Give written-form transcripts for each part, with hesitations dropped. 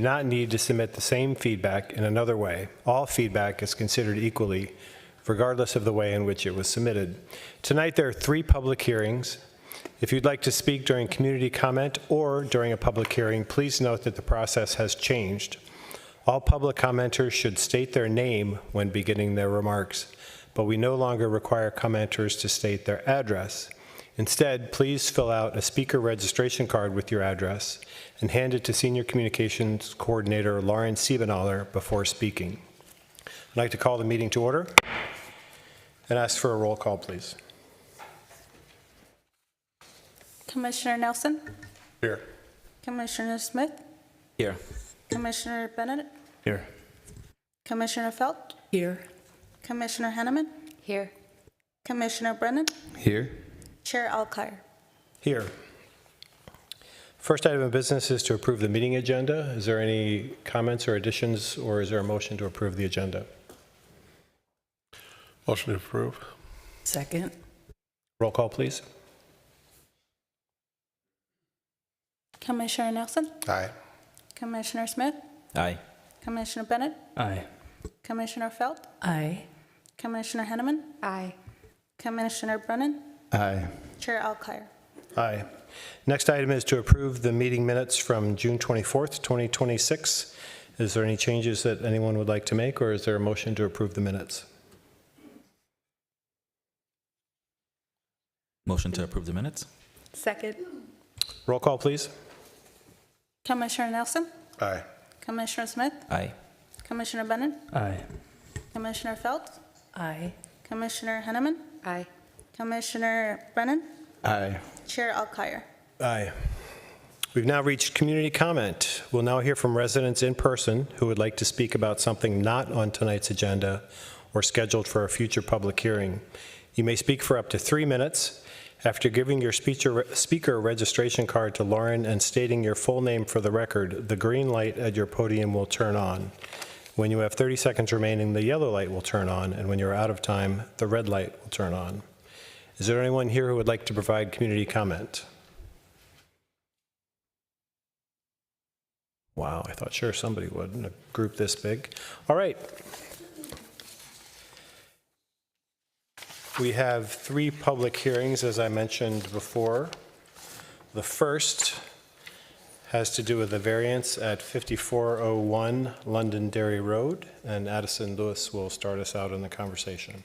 do not need to submit the same feedback in another way. All feedback is considered equally, regardless of the way in which it was submitted. Tonight, there are 3 public hearings. If you'd like to speak during community comment or during a public hearing, please note that the process has changed. All public commenters should state their name when beginning their remarks, but we no longer require commenters to state their address. Instead, please fill out a speaker registration card with your address and hand it to Senior Communications Coordinator Lauren Siebenaller before speaking. I'd like to call the meeting to order and ask for a roll call, please. Commissioner Nelson? Here. Commissioner Smith? Here. Commissioner Bennett? Here. Commissioner Felt? Here. Commissioner Henneman? Here. Commissioner Brennan? Here. Chair Alkire? Here. First item of business is to approve the meeting agenda. Is there any comments or additions, or is there a motion to approve the agenda? Motion to approve. Second. Roll call, please. Commissioner Nelson? Aye. Commissioner Smith? Aye. Commissioner Bennett? Aye. Commissioner Felt? Aye. Commissioner Henneman? Aye. Commissioner Brennan? Aye. Chair Alkire? Aye. Next item is to approve the meeting minutes from June 24th, 2026. Is there any changes that anyone would like to make, or is there a motion to approve the minutes? Motion to approve the minutes? Second. Roll call, please. Commissioner Nelson? Aye. Commissioner Smith? Aye. Commissioner Bennett? Aye. Commissioner Felt? Aye. Commissioner Henneman? Aye. Commissioner Brennan? Aye. Chair Alkire? Aye. We've now reached community comment. We'll now hear from residents in person who would like to speak about something not on tonight's agenda or scheduled for a future public hearing. You may speak for up to 3 minutes. After giving your speaker registration card to Lauren and stating your full name for the record, the green light at your podium will turn on. When you have 30 seconds remaining, the yellow light will turn on, and when you're out of time, the red light will turn on. Is there anyone here who would like to provide community comment? Wow, I thought sure somebody would in a group this big. All right. We have 3 public hearings, as I mentioned before. The first has to do with the variance at 5401 Londonderry Road, and Addison Lewis will start us out in the conversation.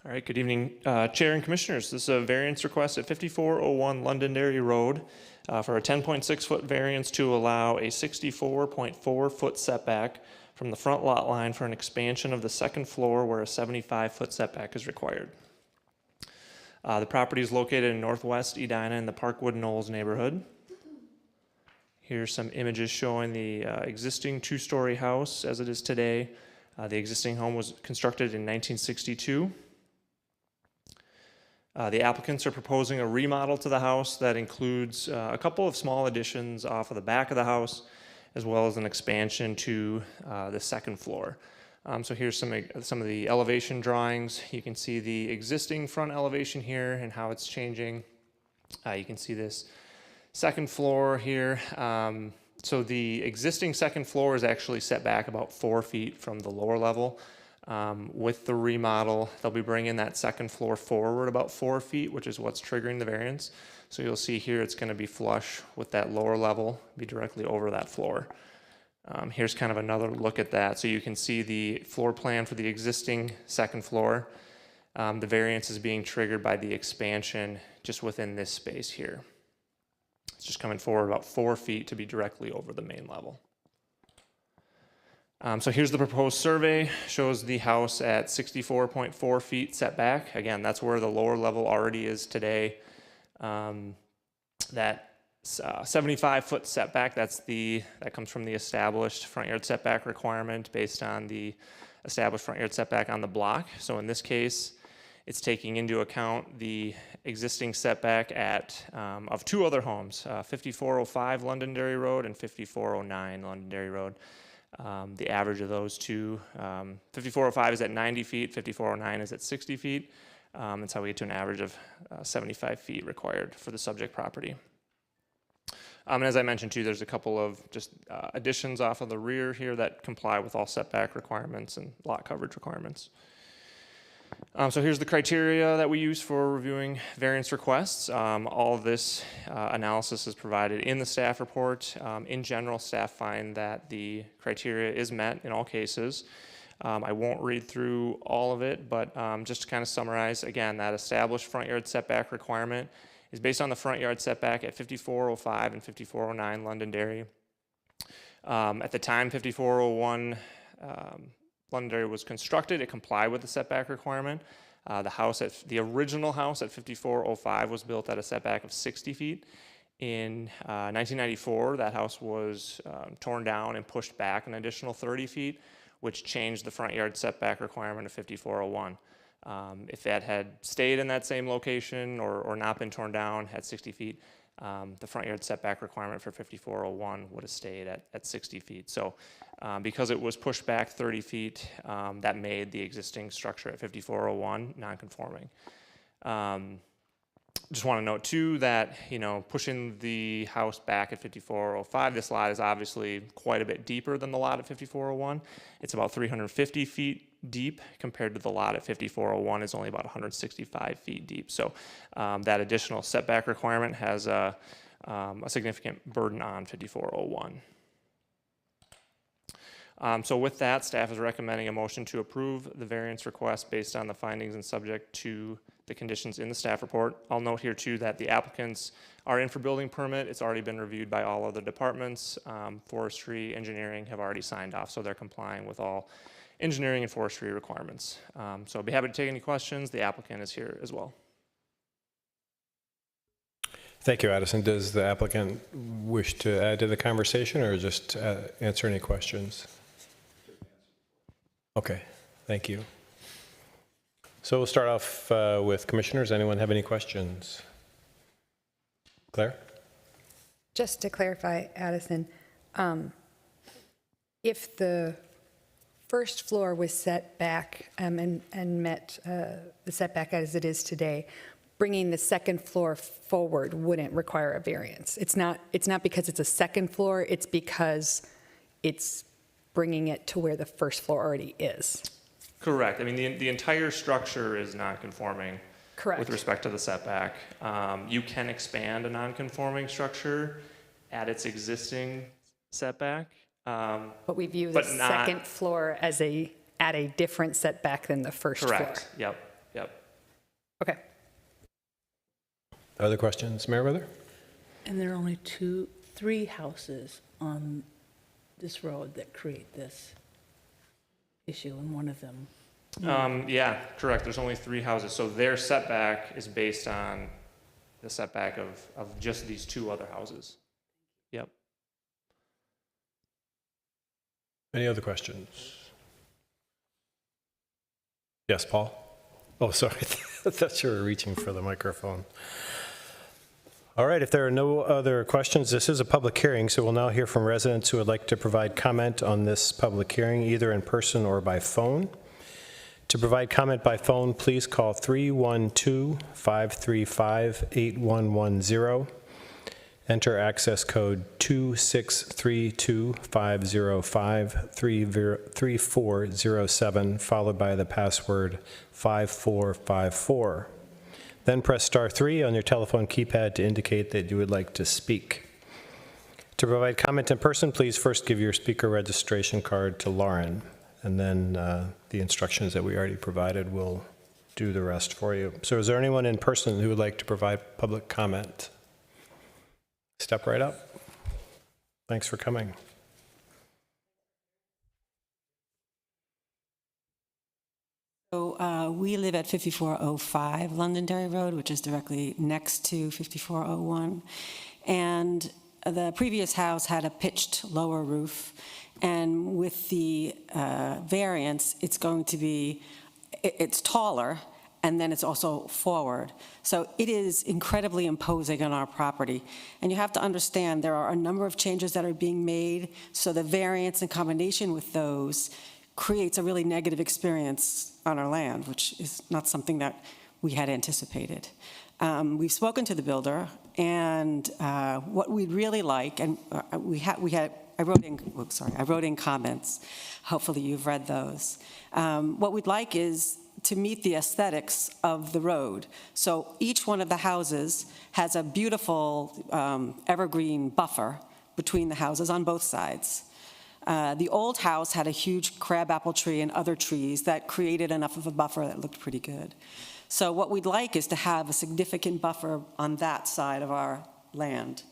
All right, good evening, Chair and Commissioners. This is a variance request at 5401 Londonderry Road for a 10.6-foot variance to allow a 64.4-foot setback from the front lot line for an expansion of the second floor where a 75-foot setback is required. The property is located in northwest Edina in the Parkwood Knolls neighborhood. Here's some images showing the existing 2-story house as it is today. The existing home was constructed in 1962. The applicants are proposing a remodel to the house that includes a couple of small additions off of the back of the house, as well as an expansion to the second floor. So here's some of the elevation drawings. You can see the existing front elevation here and how it's changing. You can see this second floor here. So the existing second floor is actually set back about 4 feet from the lower level. With the remodel, they'll be bringing that second floor forward about 4 feet, which is what's triggering the variance. So you'll see here it's going to be flush with that lower level, be directly over that floor. Here's kind of another look at that. So you can see the floor plan for the existing second floor. The variance is being triggered by the expansion just within this space here. It's just coming forward about 4 feet to be directly over the main level. So here's the proposed survey, shows the house at 64.4 feet setback. Again, that's where the lower level already is today. That 75-foot setback, that comes from the established front yard setback requirement based on the established front yard setback on the block. So in this case, It's taking into account the existing setback of two other homes, 5405 Londonderry Road and 5409 Londonderry Road. The average of those two, 5405 is at 90 feet, 5409 is at 60 feet. That's how we get to an average of 75 feet required for the subject property. And as I mentioned too, there's a couple of just additions off of the rear here that comply with all setback requirements and lot coverage requirements. So here's the criteria that we use for reviewing variance requests. All of this analysis is provided in the staff report. In general, staff find that the criteria is met in all cases. I won't read through all of it, but just to kind of summarize, again, that established front yard setback requirement is based on the front yard setback at 5405 and 5409 Londonderry. At the time 5401 Londonderry was constructed, it complied with the setback requirement. The original house at 5405 was built at a setback of 60 feet. In 1994, that house was torn down and pushed back an additional 30 feet, which changed the front yard setback requirement of 5401. If that had stayed in that same location or not been torn down, had 60 feet, the front yard setback requirement for 5401 would have stayed at 60 feet. So because it was pushed back 30 feet, that made the existing structure at 5401 non-conforming. Just want to note too that, pushing the house back at 5405, this lot is obviously quite a bit deeper than the lot at 5401. It's about 350 feet deep compared to the lot at 5401 is only about 165 feet deep. So that additional setback requirement has a significant burden on 5401. So with that, staff is recommending a motion to approve the variance request based on the findings and subject to the conditions in the staff report. I'll note here too that the applicants are in for building permit. It's already been reviewed by all other departments. Forestry, engineering have already signed off, so they're complying with all engineering and forestry requirements. So I'd be happy to take any questions. The applicant is here as well. Thank you, Addison. Does the applicant wish to add to the conversation or just answer any questions? Okay, thank you. So we'll start off with commissioners. Anyone have any questions? Claire? Just to clarify, Addison, if the first floor was set back and met the setback as it is today, bringing the second floor forward wouldn't require a variance. It's not because it's a second floor, it's because it's bringing it to where the first floor already is. Correct. I mean, the entire structure is non-conforming. Correct. With respect to the setback. You can expand a non-conforming structure at its existing setback. But we view the second floor as at a different setback than the first floor. Correct. Yep. Okay. Other questions, Mayor Weather? And there are only three houses on this road that create this issue, and one of them. Yeah, correct. There's only three houses. So their setback is based on the setback of just these two other houses. Yep. Any other questions? Yes, Paul? Oh, sorry. I thought you were reaching for the microphone. All right, if there are no other questions, this is a public hearing, so we'll now hear from residents who would like to provide comment on this public hearing, either in person or by phone. To provide comment by phone, please call 312-535-8110. Enter access code 26325053407, followed by the password 5454. Then press star 3 on your telephone keypad to indicate that you would like to speak. To provide comment in person, please first give your speaker registration card to Lauren, and then the instructions that we already provided will do the rest for you. So is there anyone in person who would like to provide public comment? Step right up. Thanks for coming. So we live at 5405 Londonderry Road, which is directly next to 5401. And the previous house had a pitched lower roof. And with the variance, it's going to be, it's taller, and then it's also forward. So it is incredibly imposing on our property. And you have to understand, there are a number of changes that are being made, so the variance in combination with those creates a really negative experience on our land, which is not something that we had anticipated. We've spoken to the builder, and what we'd really like, and I wrote in comments. Hopefully you've read those. What we'd like is to meet the aesthetics of the road. So each one of the houses has a beautiful evergreen buffer between the houses on both sides. The old house had a huge crabapple tree and other trees that created enough of a buffer that looked pretty good. So what we'd like is to have a significant buffer on that side of our land,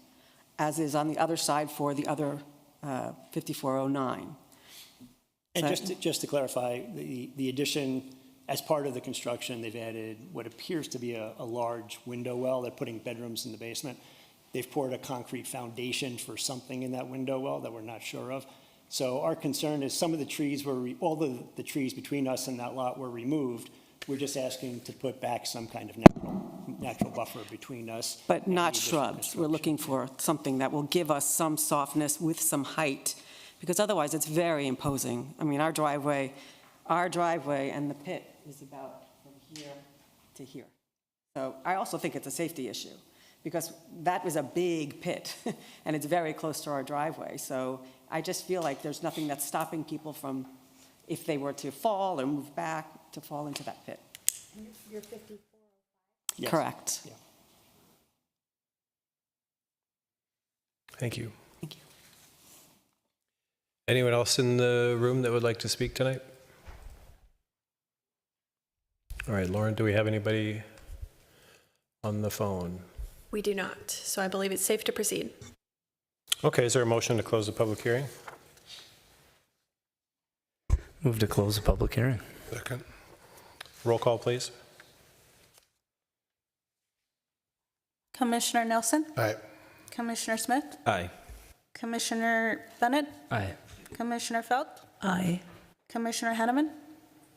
as is on the other side for the other 5409. And So- just to clarify, the addition, as part of the construction, they've added what appears to be a large window well. They're putting bedrooms in the basement. They've poured a concrete foundation for something in that window well that we're not sure of. So our concern is some of the trees all the trees between us and that lot were removed. We're just asking to put back some kind of natural buffer between us. But and not the additional shrubs. We're construction. looking for something that will give us some softness with some height, because otherwise it's very imposing. I mean, our driveway and the pit is about from here to here. So I also think it's a safety issue, because that was a big pit, and it's very close to our driveway. So I just feel like there's nothing that's stopping people from, if they were to fall or move back, to fall into that pit. Yes. Correct. Yeah. Thank you. Thank you. Anyone else in the room that would like to speak tonight? All right, Lauren, do we have anybody on the phone? We do not, so I believe it's safe to proceed. Okay, is there a motion to close the public hearing? Move to close the public hearing. Second. Roll call, please. Commissioner Nelson, Aye. Commissioner Smith, Aye. Commissioner Bennett, Aye. Commissioner Felt, Aye. Commissioner Henneman,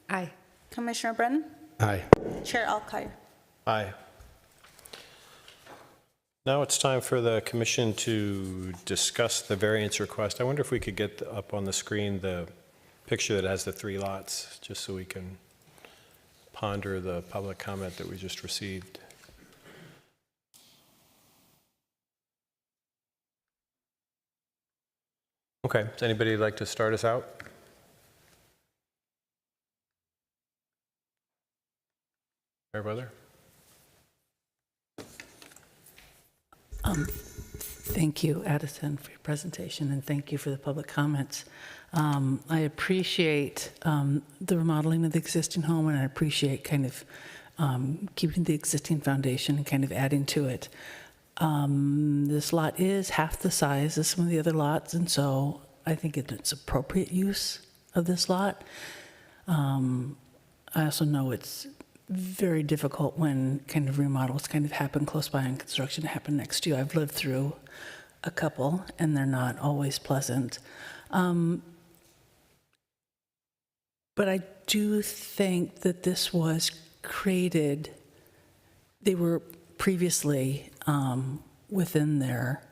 Aye. Commissioner Brennan, Aye. Chair Alkire. Aye. Now it's time for the commission to discuss the variance request. I wonder if we could get up on the screen the picture that has the 3 lots, just so we can ponder the public comment that we just received. Okay, does anybody like to start us out? Fair brother? Thank you, Addison, for your presentation, and thank you for the public comments. I appreciate the remodeling of the existing home, and I appreciate kind of keeping the existing foundation and kind of adding to it. This lot is half the size as some of the other lots, and so I think it's appropriate use of this lot. I also know it's very difficult when kind of remodels kind of happen close by and construction happen next to you. I've lived through a couple, and they're not always pleasant. But I do think that this was created, they were previously within their,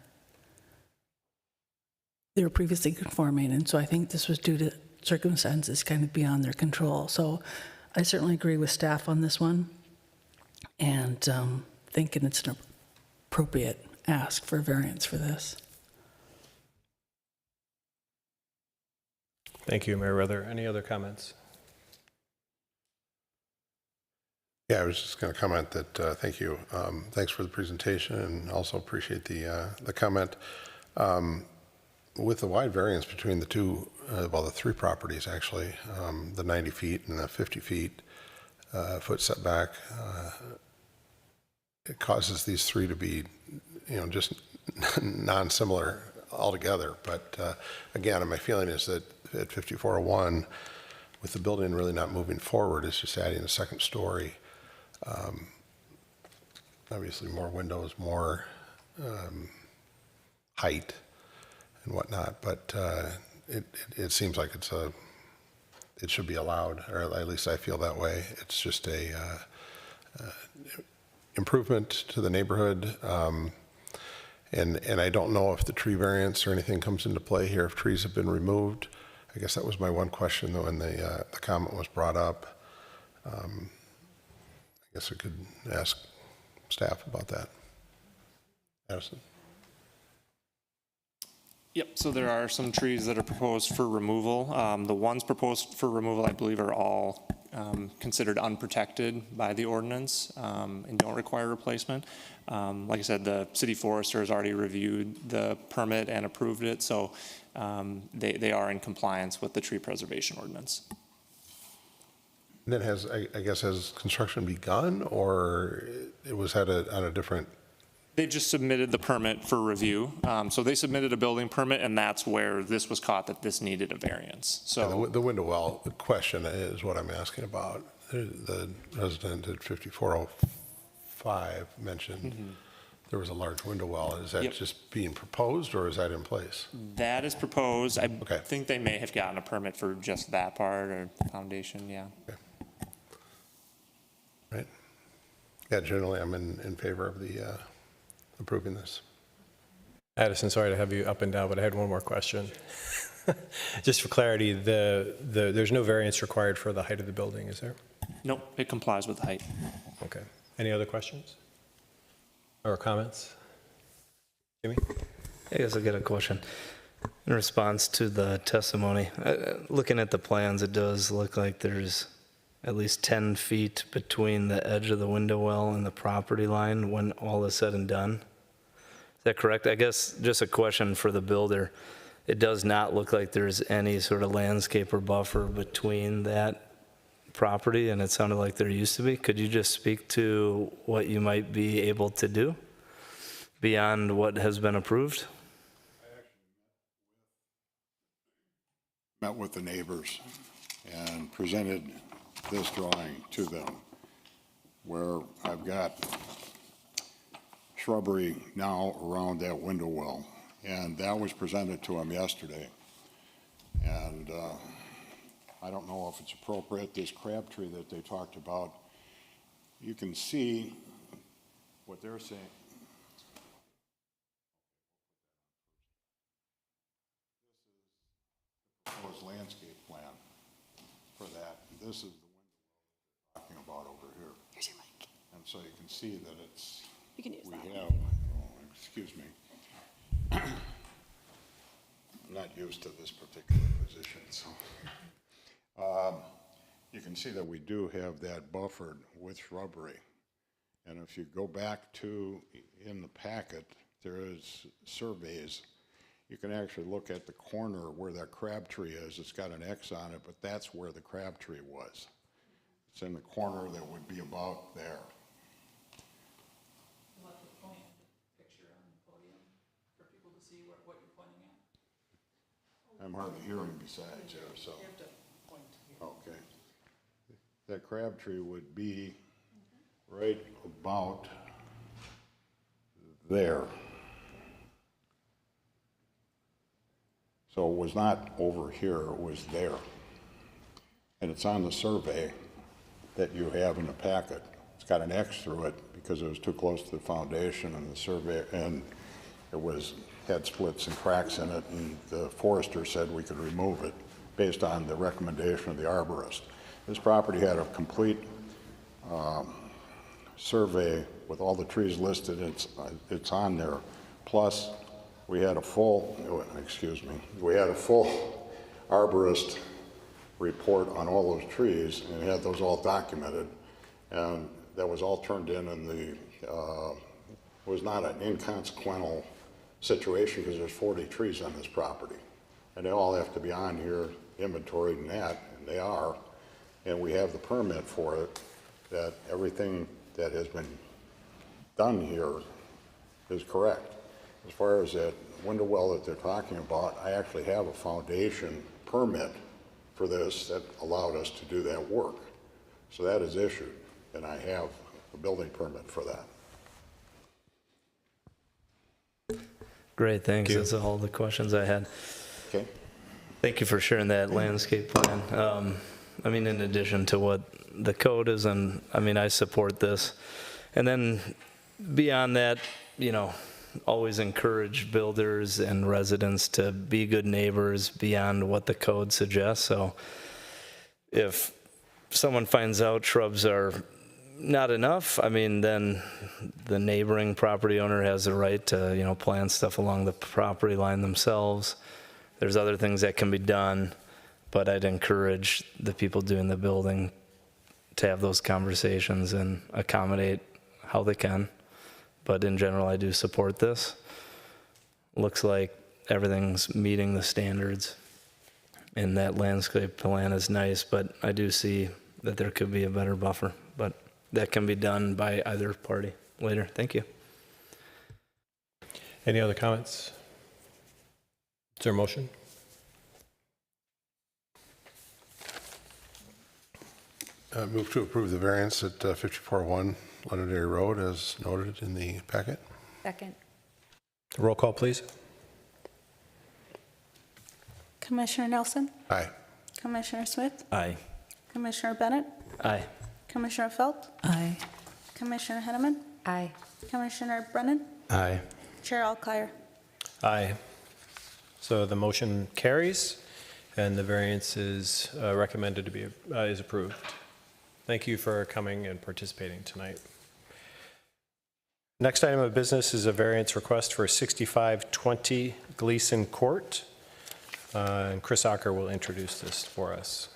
they were previously conforming, and so I think this was due to circumstances kind of beyond their control. So I certainly agree with staff on this one, and thinking it's an appropriate ask for a variance for this. Thank you, Mayor Ruther. Any other comments? Yeah, I was just going to comment that thank you. Thanks for the presentation, and also appreciate the comment. With the wide variance between the two, the 3 properties actually, the 90 feet and the 50 feet foot setback, it causes these 3 to be, just non-similar altogether. But again, my feeling is that at 5401, with the building really not moving forward, it's just adding a second story. Obviously more windows, more height and whatnot, but it seems like it should be allowed, or at least I feel that way. It's just improvement to the neighborhood. And I don't know if the tree variance or anything comes into play here, if trees have been removed. I guess that was my one question, though, when the comment was brought up. I guess I could ask staff about that. Addison? Yep, so there are some trees that are proposed for removal. The ones proposed for removal, I believe, are all considered unprotected by the ordinance and don't require replacement. Like I said, the city forester has already reviewed the permit and approved it, so they are in compliance with the tree preservation ordinance. And then has construction begun, or it was on a different? They just submitted the permit for review. So they submitted a building permit, and that's where this was caught that this needed a variance. So The window well question is what I'm asking about. The resident at 5405 mentioned there was a large window well. Is that just being proposed, or is that in place? that is proposed. I Okay. think they may have gotten a permit for just that part or foundation, yeah. Okay. Right. Yeah, generally I'm in favor of the approving this. Addison, sorry to have you up and down, but I had one more question. Just for clarity, there's no variance required for the height of the building, is there? Nope, it complies with the height. Okay. Any other questions or comments? Jimmy? I guess I got a question. In response to the testimony, looking at the plans, it does look like there's at least 10 feet between the edge of the window well and the property line when all is said and done. Is that correct? I guess just a question for the builder. It does not look like there's any sort of landscape or buffer between that property, and it sounded like there used to be. Could you just speak to what you might be able to do beyond what has been approved? Met with the neighbors and presented this drawing to them, where I've got shrubbery now around that window well, and that was presented to them yesterday. And I don't know if it's appropriate, this crab tree that they talked about, you can see what they're saying. This is the proposed landscape plan for that. This is the window we're talking about over here. Here's your mic. And so you can see that it's, You can use we that. have, oh, excuse me. I'm not used to this particular position, so. You can see that we do have that buffered with shrubbery. And if you go back to, in the packet, there is surveys. You can actually look at the corner where that crab tree is. It's got an X on it, but that's where the crab tree was. It's in the corner that would be about there. You'll have to point a picture on the podium for people to see what you're pointing at. I'm hardly hearing besides you, so. Okay. That crab tree would be right about there. So it was not over here, it was there. And it's on the survey that you have in the packet. It's got an X through it because it was too close to the foundation, and the survey, and it had splits and cracks in it, and the forester said we could remove it based on the recommendation of the arborist. This property had a complete survey with all the trees listed. It's on there. Plus, we had a full arborist report on all those trees, and had those all documented, and that was all turned in, and it was not an inconsequential situation because there's 40 trees on this property, and they all have to be on here, inventoried and that, and they are, and we have the permit for it, that everything that has been done here is correct. As far as that window well that they're talking about, I actually have a foundation permit for this that allowed us to do that work. So that is issued, and I have a building permit for that. Great, thanks. That's all the questions I had. Okay. Thank you for sharing that landscape plan. I mean, in addition to what the code is, and I mean, I support this. And then beyond that, you know, always encourage builders and residents to be good neighbors beyond what the code suggests. So if someone finds out shrubs are not enough, I mean, then the neighboring property owner has the right to, you know, plant stuff along the property line themselves. There's other things that can be done, but I'd encourage the people doing the building to have those conversations and accommodate how they can. But in general, I do support this. Looks like everything's meeting the standards, and that landscape plan is nice, but I do see that there could be a better buffer, but that can be done by either party later. Thank you. Any other comments? Is there a motion? Move to approve the variance at 5401 Londonderry Road as noted in the packet. Second. Roll call, please. Commissioner Nelson, Aye. Commissioner Smith, Aye. Commissioner Bennett, Aye. Commissioner Felt, Aye. Commissioner Henneman, Aye. Commissioner Brennan, Aye. Chair Alkire. Aye. So the motion carries, and the variance is recommended to be is approved. Thank you for coming and participating tonight. Next item of business is a variance request for 6520 Gleason Court. And Chris Ocker will introduce this for us.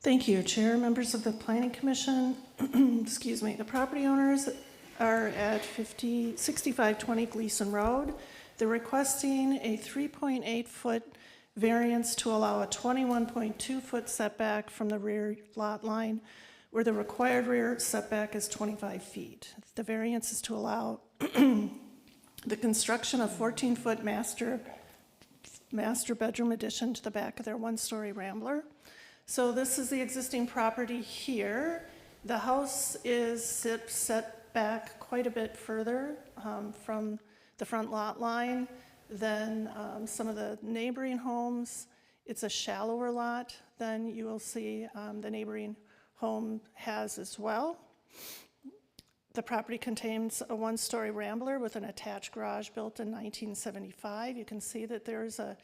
Thank you, Chair, members of the Planning Commission. Excuse me. The property owners are at 6520 Gleason Road. They're requesting a 3.8-foot variance to allow a 21.2-foot setback from the rear lot line, where the required rear setback is 25 feet. The variance is to allow the construction of 14-foot master bedroom addition to the back of their one-story Rambler. So this is the existing property here. The house is set back quite a bit further from the front lot line than some of the neighboring homes. It's a shallower lot than you will see the neighboring home has as well. The property contains a one-story Rambler with an attached garage built in 1975. You can see that there's a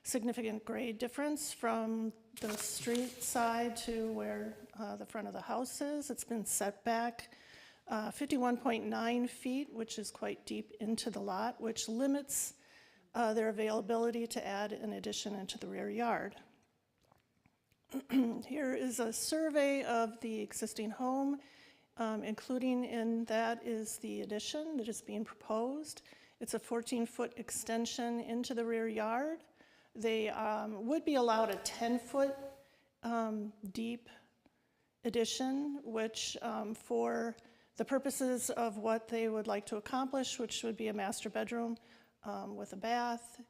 significant grade difference from the street side to where the front of the house is. It's been set back 51.9 feet, which is quite deep into the lot, which limits their availability to add an addition into the rear yard. Here is a survey of the existing home, including in that is the addition that is being proposed. It's a 14-foot extension into the rear yard. They would be allowed a 10-foot deep addition, which for the purposes of what they would like to accomplish, which would be a master bedroom with a bath,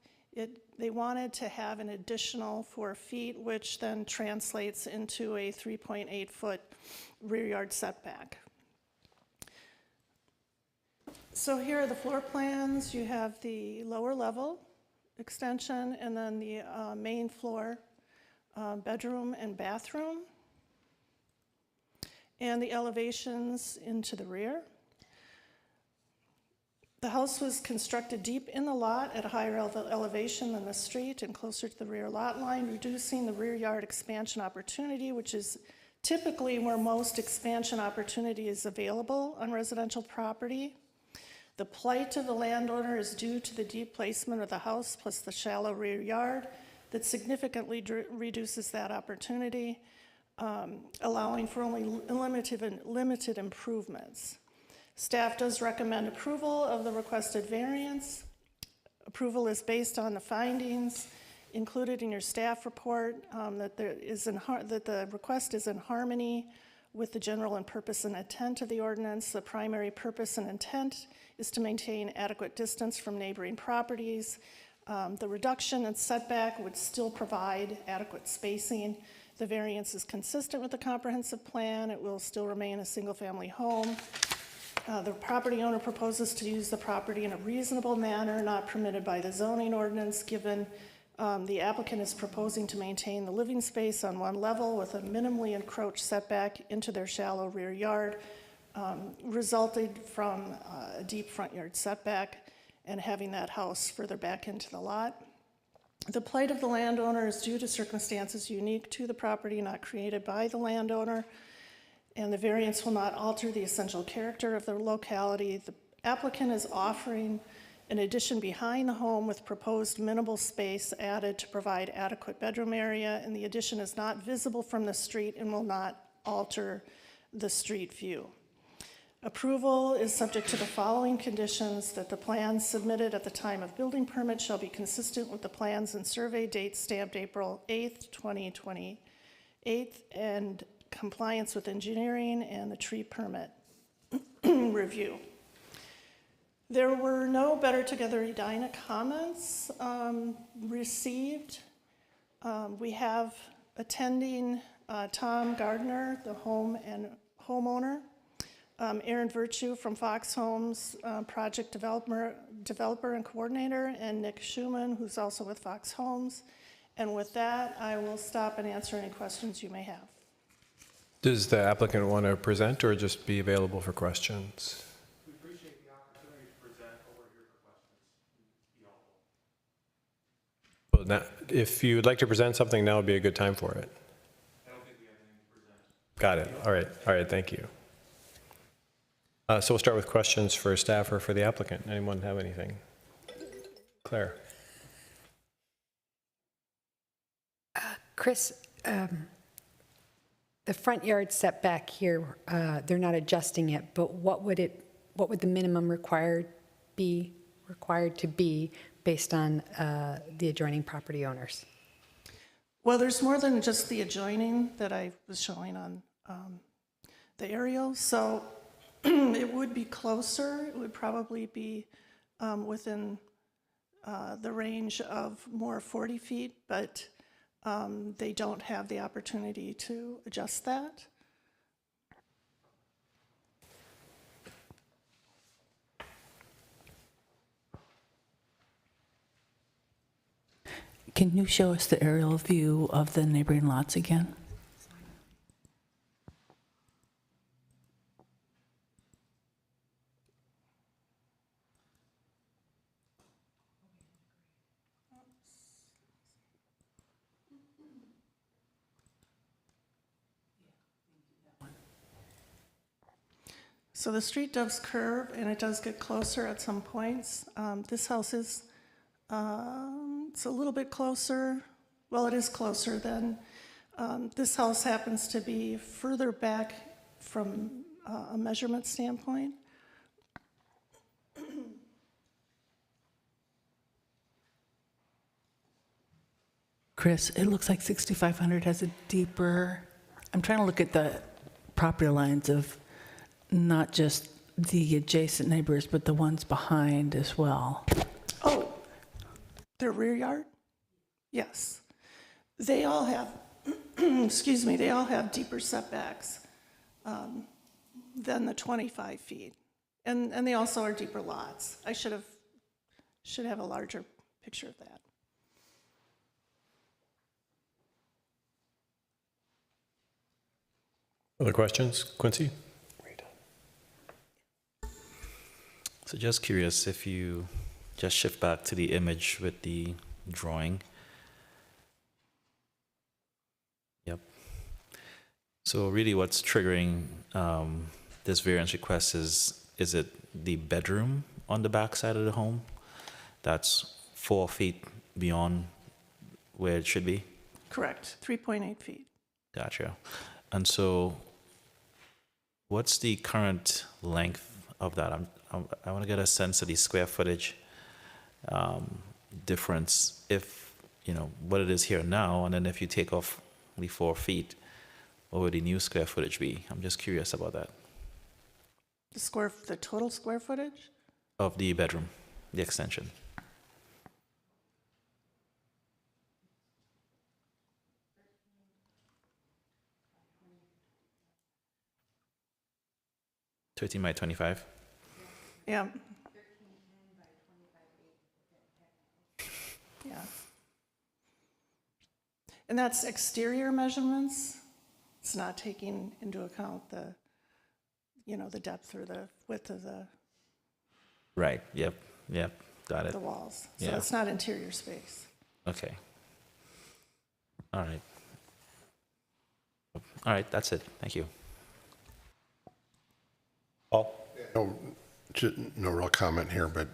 they wanted to have an additional 4 feet, which then translates into a 3.8-foot rear yard setback. So here are the floor plans. You have the lower level extension, and then the main floor bedroom and bathroom, and the elevations into the rear. The house was constructed deep in the lot at a higher elevation than the street and closer to the rear lot line, reducing the rear yard expansion opportunity, which is typically where most expansion opportunity is available on residential property. The plight of the landowner is due to the deep placement of the house plus the shallow rear yard that significantly reduces that opportunity, allowing for only limited improvements. Staff does recommend approval of the requested variance. Approval is based on the findings included in your staff report, that the request is in harmony with the general and purpose and intent of the ordinance. The primary purpose and intent is to maintain adequate distance from neighboring properties. The reduction in setback would still provide adequate spacing. The variance is consistent with the comprehensive plan. It will still remain a single-family home. The property owner proposes to use the property in a reasonable manner not permitted by the zoning ordinance, given the applicant is proposing to maintain the living space on one level with a minimally encroached setback into their shallow rear yard, resulted from a deep front yard setback and having that house further back into the lot. The plight of the landowner is due to circumstances unique to the property, not created by the landowner, and the variance will not alter the essential character of the locality. The applicant is offering an addition behind the home with proposed minimal space added to provide adequate bedroom area, and the addition is not visible from the street and will not alter the street view. Approval is subject to the following conditions: that the plans submitted at the time of building permit shall be consistent with the plans and survey dates stamped April 8th, 2028, and compliance with engineering and the tree permit review. There were no Better Together Edina comments received. We have attending Tom Gardner, the homeowner, Aaron Virtue from Fox Homes, project developer and coordinator, and Nick Schumann, who's also with Fox Homes. And with that, I will stop and answer any questions you may have. Does the applicant want to present or just be available for questions? We appreciate the opportunity to present, but we're here for questions. Well, now, if you would like to present something, now would be a good time for it. I don't think we have anything to present. Got it. All right, thank you. So we'll start with questions for staff or for the applicant. Anyone have anything? Claire. Chris, the front yard setback here, they're not adjusting it, but what would the minimum required to be based on the adjoining property owners? Well, there's more than just the adjoining that I was showing on the aerial. So it would be closer. It would probably be within the range of more 40 feet, but they don't have the opportunity to adjust that. Can you show us the aerial view of the neighboring lots again? So the street does curve, and it does get closer at some points. This house is, it's a little bit closer. Well, it is closer than, this house happens to be further back from a measurement standpoint. Chris, it looks like 6500 has a deeper, I'm trying to look at the property lines of not just the adjacent neighbors, but the ones behind as well. Oh, their rear yard? Yes. They all have, excuse me, they all have deeper setbacks than the 25 feet. And they also are deeper lots. I should have a larger picture of that. Other questions? Quincy? So just curious, if you just shift back to the image with the drawing. Yep. So really what's triggering this variance request is it the bedroom on the back side of the home that's 4 feet beyond where it should be? Correct, 3.8 feet. Gotcha. And so what's the current length of that? I want to get a sense of the square footage difference, if, you know, what it is here now, and then if you take off the 4 feet, what would the new square footage be? I'm just curious about that. The total square footage? Of the bedroom, the extension. 13 by 25. Yeah. Yeah. And that's exterior measurements? It's not taking into account the, the depth or the width of the Right. Yep. Got it. walls. So Yeah. it's not interior space. Okay. All right. All right, that's it. Thank you. Paul? No real comment here, but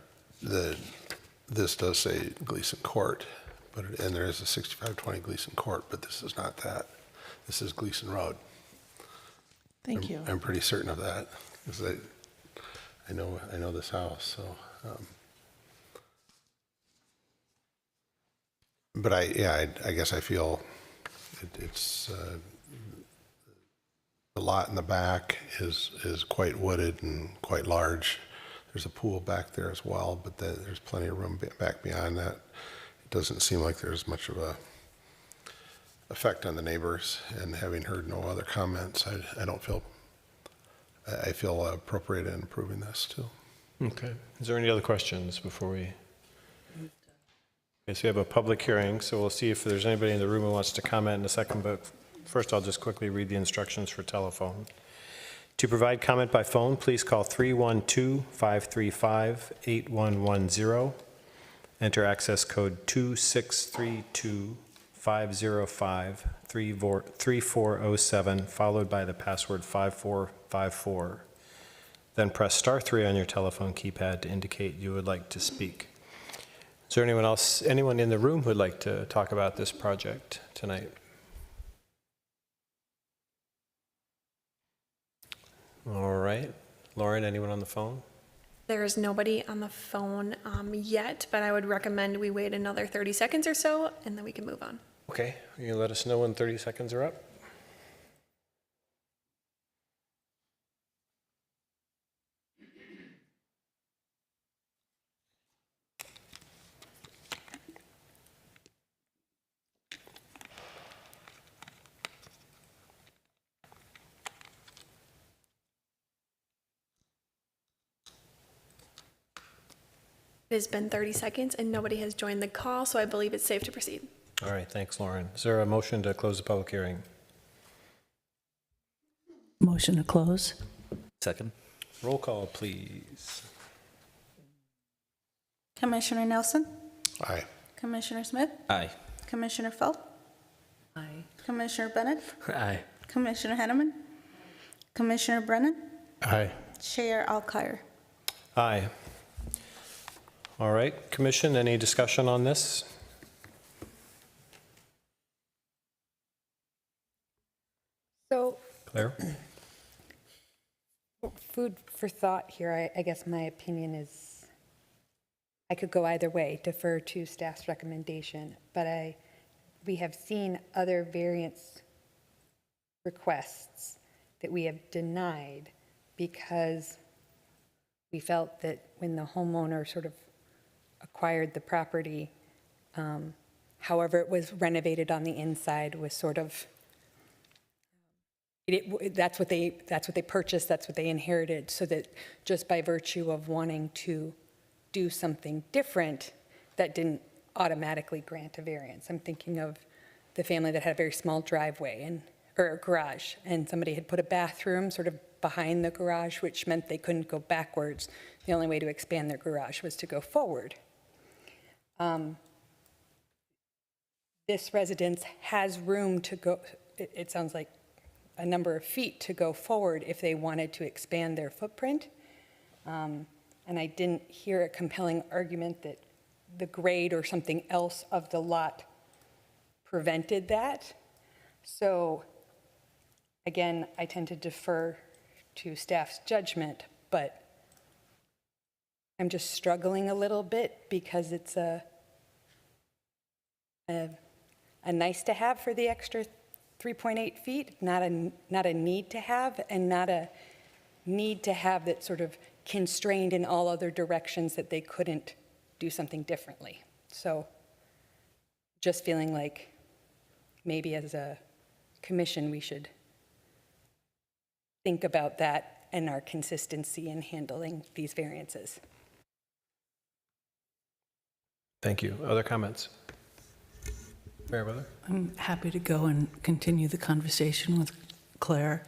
this does say Gleason Court, and there is a 6520 Gleason Court, but this is not that. This is Gleason Road. Thank you. I'm pretty certain of that, because I know this house, so. But I guess I feel it's the lot in the back is quite wooded and quite large. There's a pool back there as well, but there's plenty of room back beyond that. It doesn't seem like there's much of a effect on the neighbors, and having heard no other comments, I feel appropriate in approving this too. Okay. Is there any other questions before we? Okay, so we have a public hearing, so we'll see if there's anybody in the room who wants to comment in a second, but first I'll just quickly read the instructions for telephone. To provide comment by phone, please call 312-535-8110. Enter access code 2632-505-3407, followed by the password 5454. Then press *3 on your telephone keypad to indicate you would like to speak. Is there anyone in the room who would like to talk about this project tonight? All right. Lauren, anyone on the phone? There is nobody on the phone yet, but I would recommend we wait another 30 seconds or so, and then we can move on. Okay. You can let us know when 30 seconds are up. It has been 30 seconds, and nobody has joined the call, so I believe it's safe to proceed. All right. Thanks, Lauren. Is there a motion to close the public hearing? Motion to close. Second. Roll call, please. Commissioner Nelson? Aye. Commissioner Smith? Aye. Commissioner Felt? Aye. Commissioner Bennett? Aye. Commissioner Henneman? Commissioner Brennan? Aye. Chair Alkire. Aye. All right. Commission, any discussion on this? So Claire? food for thought here, I guess my opinion is I could go either way, defer to staff's recommendation, but we have seen other variance requests that we have denied because we felt that when the homeowner sort of acquired the property, however it was renovated on the inside was sort of, that's what they purchased, that's what they inherited, so that just by virtue of wanting to do something different, that didn't automatically grant a variance. I'm thinking of the family that had a very small driveway or a garage, and somebody had put a bathroom sort of behind the garage, which meant they couldn't go backwards. The only way to expand their garage was to go forward. This residence has room to go, it sounds like a number of feet to go forward if they wanted to expand their footprint. And I didn't hear a compelling argument that the grade or something else of the lot prevented that. So again, I tend to defer to staff's judgment, but I'm just struggling a little bit because it's a nice to have for the extra 3.8 feet, not a need to have, and not a need to have that sort of constrained in all other directions that they couldn't do something differently. So just feeling like maybe as a commission we should think about that and our consistency in handling these variances. Thank you. Other comments? Mayor Butler? I'm happy to go and continue the conversation with Claire.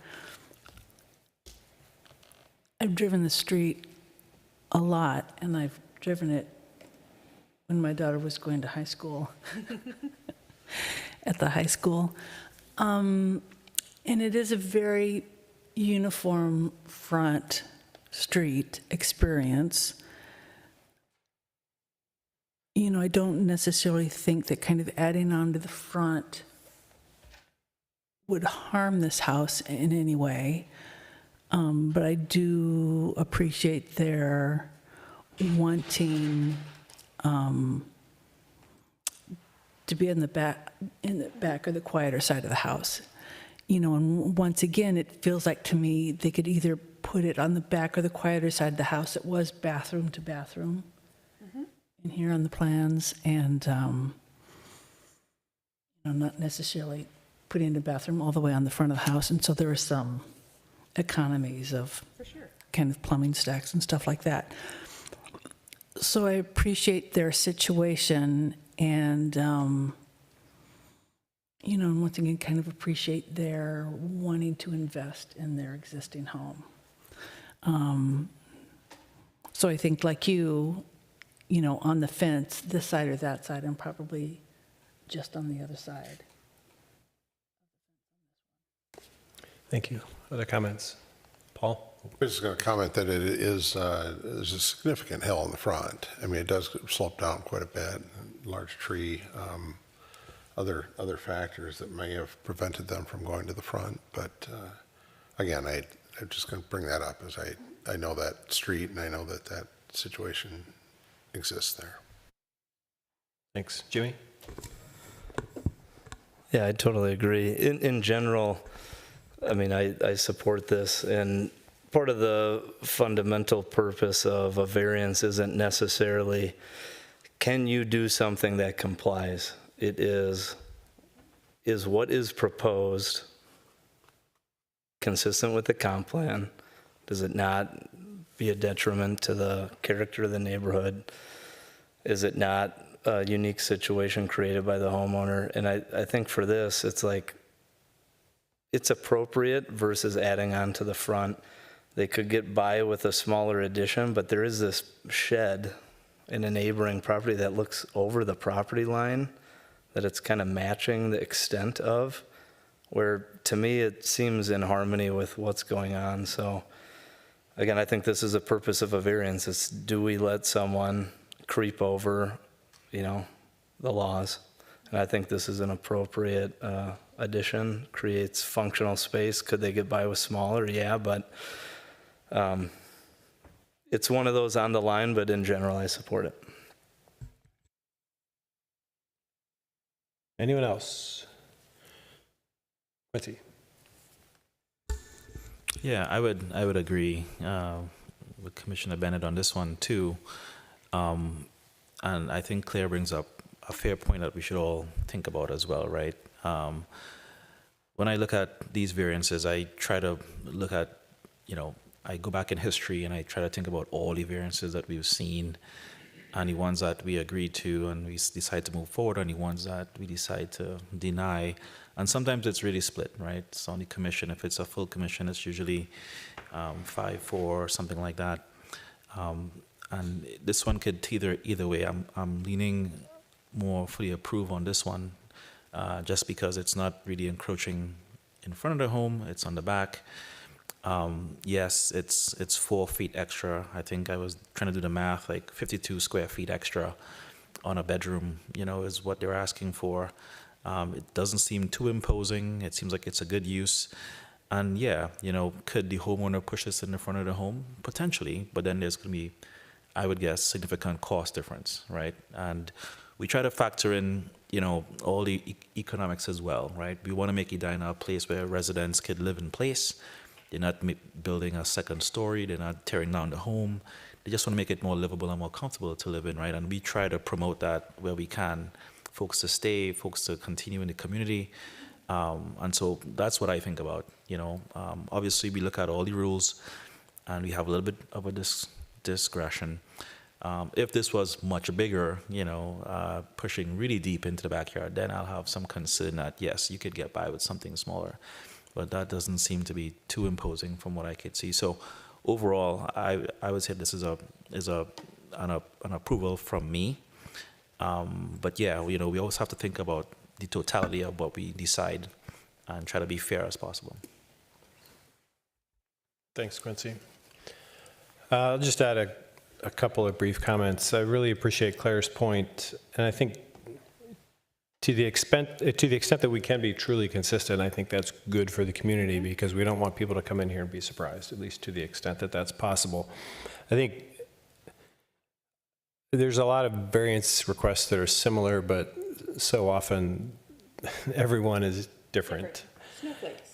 I've driven the street a lot, and I've driven it when my daughter was going to high school, at the high school. And it is a very uniform front street experience. You know, I don't necessarily think that kind of adding on to the front would harm this house in any way. But I do appreciate their wanting to be in the back or the quieter side of the house. You know, and once again, it feels like to me they could either put it on the back or the quieter side of the house. It was bathroom to bathroom in here on the plans, and you know, not necessarily putting the bathroom all the way on the front of the house. And so there are some economies of kind of plumbing stacks and stuff like that. So I appreciate their situation, and you know, and once again, kind of appreciate their wanting to invest in their existing home. So I think, like you know, on the fence, this side or that side, I'm probably just on the other side. Thank you. Other comments? Paul? I was just going to comment that it is, there's a significant hill in the front. I mean, it does slope down quite a bit, large tree, other factors that may have prevented them from going to the front. But again, I'm just going to bring that up as I know that street, and I know that that situation exists there. Thanks. Jimmy? Yeah, I totally agree. In general, I mean, I support this, and part of the fundamental purpose of a variance isn't necessarily, can you do something that complies? It is what is proposed consistent with the comp plan? Does it not be a detriment to the character of the neighborhood? Is it not a unique situation created by the homeowner? And I think for this, it's like, it's appropriate versus adding on to the front. They could get by with a smaller addition, but there is this shed in a neighboring property that looks over the property line that it's kind of matching the extent of, where to me it seems in harmony with what's going on. So again, I think this is a purpose of a variance. It's, do we let someone creep over, you know, the laws? And I think this is an appropriate addition, creates functional space. Could they get by with smaller? Yeah, but it's one of those on the line, but in general, I support it. Anyone else? Quincy? Yeah, I would agree with Commissioner Bennett on this one too. And I think Claire brings up a fair point that we should all think about as well, right? When I look at these variances, I try to look at, you know, I go back in history and I try to think about all the variances that we've seen and the ones that we agreed to and we decide to move forward, and the ones that we decide to deny. And sometimes it's really split, right? It's on the commission. If it's a full commission, it's usually 5-4 or something like that. And this one could either way. I'm leaning more fully approve on this one, just because it's not really encroaching in front of the home. It's on the back. Yes, it's 4 feet extra. I think I was trying to do the math, like 52 square feet extra on a bedroom, you know, is what they're asking for. It doesn't seem too imposing. It seems like it's a good use. And yeah, you know, could the homeowner push this in the front of the home? Potentially, but then there's going to be, I would guess, significant cost difference, right? And we try to factor in, you know, all the economics as well, right? We want to make Edina a place where residents could live in place. They're not building a second story. They're not tearing down the home. They just want to make it more livable and more comfortable to live in, right? And we try to promote that where we can. Folks to stay, folks to continue in the community. And so that's what I think about, you know. Obviously, we look at all the rules. and we have a little bit of a discretion. If this was much bigger, pushing really deep into the backyard, then I'll have some concern that, yes, you could get by with something smaller. But that doesn't seem to be too imposing from what I could see. So overall, I would say this is an approval from me. But yeah, we always have to think about the totality of what we decide and try to be fair as possible. Thanks, Quincy. I'll just add a couple of brief comments. I really appreciate Claire's point, and I think to the extent that we can be truly consistent, I think that's good for the community, because we don't want people to come in here and be surprised, at least to the extent that that's possible. I think there's a lot of variance requests that are similar, but so often everyone is different.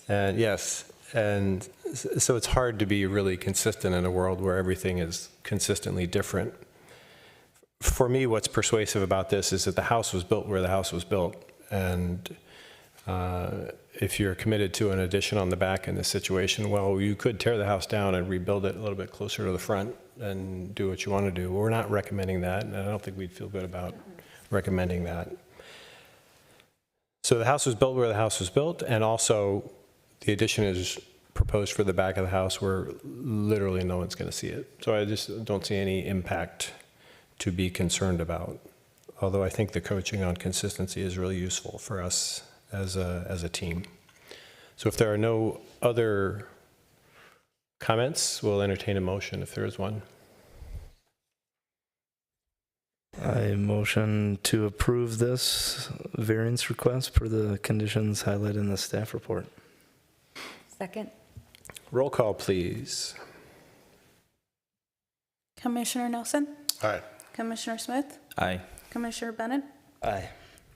And yes, and so it's hard to be really consistent in a world where everything is consistently different. For me, what's persuasive about this is that the house was built where the house was built, and if you're committed to an addition on the back in this situation, well, you could tear the house down and rebuild it a little bit closer to the front and do what you want to do. We're not recommending that, and I don't think we'd feel good about recommending that. So the house was built where the house was built, and also the addition is proposed for the back of the house where literally no one's going to see it. So I just don't see any impact to be concerned about, although I think the coaching on consistency is really useful for us as a team. So if there are no other comments, we'll entertain a motion if there is one. I motion to approve this variance request per the conditions highlighted in the staff report. Second. Roll call, please. Commissioner Nelson, Aye. Commissioner Smith, Aye. Commissioner Bennett, Aye.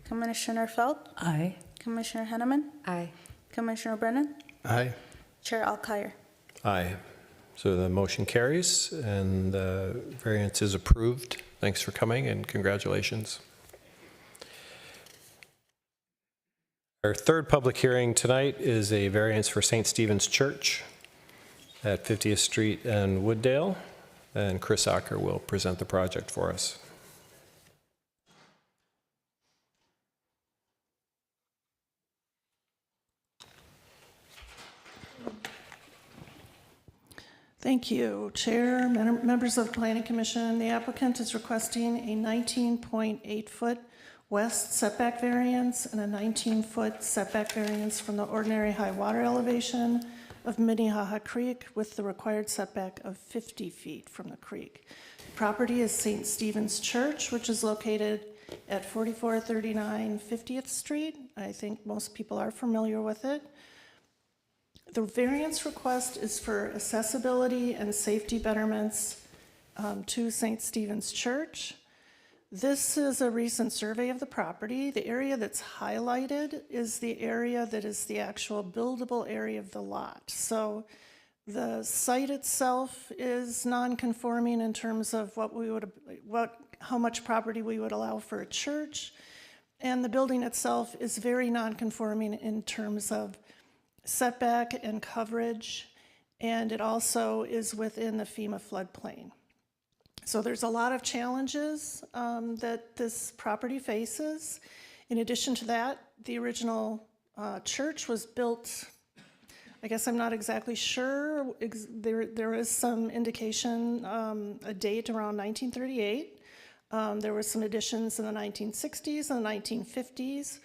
Commissioner Felt, Aye. Commissioner Henneman, Aye. Commissioner Brennan, Aye. Chair Alkire. Aye. So the motion carries and the variance is approved. Thanks for coming and congratulations. Our third public hearing tonight is a variance for St. Stephen's Church at 50th Street and Wooddale, and Chris Acker will present the project for us. Thank you, Chair, members of the Planning Commission. The applicant is requesting a 19.8-foot west setback variance and a 19-foot setback variance from the ordinary high water elevation of Minnehaha Creek with the required setback of 50 feet from the creek. The property is St. Stephen's Church, which is located at 4439 50th Street. I think most people are familiar with it. The variance request is for accessibility and safety betterments to St. Stephen's Church. This is a recent survey of the property. The area that's highlighted is the area that is the actual buildable area of the lot. So the site itself is non-conforming in terms of how much property we would allow for a church, and the building itself is very non-conforming in terms of setback and coverage, and it also is within the FEMA floodplain. So there's a lot of challenges that this property faces. In addition to that, the original church was built, I guess I'm not exactly sure, there is some indication, a date around 1938. There were some additions in the 1960s and the 1950s.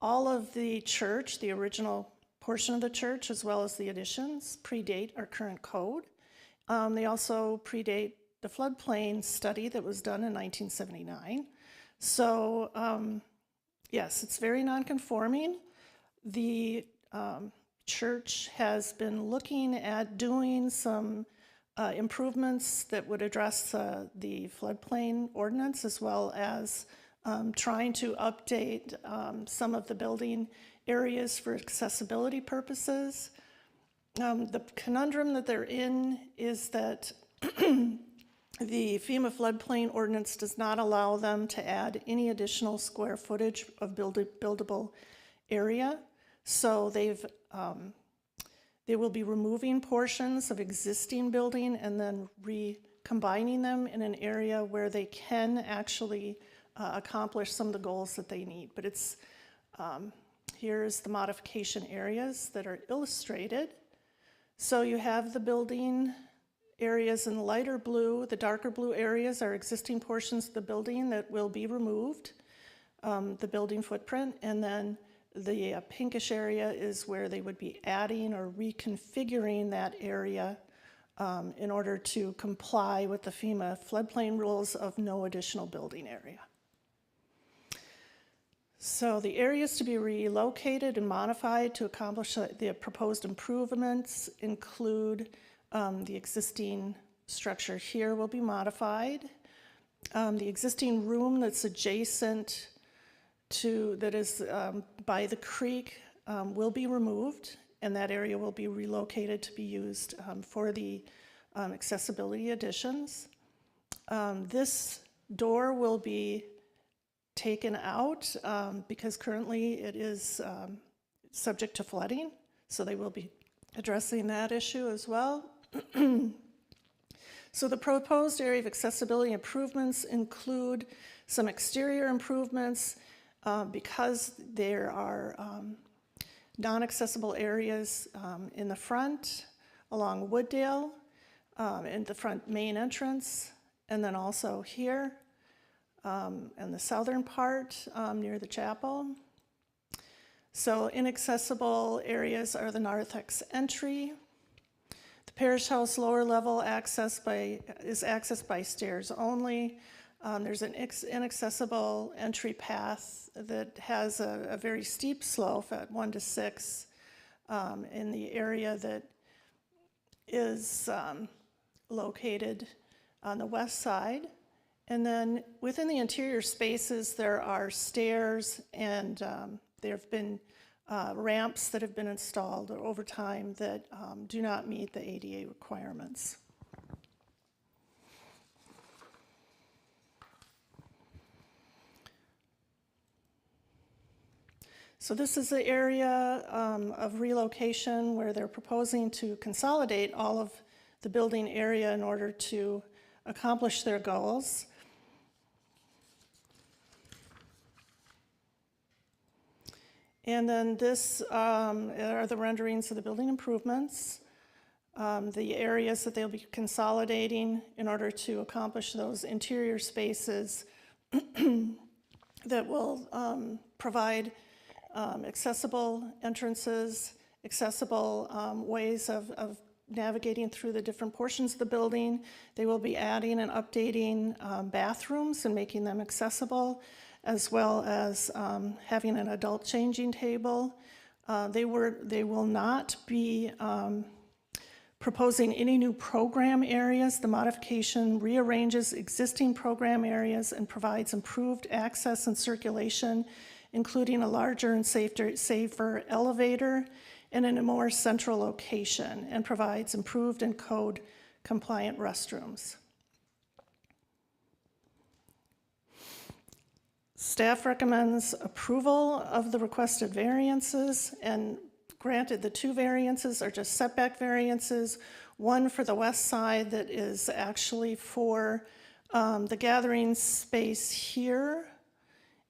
All of the church, the original portion of the church, as well as the additions, predate our current code. They also predate the floodplain study that was done in 1979. So yes, it's very non-conforming. The church has been looking at doing some improvements that would address the floodplain ordinance, as well as trying to update some of the building areas for accessibility purposes. The conundrum that they're in is that the FEMA floodplain ordinance does not allow them to add any additional square footage of buildable area. So they've They will be removing portions of existing building and then recombining them in an area where they can actually accomplish some of the goals that they need. But it's, here's the modification areas that are illustrated. So you have the building areas in lighter blue. The darker blue areas are existing portions of the building that will be removed, the building footprint, and then the pinkish area is where they would be adding or reconfiguring that area in order to comply with the FEMA floodplain rules of no additional building area. So the areas to be relocated and modified to accomplish the proposed improvements include the existing structure here will be modified. The existing room that's adjacent to, that is by the creek will be removed, and that area will be relocated to be used for the accessibility additions. This door will be taken out because currently it is subject to flooding, so they will be addressing that issue as well. So the proposed area of accessibility improvements include some exterior improvements because there are non-accessible areas in the front along Wooddale, in the front main entrance, and then also here in the southern part near the chapel. So inaccessible areas are the narthex entry. The parish house lower level is accessed by stairs only. There's an inaccessible entry path that has a very steep slope at 1 to 6 in the area that is located on the west side. And then within the interior spaces, there are stairs and there have been ramps that have been installed over time that do not meet the ADA requirements. So this is the area of relocation where they're proposing to consolidate all of the building area in order to accomplish their goals. And then this are the renderings of the building improvements, the areas that they'll be consolidating in order to accomplish those interior spaces that will provide accessible entrances, accessible ways of navigating through the different portions of the building. They will be adding and updating bathrooms and making them accessible, as well as having an adult changing table. They will not be proposing any new program areas. The modification rearranges existing program areas and provides improved access and circulation, including a larger and safer elevator and in a more central location, and provides improved and code compliant restrooms. Staff recommends approval of the requested variances, and granted, the 2 variances are just setback variances, one for the west side that is actually for the gathering space here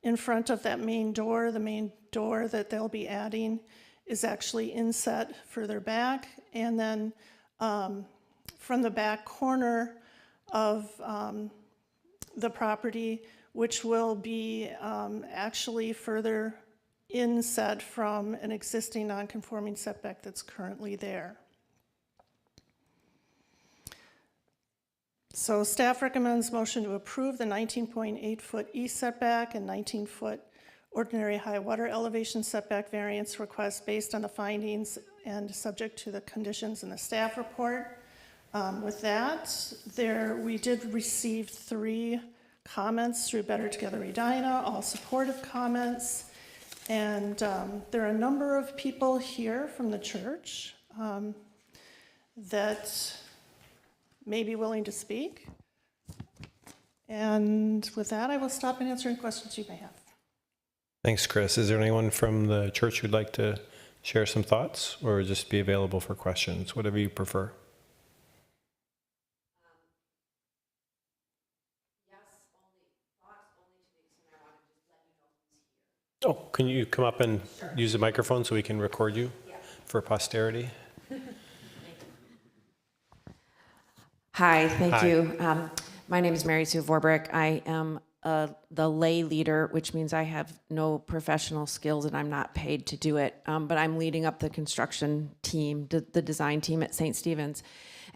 in front of that main door. The main door that they'll be adding is actually inset further back, and then from the back corner of the property, which will be actually further inset from an existing non-conforming setback that's currently there. So staff recommends motion to approve the 19.8-foot east setback and 19-foot ordinary high water elevation setback variance request based on the findings and subject to the conditions in the staff report. With that, we did receive 3 comments through Better Together Edina, all supportive comments. And there are a number of people here from the church that may be willing to speak. And with that, I will stop and answer any questions you may have. Thanks, Chris. Is there anyone from the church who'd like to share some thoughts or just be available for questions, whatever you prefer. Oh, can you come up and use the microphone so we can record you for posterity? Hi, thank Hi. you. My name is Mary Sue Vorbrick. I am the lay leader, which means I have no professional skills and I'm not paid to do it. But I'm leading up the construction team, the design team at St. Stephen's.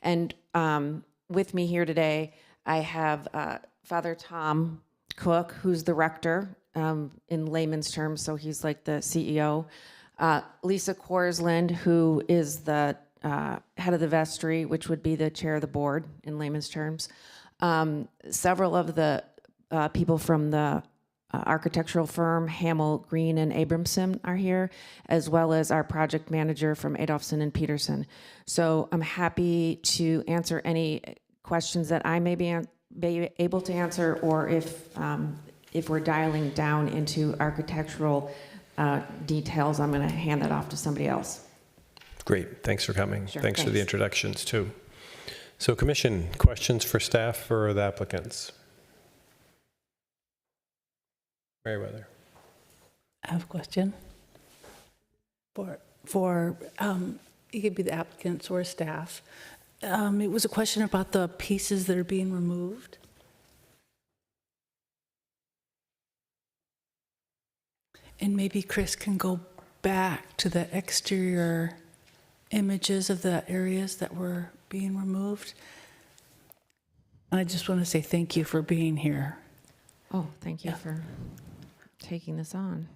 And with me here today, I have Father Tom Cook, who's the rector in layman's terms, so he's like the CEO. Lisa Korsland, who is the head of the vestry, which would be the chair of the board in layman's terms. Several of the people from the architectural firm, Hamel, Green, and Abramson are here, as well as our project manager from Adolphson and Peterson. So I'm happy to answer any questions that I may be able to answer, or if we're dialing down into architectural details, I'm going to hand that off to somebody else. Great, thanks for coming. Sure, Thanks for the thanks. introductions too. So commission, questions for staff or the applicants? Meriwether. I have a question for it could be the applicants or staff. It was a question about the pieces that are being removed. And maybe Chris can go back to the exterior images of the areas that were being removed. I just want to say thank you for being here. Oh, thank you for taking this on.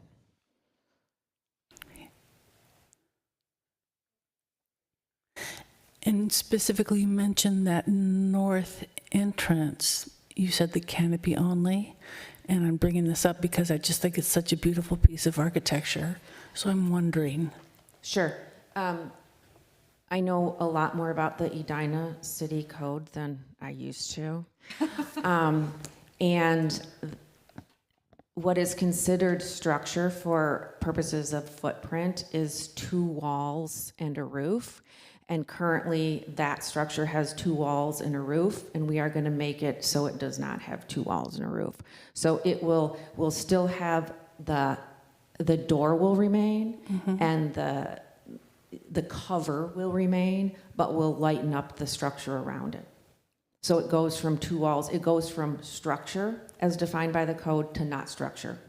And specifically, you mentioned that north entrance, you said the canopy only. And I'm bringing this up because I just think it's such a beautiful piece of architecture. So I'm wondering. Sure. I know a lot more about the Edina City Code than I used to. And what is considered structure for purposes of footprint is 2 walls and a roof. And currently, that structure has 2 walls and a roof, and we are going to make it so it does not have 2 walls and a roof. So it will still have the door will remain, and the cover will remain, but we'll lighten up the structure around it. So it goes from 2 walls. It goes from structure, as defined by the code, to not structure.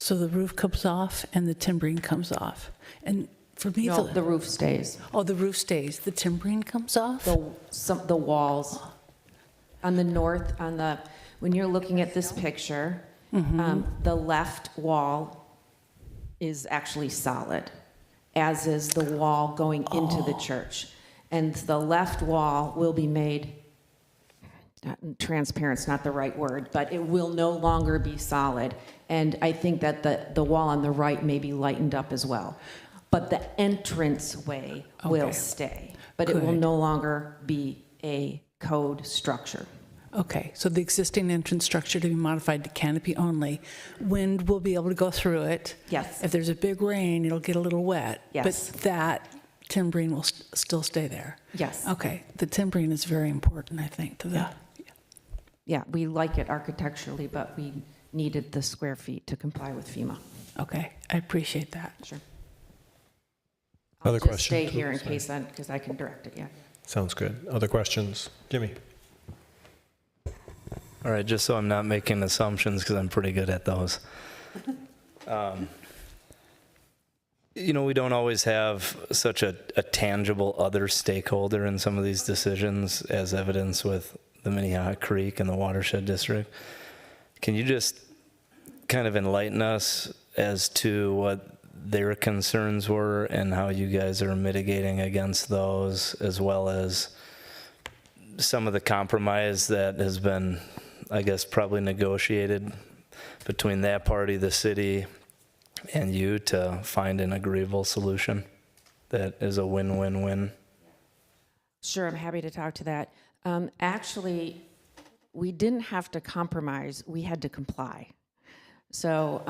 So the roof comes off and the timbering comes off. And for me, No, the roof stays. Oh, the roof stays. The timbering comes off? The walls. On the north, when you're looking at this picture, the left wall is actually solid, as is the wall going into the church. And the left wall will be made, transparent's not the right word, but it will no longer be solid. And I think that the wall on the right may be lightened up as well. But the entranceway will stay, but it will no longer be a code structure. Okay, so the existing entrance structure to be modified to canopy only. Wind will be able to go through it. Yes. If there's a big rain, it'll get a little wet. Yes. But that timbering will still stay there. Yes. Okay, the timbering is very important, I think, to the... Yeah, we like it architecturally, but we needed the square feet to comply with FEMA. Okay, I appreciate that. Sure. Other Just questions? stay here in case, because I can direct it, yeah. Sounds good. Other questions? Jimmy? All right, just so I'm not making assumptions, because I'm pretty good at those. We don't always have such a tangible other stakeholder in some of these decisions, as evidenced with the Minnehaha Creek and the watershed district. Can you just kind of enlighten us as to what their concerns were and how you guys are mitigating against those, as well as some of the compromise that has been, I guess, probably negotiated between that party, the city, and you to find an agreeable solution that is a win-win-win? Sure, I'm happy to talk to that. Actually, we didn't have to compromise, we had to comply. So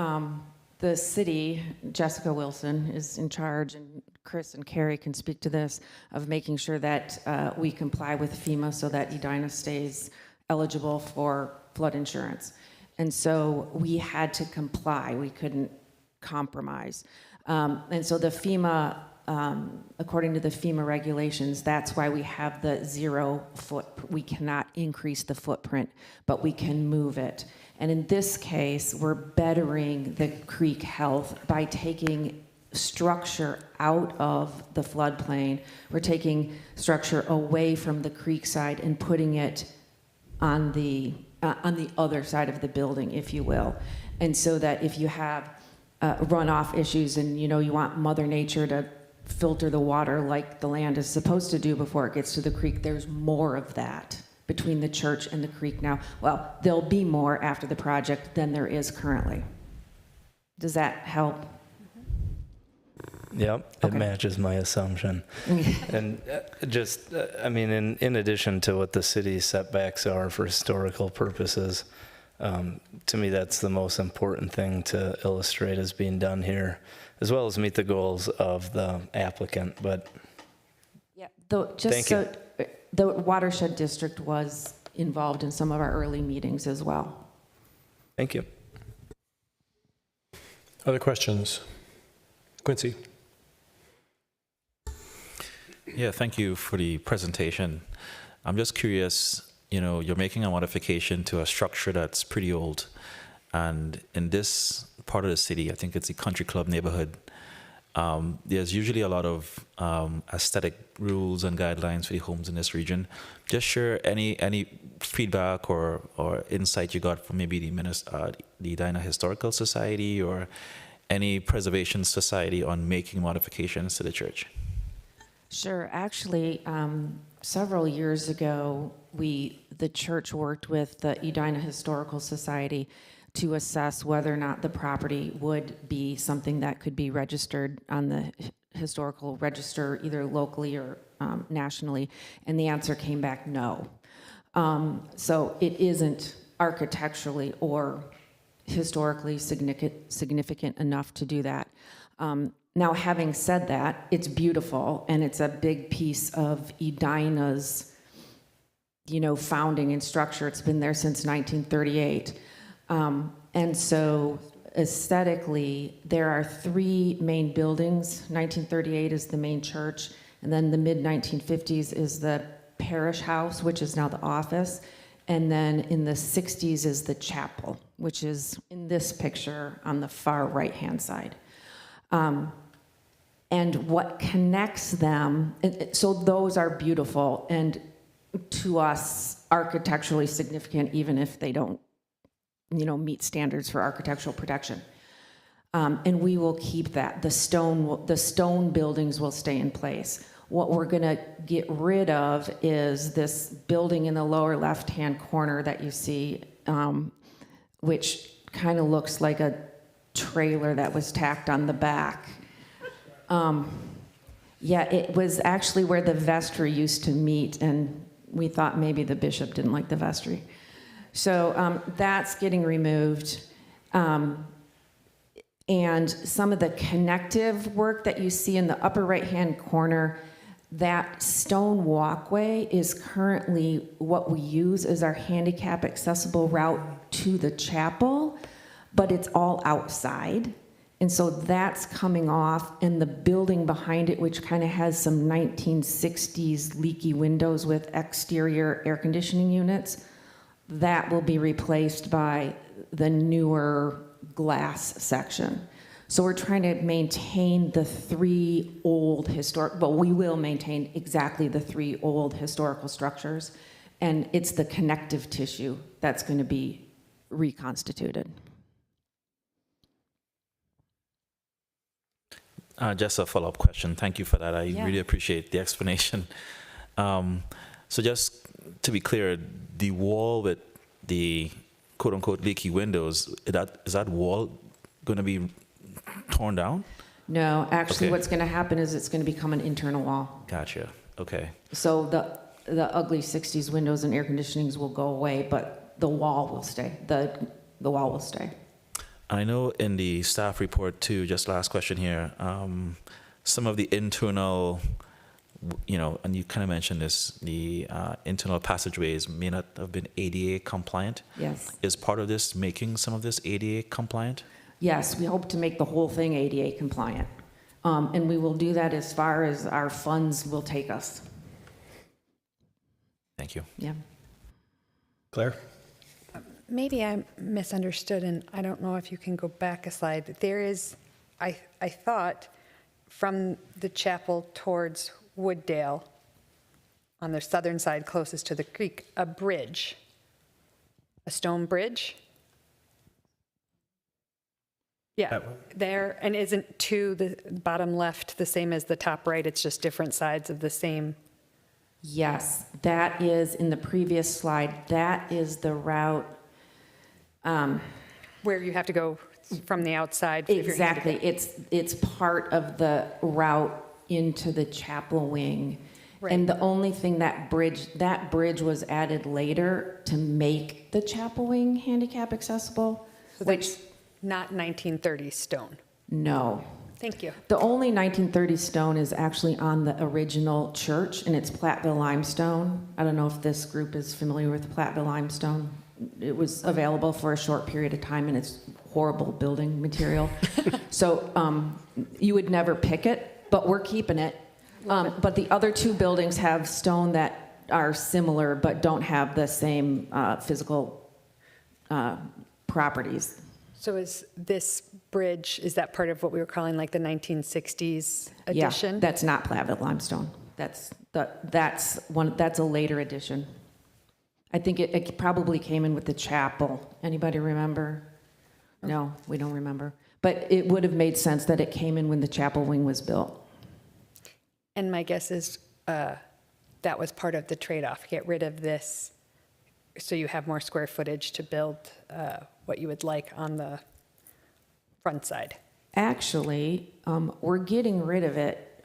The city, Jessica Wilson, is in charge, and Chris and Carrie can speak to this, of making sure that we comply with FEMA so that Edina stays eligible for flood insurance. And so we had to comply. We couldn't compromise. And so the FEMA, according to the FEMA regulations, that's why we have the 0 foot. We cannot increase the footprint, but we can move it. And in this case, we're bettering the creek health by taking structure out of the floodplain. We're taking structure away from the creek side and putting it on the other side of the building, if you will. And so that if you have runoff issues and you want Mother Nature to filter the water like the land is supposed to do before it gets to the creek, there's more of that between the church and the creek now. Well, there'll be more after the project than there is currently. Does that help? Yep, it matches my assumption. And I mean, in addition to what the city's setbacks are for historical purposes, to me, that's the most important thing to illustrate as being done here, as well as meet the goals of the applicant. But yeah, the watershed district was involved in some of our early meetings as well. Thank you. Other questions? Quincy. Yeah, thank you for the presentation. I'm just curious, you're making a modification to a structure that's pretty old. And in this part of the city, I think it's the Country Club neighborhood, there's usually a lot of aesthetic rules and guidelines for the homes in this region. Just share any feedback or insight you got from maybe the Edina Historical Society or any preservation society on making modifications to the church. Sure. Actually, several years ago, the church worked with the Edina Historical Society to assess whether or not the property would be something that could be registered on the historical register, either locally or nationally, and the answer came back no. So it isn't architecturally or historically significant enough to do that. Now, having said that, it's beautiful, and it's a big piece of Edina's, founding and structure. It's been there since 1938. And so aesthetically, there are 3 main buildings. 1938 is the main church, and then the mid-1950s is the parish house, which is now the office, and then in the 60s is the chapel, which is in this picture on the far right-hand side. And what connects them, so those are beautiful and to us architecturally significant, even if they don't, meet standards for architectural protection. And we will keep that. The stone buildings will stay in place. What we're gonna get rid of is this building in the lower left-hand corner that you see, which kind of looks like a trailer that was tacked on the back. Yeah, it was actually where the vestry used to meet, and we thought maybe the bishop didn't like the vestry. So that's getting removed. And some of the connective work that you see in the upper right-hand corner, that stone walkway is currently what we use as our handicap accessible route to the chapel, but it's all outside. And so that's coming off, and the building behind it, which kind of has some 1960s leaky windows with exterior air conditioning units, that will be replaced by the newer glass section. So we're trying to maintain the 3 old historic, but we will maintain exactly the 3 old historical structures, and it's the connective tissue that's going to be reconstituted. Just a follow-up question. Thank you for that. I really appreciate the explanation. So just to be clear, the wall with the quote-unquote leaky windows, is that wall going to be torn down? No, actually Okay. what's going to happen is it's going to become an internal wall. Gotcha. Okay. So the ugly 60s windows and air conditionings will go away, but the wall will stay. The wall will stay. I know in the staff report too, just last question here, some of the internal, and you kind of mentioned this, the internal passageways may not have been ADA compliant. Yes. Is part of this making some of this ADA compliant? Yes, we hope to make the whole thing ADA compliant. And we will do that as far as our funds will take us. Thank you. Yeah. Claire? Maybe I misunderstood, and I don't know if you can go back a slide. There is, I thought, from the chapel towards Wooddale, on the southern side closest to the creek, a bridge, a stone bridge. Yeah, That one? there, and isn't to the bottom left the same as the top right? It's just different sides of the same. Yes, that is in the previous slide. That is the route. Where you have to go from the outside. if you're Exactly. handicapped. It's part of the route into the chapel wing. Right. And the only thing that bridge was added later to make the chapel wing handicap accessible, So which, that's not 1930s stone. no. Thank you. The only 1930 stone is actually on the original church, and it's Platteville limestone. I don't know if this group is familiar with Platteville limestone. It was available for a short period of time, and it's horrible building material. So you would never pick it, but we're keeping it. But the other two buildings have stone that are similar, but don't have the same physical properties. So is this bridge, is that part of what we were calling like the 1960s addition? Yeah, that's not Platteville limestone. That's a later addition. I think it probably came in with the chapel. Anybody remember? No, we don't remember. But it would have made sense that it came in when the chapel wing was built. And my guess is that was part of the trade-off. Get rid of this so you have more square footage to build what you would like on the front side. Actually, we're getting rid of it.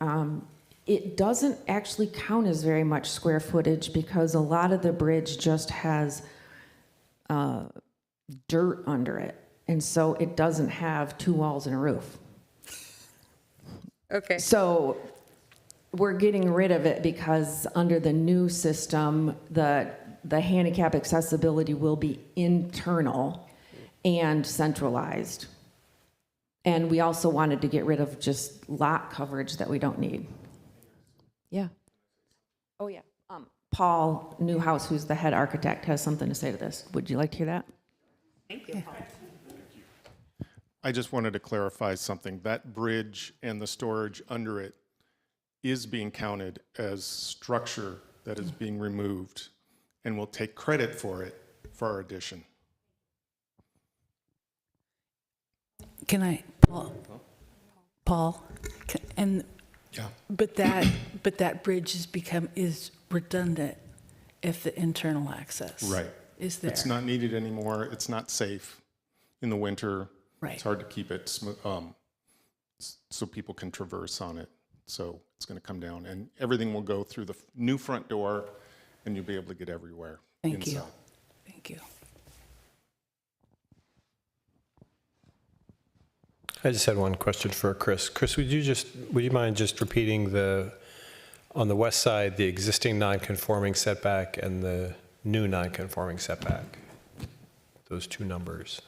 It doesn't actually count as very much square footage because a lot of the bridge just has dirt under it. And so it doesn't have two walls and a roof. Okay. So we're getting rid of it because under the new system, the handicap accessibility will be internal and centralized. And we also wanted to get rid of just lot coverage that we don't need. Yeah. Oh, yeah. Paul Newhouse, who's the head architect, has something to say to this. Would you like to hear that? Thank you. I just wanted to clarify something. That bridge and the storage under it is being counted as structure that is being removed, and we'll take credit for it for our addition. Can I, Paul, and, Yeah. but that bridge is redundant if the internal access Right. is there. It's not needed anymore. It's not safe in the winter. Right. It's hard to keep it so people can traverse on it. So it's going to come down, and everything will go through the new front door, and you'll be able to get everywhere. Thank you. inside. Thank you. I just had one question for Chris. Chris, would you mind just repeating on the west side, the existing non-conforming setback and the new non-conforming setback? Those two numbers.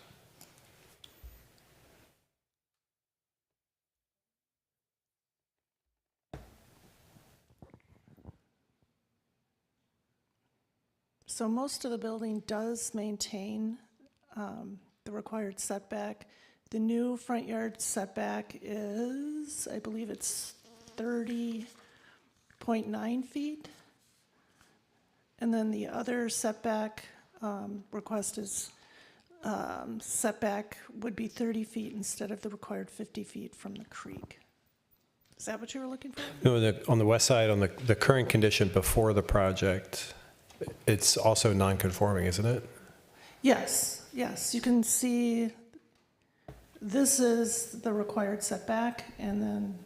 So most of the building does maintain the required setback. The new front yard setback is, I believe it's 30.9 feet. And then the other setback request is setback would be 30 feet instead of the required 50 feet from the creek. Is that what you were looking for? No, on the west side, on the current condition before the project, it's also non-conforming, isn't it? Yes, yes. You can see this is the required setback, and then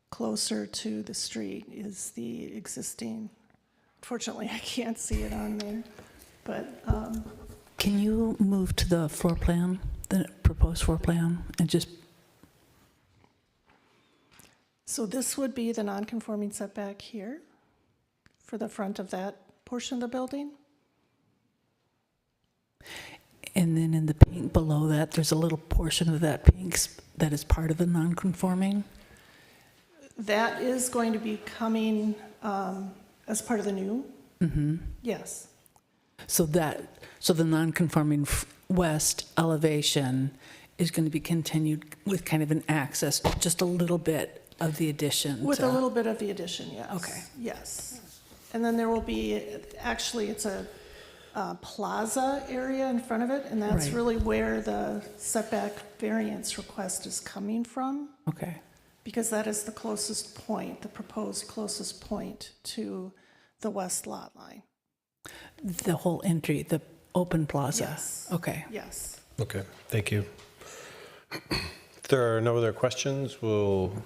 closer to the street is the existing. Fortunately, I can't see it on there, but Can you move to the floor plan, the proposed floor plan, and just, So this would be the non-conforming setback here for the front of that portion of the building? and then in the pink below that, there's a little portion of that pink that is part of the non-conforming? That is going to be coming as part of the new? Mm-hmm. Yes. So the non-conforming west elevation is going to be continued with kind of an access, just a little bit of the addition. With a little bit of the addition, yes. Okay. Yes. And then there will be, actually, it's a plaza area in front of it, and that's Right. really where the setback variance request is coming from, Okay. because that is the closest point, the proposed closest point to the west lot line. The whole entry, the open plaza? Yes. Okay. Yes. Okay, thank you. If there are no other questions, we'll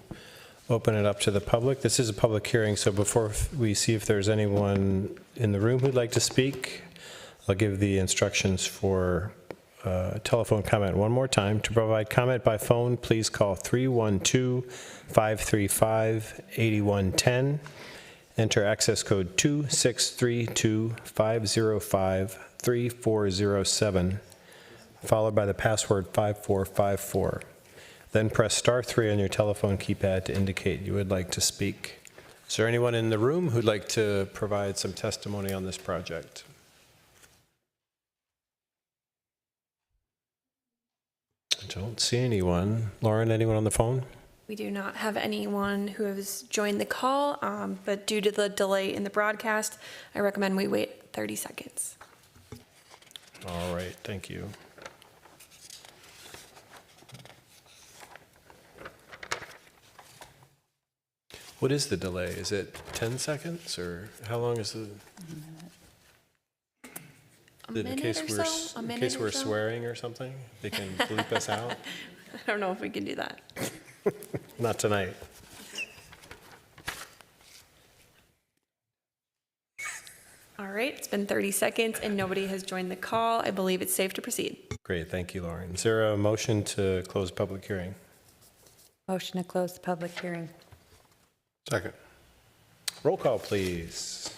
open it up to the public. This is a public hearing, so before we see if there's anyone in the room who'd like to speak, I'll give the instructions for telephone comment one more time. To provide comment by phone, please call 312-535-8110. Enter access code 2632-505-3407, followed by the password 5454. Then press star 3 on your telephone keypad to indicate you would like to speak. Is there anyone in the room who'd like to provide some testimony on this project? I don't see anyone. Lauren, anyone on the phone? We do not have anyone who has joined the call, but due to the delay in the broadcast, I recommend we wait 30 seconds. All right, thank you. What is the delay? Is it 10 seconds, or how long is the? A minute or so? A In minute case or we're so? swearing or something, they can bleep us out? I don't know if we can do that. Not tonight. All right, it's been 30 seconds and nobody has joined the call. I believe it's safe to proceed. Great, thank you, Lauren. Is there a motion to close public hearing? Motion to close the public hearing. Second. Roll call, please.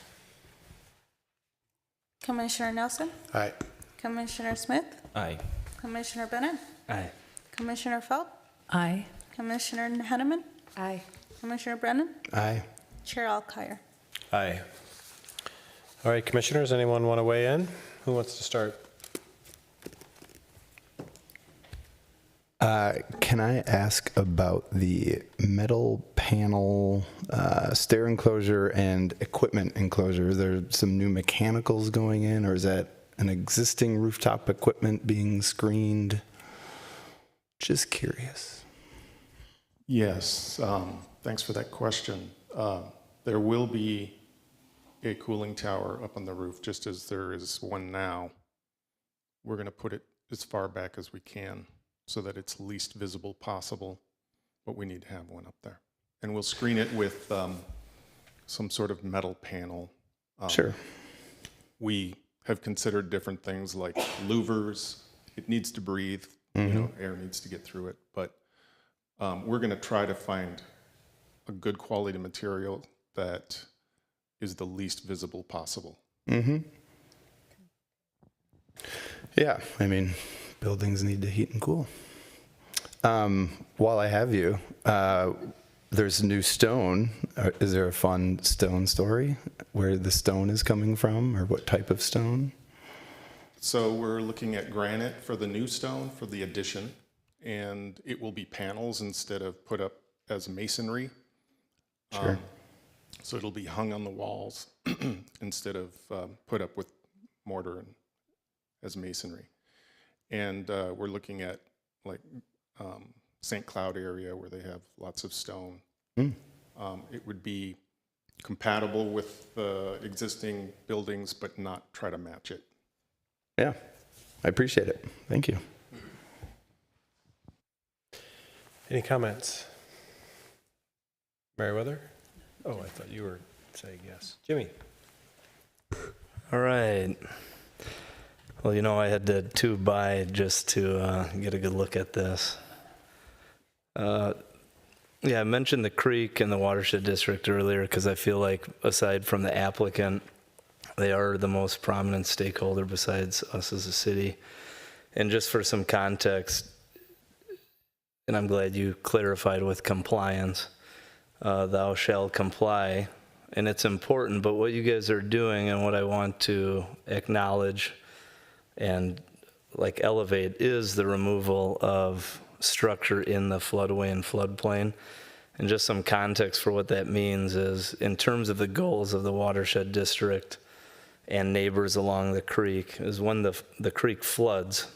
Commissioner Nelson, Aye. Commissioner Smith, Aye. Commissioner Bennett, Aye. Commissioner Felt, Aye. Commissioner Henneman, Aye. Commissioner Brennan, Aye. Chair Alkire. Aye. All right, commissioners, anyone want to weigh in? Who wants to start? Can I ask about the metal panel stair enclosure and equipment enclosure? Is there some new mechanicals going in, or is that an existing rooftop equipment being screened? Just curious. Yes, thanks for that question. There will be a cooling tower up on the roof, just as there is one now. We're going to put it as far back as we can so that it's least visible possible, but we need to have one up there. And we'll screen it with some sort of metal panel. Sure. We have considered different things like louvers. It needs to breathe, you know, air needs to get through it, but we're going to try to find a good quality material that is the least visible possible. Yeah, I mean, buildings need to heat and cool. While I have you, there's new stone. Is there a fun stone story where the stone is coming from, or what type of stone? So we're looking at granite for the new stone for the addition, and it will be panels instead of put up as masonry. Sure. So it'll be hung on the walls instead of put up with mortar and as masonry. And we're looking at like St. Cloud area where they have lots of stone. It would be compatible with the existing buildings, but not try to match it. Yeah, I appreciate it. Thank you. Any comments? Meriwether? Oh, I thought you were saying yes. Jimmy? All right. Well, you know, I had to tube by just to get a good look at this. Yeah, I mentioned the creek and the watershed district earlier because I feel like aside from the applicant, they are the most prominent stakeholder besides us as a city. And just for some context, and I'm glad you clarified with compliance, thou shalt comply, and it's important, but what you guys are doing and what I want to acknowledge and like elevate is the removal of structure in the floodway and floodplain. And just some context for what that means is in terms of the goals of the watershed district and neighbors along the creek is when the creek floods,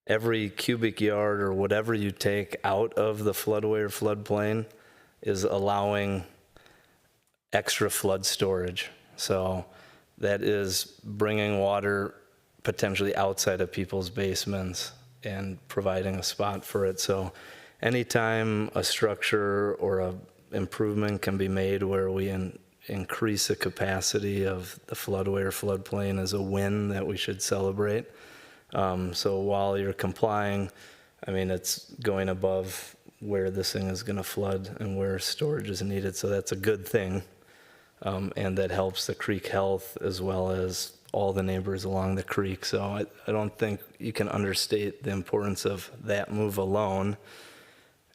every cubic yard or whatever you take out of the floodway or floodplain is allowing extra flood storage. So that is bringing water potentially outside of people's basements and providing a spot for it. So anytime a structure or a improvement can be made where we increase the capacity of the floodway or floodplain is a win that we should celebrate. So while you're complying, I mean, it's going above where this thing is going to flood and where storage is needed. So that's a good thing. And that helps the creek health as well as all the neighbors along the creek. So I don't think you can understate the importance of that move alone.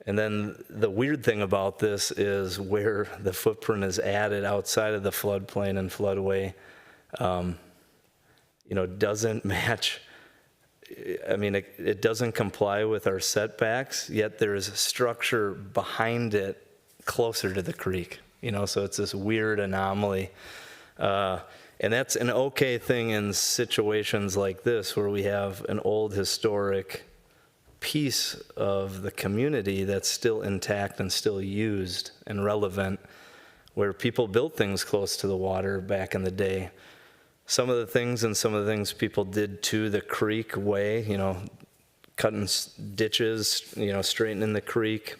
And then the weird thing about this is where the footprint is added outside of the floodplain and floodway, you know, doesn't match. I mean, it doesn't comply with our setbacks, yet there is a structure behind it closer to the creek, you know, so it's this weird anomaly. And that's an okay thing in situations like this where we have an old historic piece of the community that's still intact and still used and relevant, where people built things close to the water back in the day. Some of the things people did to the creek way, you know, cutting ditches, you know, straightening the creek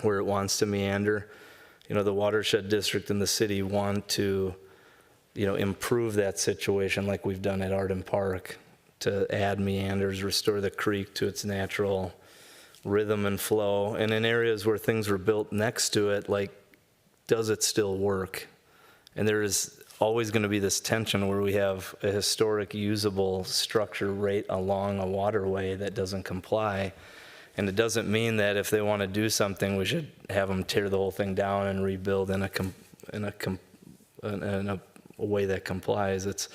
where it wants to meander. You know, the watershed district and the city want to, you know, improve that situation like we've done at Arden Park to add meanders, restore the creek to its natural rhythm and flow. And in areas where things were built next to it, like, does it still work? And there is always going to be this tension where we have a historic usable structure right along a waterway that doesn't comply. And it doesn't mean that if they want to do something, we should have them tear the whole thing down and rebuild in a way that complies. It's,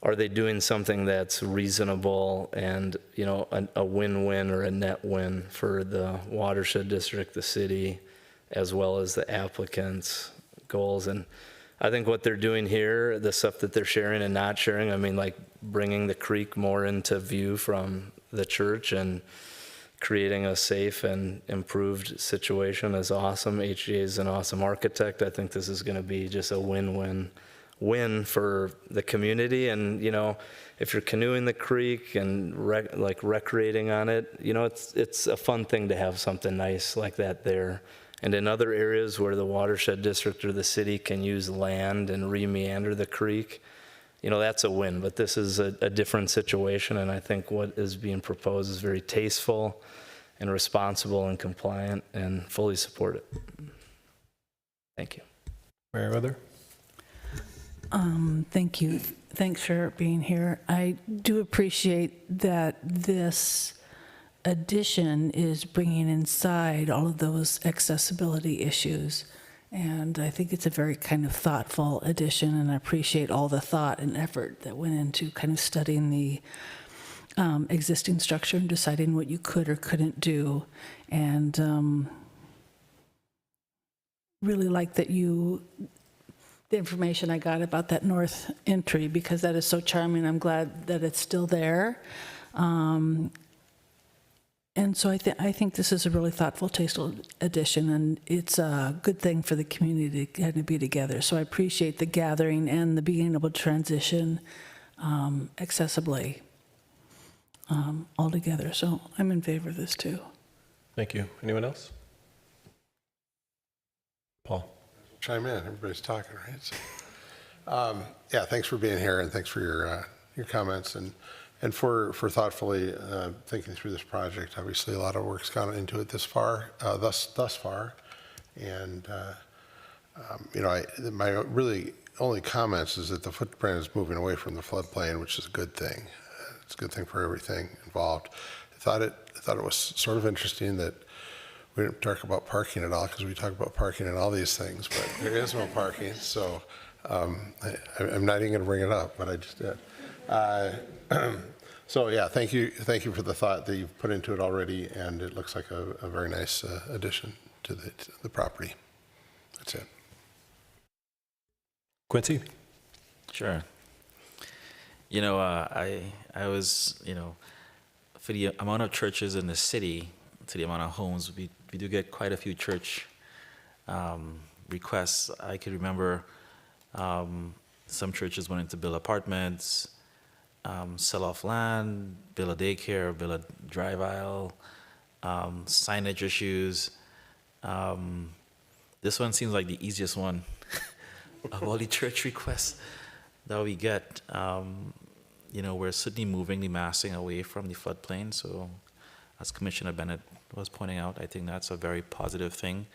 are they doing something that's reasonable and, you know, a win-win or a net win for the watershed district, the city, as well as the applicant's goals? And I think what they're doing here, the stuff that they're sharing and not sharing, I mean, like bringing the creek more into view from the church and creating a safe and improved situation is awesome. HGA is an awesome architect. I think this is going to be just a win-win for the community. And, you know, if you're canoeing the creek and recreating on it, you know, it's a fun thing to have something nice like that there. And in other areas where the watershed district or the city can use land and re-meander the creek, you know, that's a win. But this is a different situation, and I think what is being proposed is very tasteful and responsible and compliant, and fully support it. Thank you. Mayor Wither? Thank you. Thanks for being here. I do appreciate that this addition is bringing inside all of those accessibility issues. And I think it's a very kind of thoughtful addition, and I appreciate all the thought and effort that went into kind of studying the existing structure and deciding what you could or couldn't do. And really like that the information I got about that north entry, because that is so charming. I'm glad that it's still there. And so I think this is a really thoughtful, tasteful addition, and it's a good thing for the community to kind of be together. So I appreciate the gathering and the being able to transition accessibly all together. So I'm in favor of this too. Thank you. Anyone else? Paul? Chime in. Everybody's talking, right? So, yeah, thanks for being here, and thanks for your comments and for thoughtfully thinking through this project. Obviously, a lot of work's gone into it thus far, and my really only comments is that the footprint is moving away from the floodplain, which is a good thing. It's a good thing for everything involved. I thought it was sort of interesting that we didn't talk about parking at all, because we talk about parking and all these things, but there is no parking. So I'm not even going to bring it up, but I just did. So yeah, thank you for the thought that you've put into it already, and it looks like a very nice addition to the property. That's it. Quincy? Sure. I was, for the amount of churches in the city, to the amount of homes, we do get quite a few church requests. I could remember some churches wanting to build apartments, sell off land, build a daycare, build a drive aisle, signage issues. This one seems like the easiest one of all the church requests that we get. We're certainly moving the massing away from the floodplain. So as Commissioner Bennett was pointing out, I think that's a very positive thing.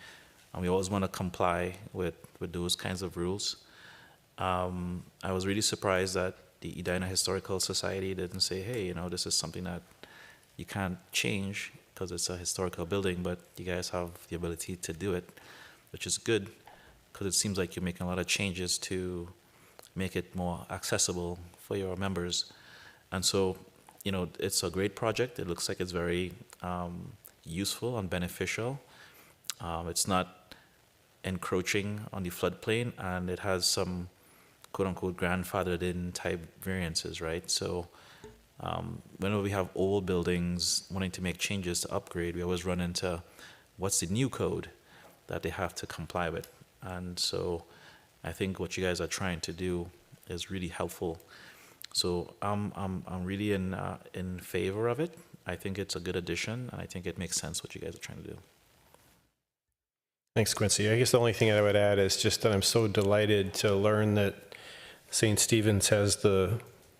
And we always want to comply with those kinds of rules. I was really surprised that the Edina Historical Society didn't say, hey, this is something that you can't change because it's a historical building, but you guys have the ability to do it, which is good, because it seems like you're making a lot of changes to make it more accessible for your members. And so, it's a great project. It looks like it's very useful and beneficial. It's not encroaching on the floodplain, and it has some quote-unquote grandfathered in type variances, right? So whenever we have old buildings wanting to make changes to upgrade, we always run into what's the new code that they have to comply with. And so I think what you guys are trying to do is really helpful. So I'm really in favor of it. I think it's a good addition, and I think it makes sense what you guys are trying to do. Thanks, Quincy. I guess the only thing I would add is just that I'm so delighted to learn that St. Stephen's has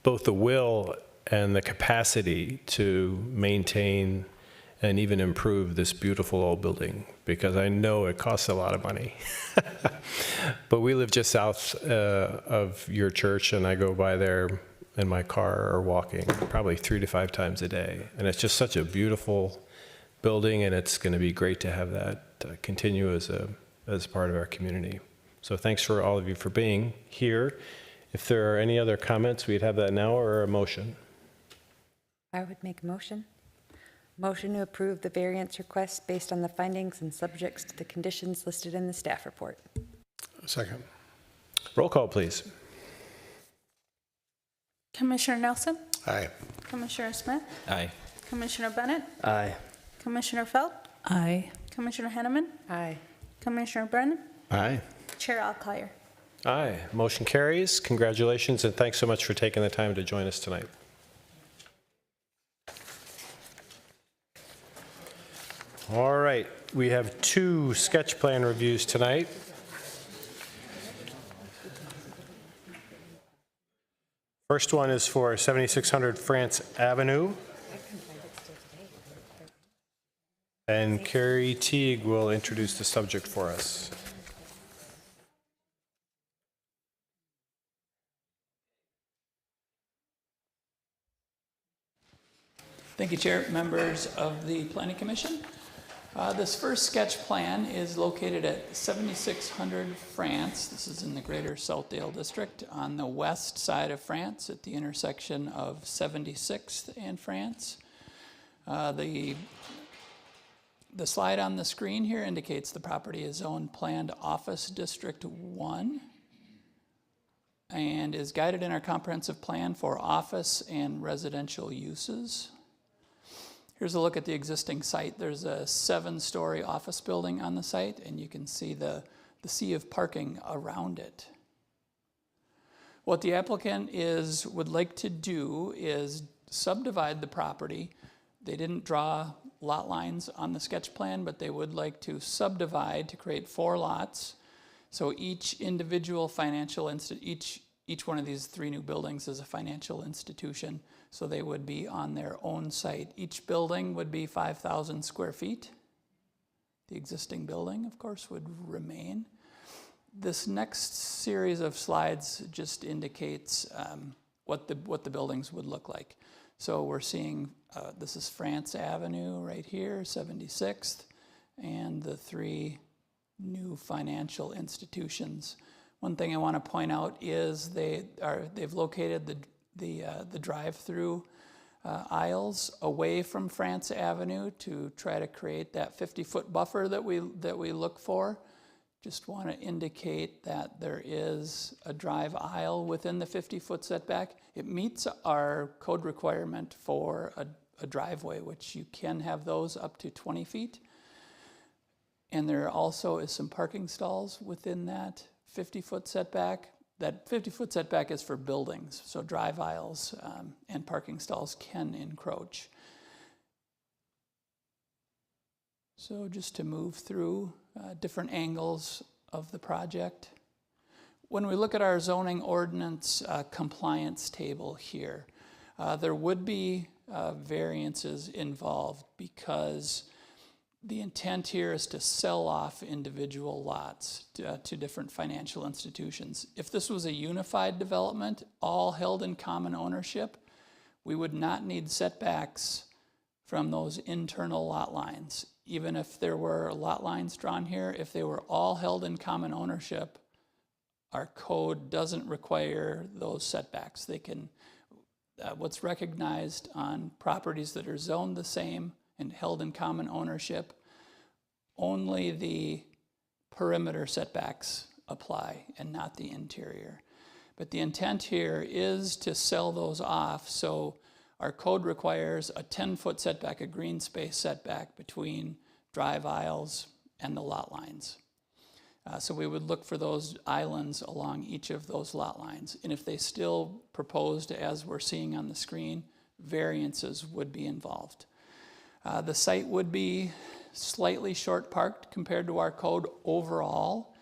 both the will and the capacity to maintain and even improve this beautiful old building, because I know it costs a lot of money. But we live just south of your church, and I go by there in my car or walking probably 3 to 5 times a day. And it's just such a beautiful building, and it's going to be great to have that continue as part of our community. So thanks for all of you for being here. If there are any other comments, we'd have that now, or a motion. I would make a motion. Motion to approve the variance request based on the findings and subjects to the conditions listed in the staff report. Second. Roll call, please. Commissioner Nelson? Aye. Commissioner Smith? Aye. Commissioner Bennett? Aye. Commissioner Felt? Aye. Commissioner Henneman? Aye. Commissioner Brennan? Aye. Chair Alkire. Aye. Motion carries. Congratulations, and thanks so much for taking the time to join us tonight. All right. We have 2 sketch plan reviews tonight. First one is for 7600 France Avenue. And Carrie Teague will introduce the subject for us. Thank you, Chair, members of the Planning Commission. This first sketch plan is located at 7600 France. This is in the Greater Southdale District on the west side of France at the intersection of 76th and France. The slide on the screen here indicates the property is zoned Planned Office District 1 and is guided in our comprehensive plan for office and residential uses. Here's a look at the existing site. There's a 7-story office building on the site, and you can see the sea of parking around it. What the applicant would like to do is subdivide the property. They didn't draw lot lines on the sketch plan, but they would like to subdivide to create 4 lots. So each individual financial each each one of these 3 new buildings is a financial institution, so they would be on their own site. Each building would be 5,000 square feet. The existing building, of course, would remain. This next series of slides just indicates what the buildings would look like. So we're seeing, this is France Avenue right here, 76th, and the 3 new financial institutions. One thing I want to point out is they've located the drive-through aisles away from France Avenue to try to create that 50-foot buffer that we look for. Just want to indicate that there is a drive aisle within the 50-foot setback. It meets our code requirement for a driveway, which you can have those up to 20 feet. And there also is some parking stalls within that 50-foot setback. That 50-foot setback is for buildings, so drive aisles and parking stalls can encroach. So just to move through different angles of the project. When we look at our zoning ordinance compliance table here, there would be variances involved because the intent here is to sell off individual lots to different financial institutions. If this was a unified development, all held in common ownership, we would not need setbacks from those internal lot lines. Even if there were lot lines drawn here, if they were all held in common ownership, our code doesn't require those setbacks. They can, what's recognized on properties that are zoned the same and held in common ownership, only the perimeter setbacks apply and not the interior. But the intent here is to sell those off, so our code requires a 10-foot setback, a green space setback between drive aisles and the lot lines. So we would look for those islands along each of those lot lines. And if they still proposed, as we're seeing on the screen, variances would be involved. The site would be slightly short parked compared to our code overall.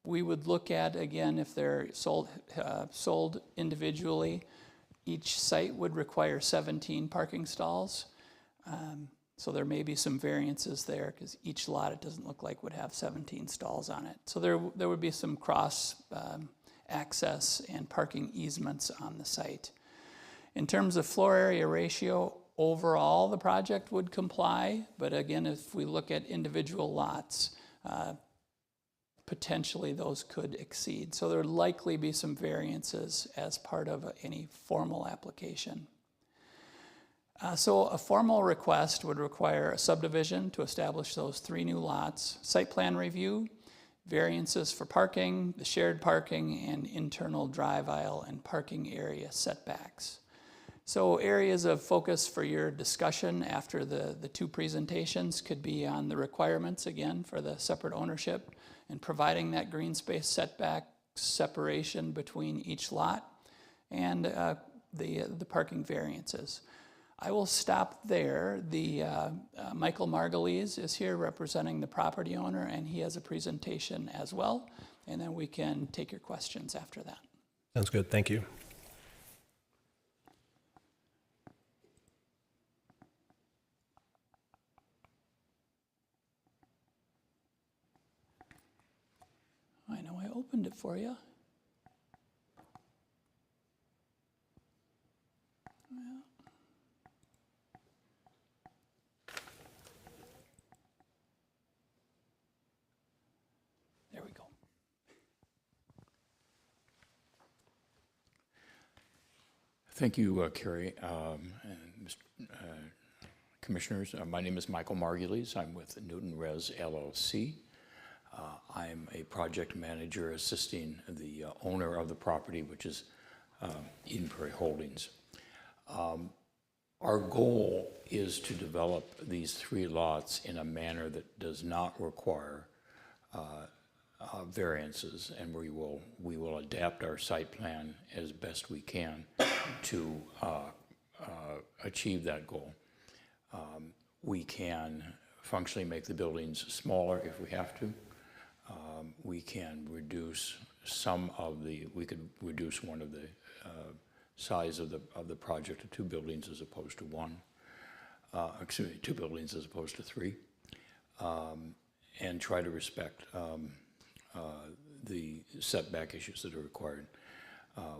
We would look at, again, if they're sold individually, each site would require 17 parking stalls. So there may be some variances there because each lot, it doesn't look like, would have 17 stalls on it. So there would be some cross access and parking easements on the site. In terms of floor area ratio, overall the project would comply, but again, if we look at individual lots, potentially those could exceed. So there would likely be some variances as part of any formal application. So a formal request would require a subdivision to establish those 3 new lots, site plan review, variances for parking, the shared parking, and internal drive aisle and parking area setbacks. So areas of focus for your discussion after the 2 presentations could be on the requirements, again, for the separate ownership and providing that green space setback separation between each lot and the parking variances. I will stop there. Michael Margulies is here representing the property owner, and he has a presentation as well, and then we can take your questions after that. Sounds good. Thank you. I know I opened it for you. There we go. Thank you, Carrie. And Commissioners, my name is Michael Margulies. I'm with Newton Res LLC. I'm a project manager assisting the owner of the property, which is Eden Prairie Holdings. Our goal is to develop these 3 lots in a manner that does not require variances, and we will adapt our site plan as best we can to achieve that goal. We can functionally make the buildings smaller if we have to. We can reduce we could reduce one of the size of the project to 2 buildings as opposed to 1. Excuse me, 2 buildings as opposed to 3, and try to respect the setback issues that are required.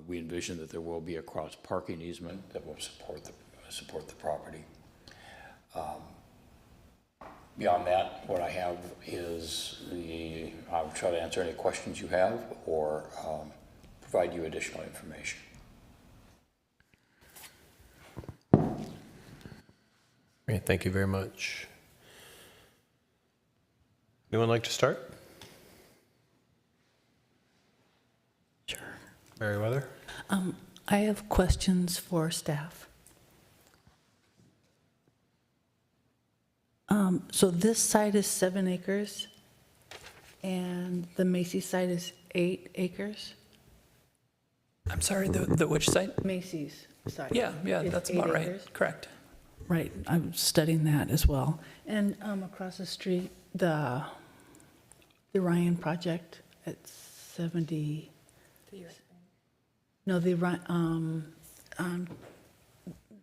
We envision that there will be a cross parking easement that will support the property. Beyond that, what I have is I'll try to answer any questions you have or provide you additional information. Great, thank you very much. Anyone like to start? Sure. Meriwether? I have questions for staff. So this site is 7 acres, and the Macy's site is 8 acres? I'm sorry, the which site? Macy's site. Yeah, is that's 8 about right. acres? Correct. Right, I'm studying that as well. And across the street, the Ryan project at 70. No, the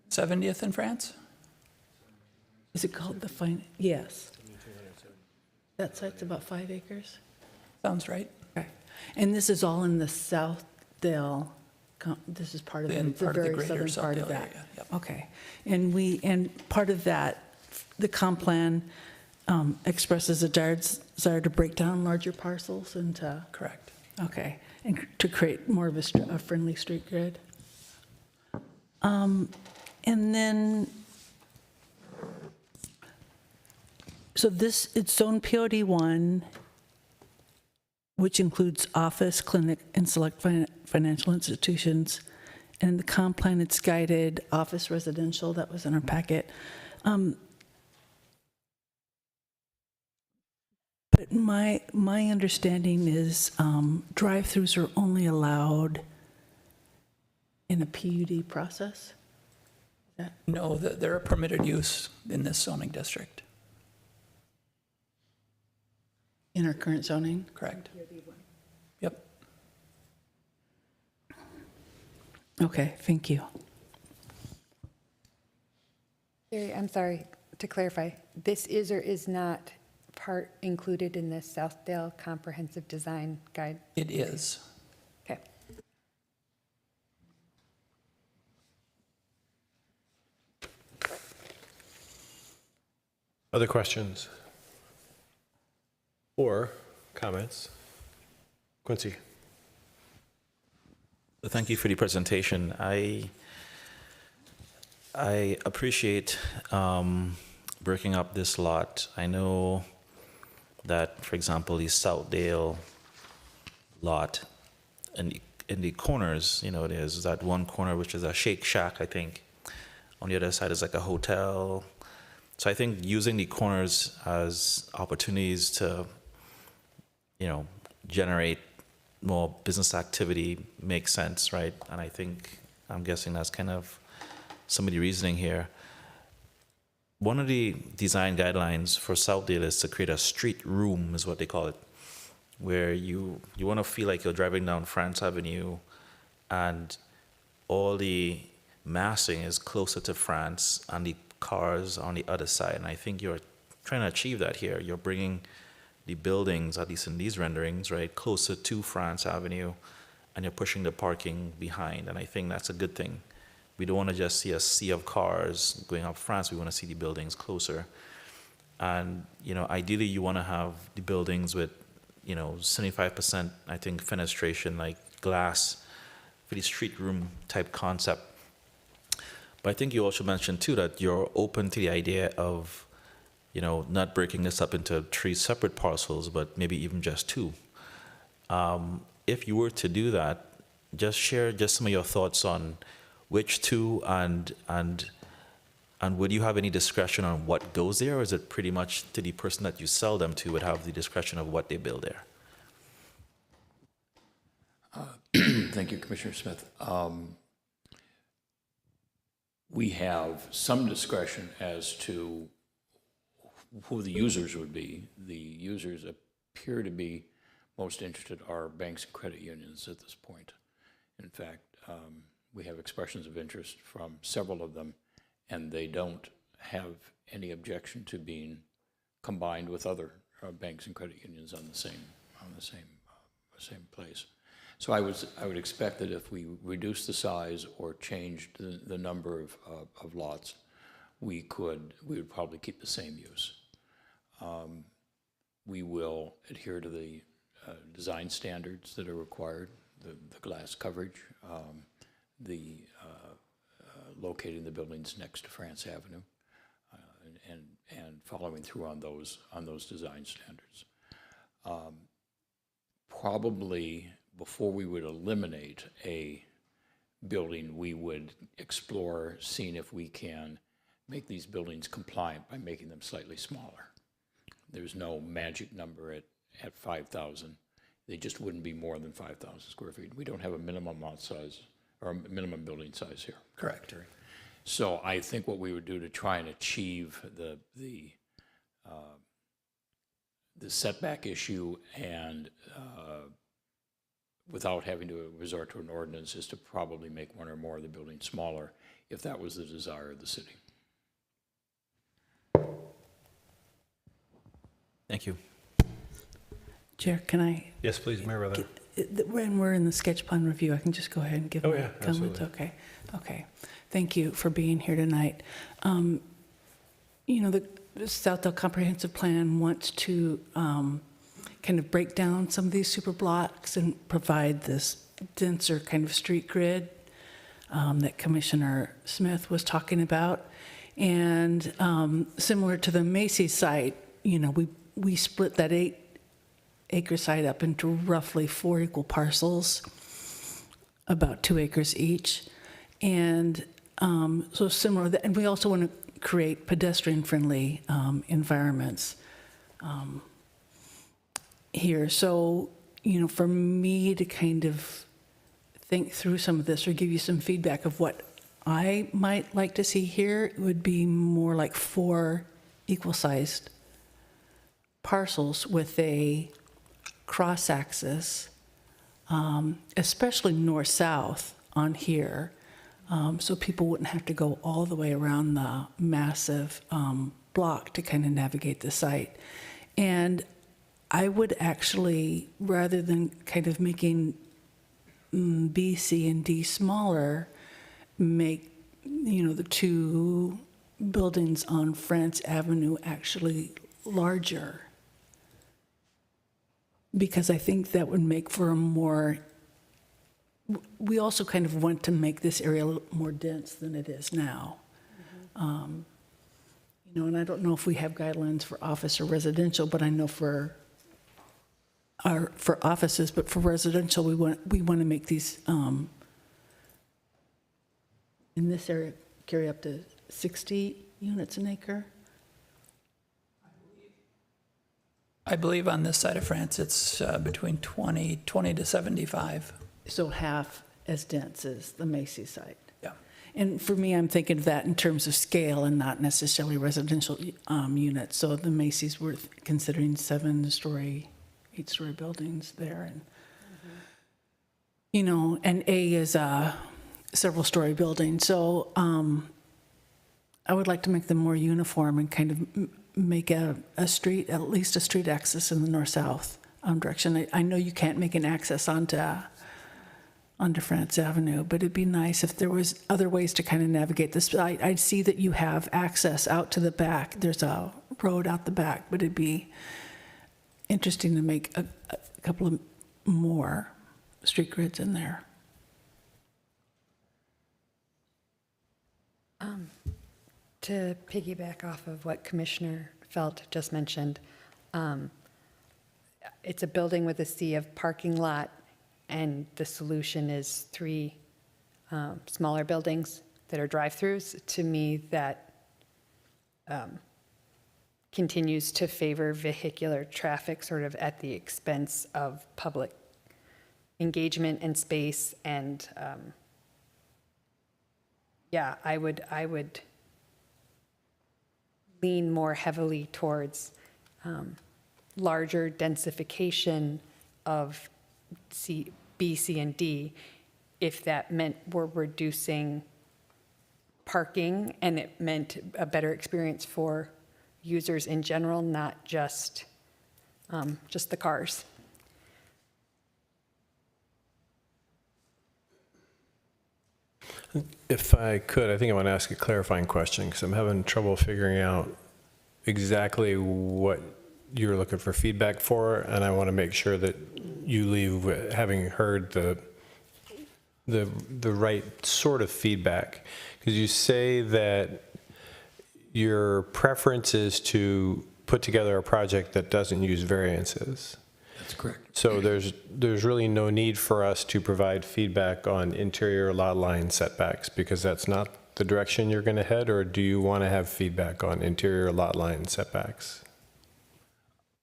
70th in France? Is it called the Fine? Yes. That site's about 5 acres? Sounds right. Okay. And this is all in the Southdale, this is part of it, it's the very southern part of that. Yep. Okay. And part of that, the comp plan expresses a desire to break down larger parcels into. Correct. Okay. And to create more of a friendly street grid. And then, so it's zone POD 1, which includes office, clinic, and select financial institutions. And in the comp plan, it's guided office residential, that was in our packet. But my understanding is drive-throughs are only allowed in a PUD process? No, they're a permitted use in this zoning district. In our current zoning? Correct. Yep. Okay, thank you. Jerry, I'm sorry, to clarify, this is or is not part included in the Southdale Comprehensive Design Guide? It is. Okay. Other questions? Or comments? Quincy? Thank you for the presentation. I appreciate breaking up this lot. I know that, for example, the Southdale lot, in the corners, there's that one corner which is a Shake Shack, I think. On the other side is like a hotel. So I think using the corners as opportunities to, generate more business activity makes sense, right? And I'm guessing that's kind of some of the reasoning here. One of the design guidelines for Southdale is to create a street room, is what they call it, where you want to feel like you're driving down France Avenue and all the massing is closer to France and the cars on the other side. And I think you're trying to achieve that here. You're bringing the buildings, at least in these renderings, right, closer to France Avenue, and you're pushing the parking behind. And I think that's a good thing. We don't want to just see a sea of cars going up France. We want to see the buildings closer. And, ideally you want to have the buildings with, 75%, I think, fenestration, like glass, for the street room type concept. But I think you also mentioned too that you're open to the idea of, not breaking this up into 3 separate parcels, but maybe even just 2. If you were to do that, just share some of your thoughts on which 2 and would you have any discretion on what goes there, or is it pretty much to the person that you sell them to would have the discretion of what they build there? Thank you, Commissioner Smith. We have some discretion as to who the users would be. The users appear to be most interested are banks and credit unions at this point. In fact, we have expressions of interest from several of them, and they don't have any objection to being combined with other banks and credit unions on the same place. So I would expect that if we reduce the size or change the number of lots, we would probably keep the same use. We will adhere to the design standards that are required, the glass coverage, locating the buildings next to France Avenue, and following through on those design standards. Probably before we would eliminate a building, we would explore seeing if we can make these buildings compliant by making them slightly smaller. There's no magic number at 5,000. They just wouldn't be more than 5,000 square feet. We don't have a minimum lot size or a minimum building size here. Correct. So I think what we would do to try and achieve the setback issue and without having to resort to an ordinance is to probably make one or more of the buildings smaller if that was the desire of the city. Thank you. Chair, can I? Yes, please, Mayor Weather. When we're in the sketch plan review, I can just go ahead and give my comments? absolutely. Okay. Thank you for being here tonight. You know, the Southdale Comprehensive Plan wants to kind of break down some of these super blocks and provide this denser kind of street grid that Commissioner Smith was talking about. And similar to the Macy's site, you know, we split that 8-acre site up into roughly 4 equal parcels, about 2 acres each. And so similar, and we also want to create pedestrian-friendly environments here. So, you know, for me to kind of think through some of this or give you some feedback of what I might like to see here, it would be more like 4 equal-sized parcels with a cross-axis, especially north-south on here, so people wouldn't have to go all the way around the massive block to kind of navigate the site. And I would actually, rather than kind of making B, C, and D smaller, make, you know, the 2 buildings on France Avenue actually larger. Because I think that would make for a more, we also kind of want to make this area a little more dense than it is now. You know, and I don't know if we have guidelines for office or residential, but I know for offices, but for residential, we want to make these in this area carry up to 60 units an acre. I believe on this side of France, it's between 20 to 75. So half as dense as the Macy's site. Yeah. And for me, I'm thinking of that in terms of scale and not necessarily residential units. So the Macy's were considering 7-story, 8-story buildings there. And, you know, and A is a several-story building. So I would like to make them more uniform and kind of make a street, at least a street access in the north-south direction. I know you can't make an access onto France Avenue, but it'd be nice if there was other ways to kind of navigate this. I see that you have access out to the back. There's a road out the back, but it'd be interesting to make a couple of more street grids in there. To piggyback off of what Commissioner Felt just mentioned, it's a building with a sea of parking lot, and the solution is 3 smaller buildings that are drive-throughs. To me, that continues to favor vehicular traffic sort of at the expense of public engagement and space. And yeah, I would lean more heavily towards larger densification of B, C, and D if that meant we're reducing parking and it meant a better experience for users in general, not just the cars. If I could, I think I want to ask a clarifying question because I'm having trouble figuring out exactly what you're looking for feedback for, and I want to make sure that you leave having heard the right sort of feedback. Because you say that your preference is to put together a project that doesn't use variances. That's correct. So there's really no need for us to provide feedback on interior lot line setbacks because that's not the direction you're going to head, or do you want to have feedback on interior lot line setbacks?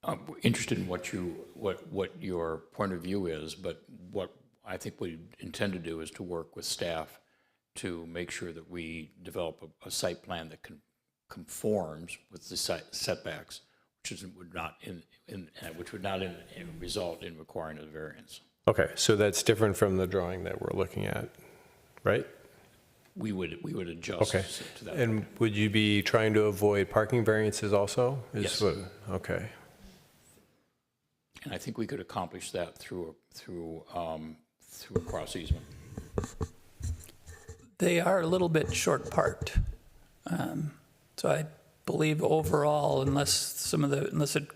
I'm interested in what your point of view is, but what I think we intend to do is to work with staff to make sure that we develop a site plan that conforms with the setbacks, which would not result in requiring a variance. Okay, so that's different from the drawing that we're looking at, right? We would adjust Okay. to that. And would you be trying to avoid parking variances also? Yes. Okay. And I think we could accomplish that through a cross easement. They are a little bit short parked. So I believe overall, unless it,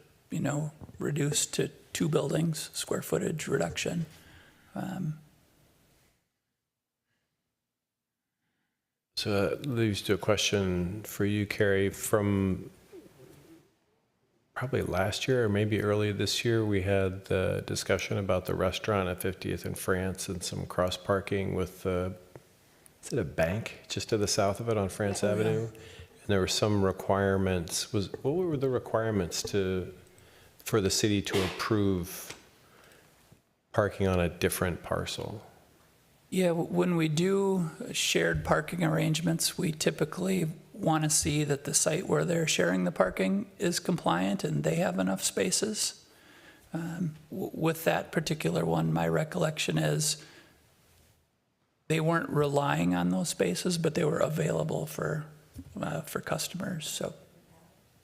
reduced to 2 buildings, square footage reduction. So that leads to a question for you, Carrie. From probably last year or maybe early this year, we had the discussion about the restaurant at 50th and France and some cross parking with is it a bank just to the south of it on France Avenue? And there were some requirements. What were the requirements for the city to approve parking on a different parcel? Yeah, when we do shared parking arrangements, we typically want to see that the site where they're sharing the parking is compliant and they have enough spaces. With that particular one, my recollection is they weren't relying on those spaces, but they were available for customers. So,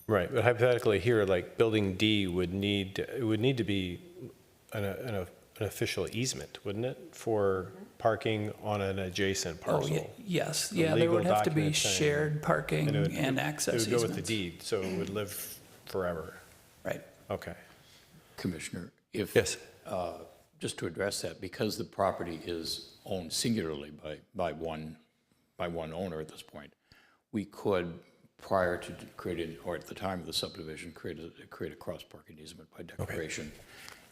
right, but hypothetically here, like Building D would need to be an official easement, wouldn't it, for parking on an adjacent parcel? Oh, yes. Yeah, there would have to be shared parking and access easements. It would go with the easements. deed, so it would live forever. Right. Okay. Commissioner, if Yes. Just to address that, because the property is owned singularly by one owner at this point, we could, prior to creating, or at the time of the subdivision, create a cross parking easement by declaration,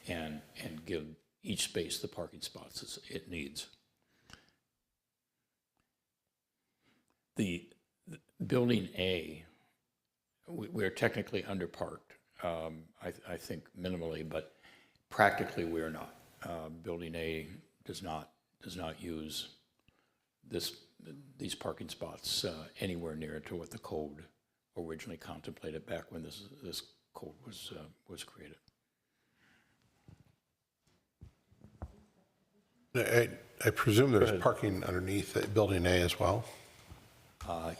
and give each space the parking spots it needs. The Building A, we're technically underparked, I think minimally, but practically we're not. Building A does not use these parking spots anywhere near to what the code originally contemplated back when this code was created. I presume there's parking underneath Building A as well?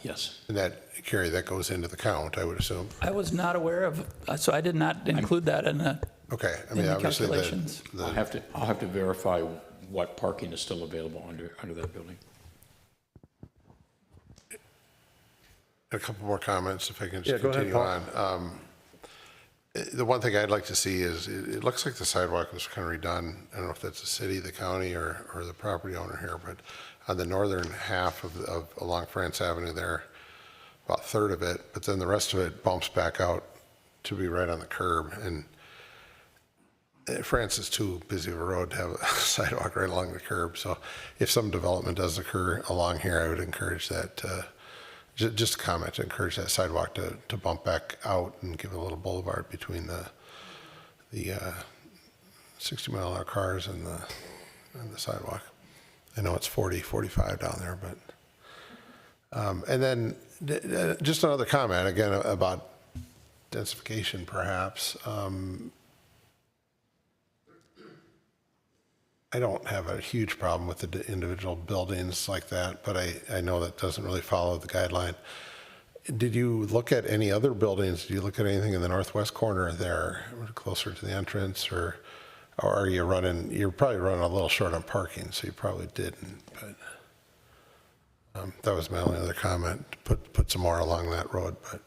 Yes. And that, Carrie, that goes into the count, I would assume? I was not aware of, so I did not include that in the Okay, I mean, in the obviously calculations. I'll have to verify what parking is still available under that building. A couple more comments, if I can Yeah, just go ahead, continue Paul. on. The one thing I'd like to see is, it looks like the sidewalk was kind of redone. I don't know if that's the city, the county, or the property owner here, but on the northern half of along France Avenue there, about a third of it, but then the rest of it bumps back out to be right on the curb. And France is too busy of a road to have a sidewalk right along the curb. So if some development does occur along here, I would encourage that, just a comment, to encourage that sidewalk to bump back out and give a little boulevard between the 60-mile-an-hour cars and the sidewalk. I know it's 40, 45 down there, but and then just another comment again about densification, perhaps. I don't have a huge problem with the individual buildings like that, but I know that doesn't really follow the guideline. Did you look at any other buildings? Did you look at anything in the northwest corner there, closer to the entrance, or are you running, you're probably running a little short on parking, so you probably didn't, but that was my only other comment. Put some more along that road, but.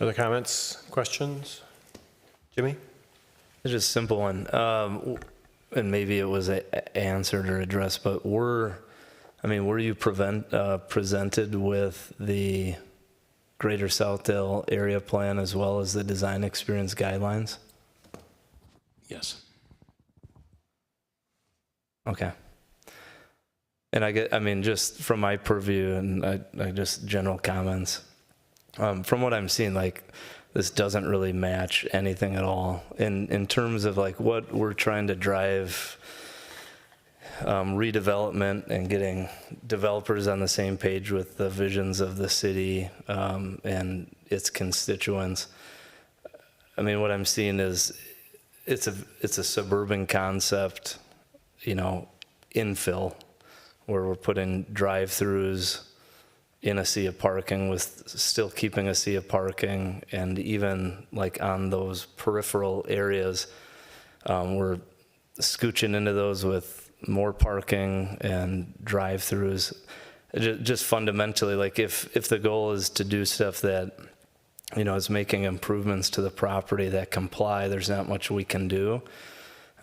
Other comments, questions? Jimmy? It's just a simple one. And maybe it was answered or addressed, but were you presented with the Greater Southdale Area Plan as well as the Design Experience Guidelines? Yes. Okay. And just from my purview and I just general comments, from what I'm seeing, like, this doesn't really match anything at all in terms of like what we're trying to drive, redevelopment and getting developers on the same page with the visions of the city and its constituents. I mean, what I'm seeing is it's a suburban concept, infill, where we're putting drive-throughs in a sea of parking with still keeping a sea of parking, and even like on those peripheral areas, we're scooching into those with more parking and drive-throughs. Just fundamentally, like if the goal is to do stuff that, is making improvements to the property that comply, there's not much we can do.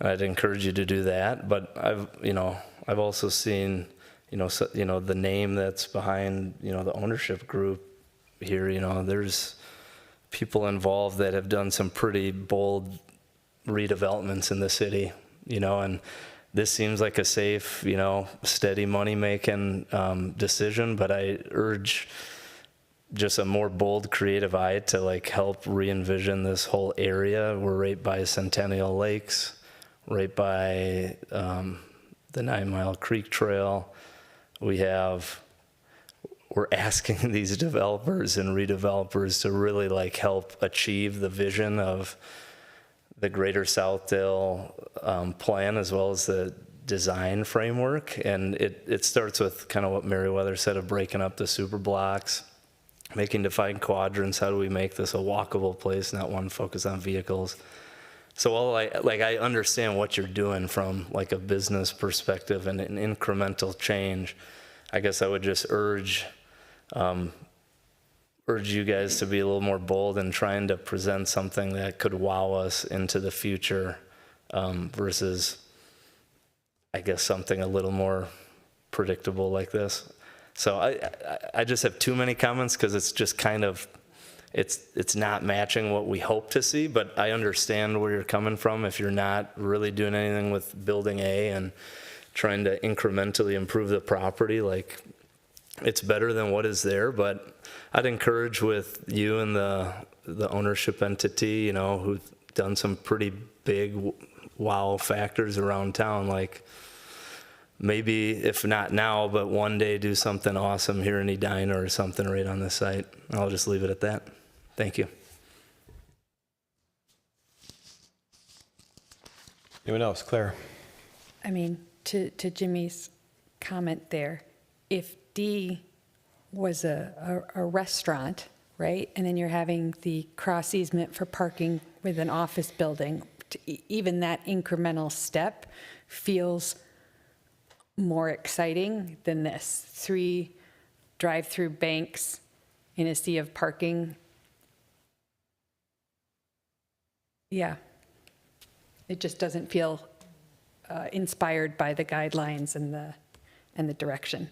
I'd encourage you to do that. But I've also seen, the name that's behind, the ownership group here, there's people involved that have done some pretty bold redevelopments in the city, and this seems like a safe, steady money-making decision, but I urge just a more bold, creative eye to like help re-envision this whole area. We're right by Centennial Lakes, right by the 9 Mile Creek Trail. We're asking these developers and redevelopers to really like help achieve the vision of the Greater Southdale plan as well as the design framework. And it starts with kind of what Meriwether said of breaking up the super blocks, making defined quadrants. How do we make this a walkable place, not one focus on vehicles? So while I understand what you're doing from like a business perspective and an incremental change, I guess I would just urge you guys to be a little more bold in trying to present something that could wow us into the future versus, I guess, something a little more predictable like this. So I just have too many comments because it's just kind of, it's not matching what we hope to see, but I understand where you're coming from if you're not really doing anything with building A and trying to incrementally improve the property. Like, it's better than what is there, but I'd encourage with you and the ownership entity, who've done some pretty big wow factors around town, like maybe if not now, but one day do something awesome here in Edina or something right on the site. I'll just leave it at that. Thank you. Anyone else? Claire? I mean, to Jimmy's comment there, if D was a restaurant, right, and then you're having the cross easement for parking with an office building, even that incremental step feels more exciting than this. 3 drive-through banks in a sea of parking. Yeah, it just doesn't feel inspired by the guidelines and the direction.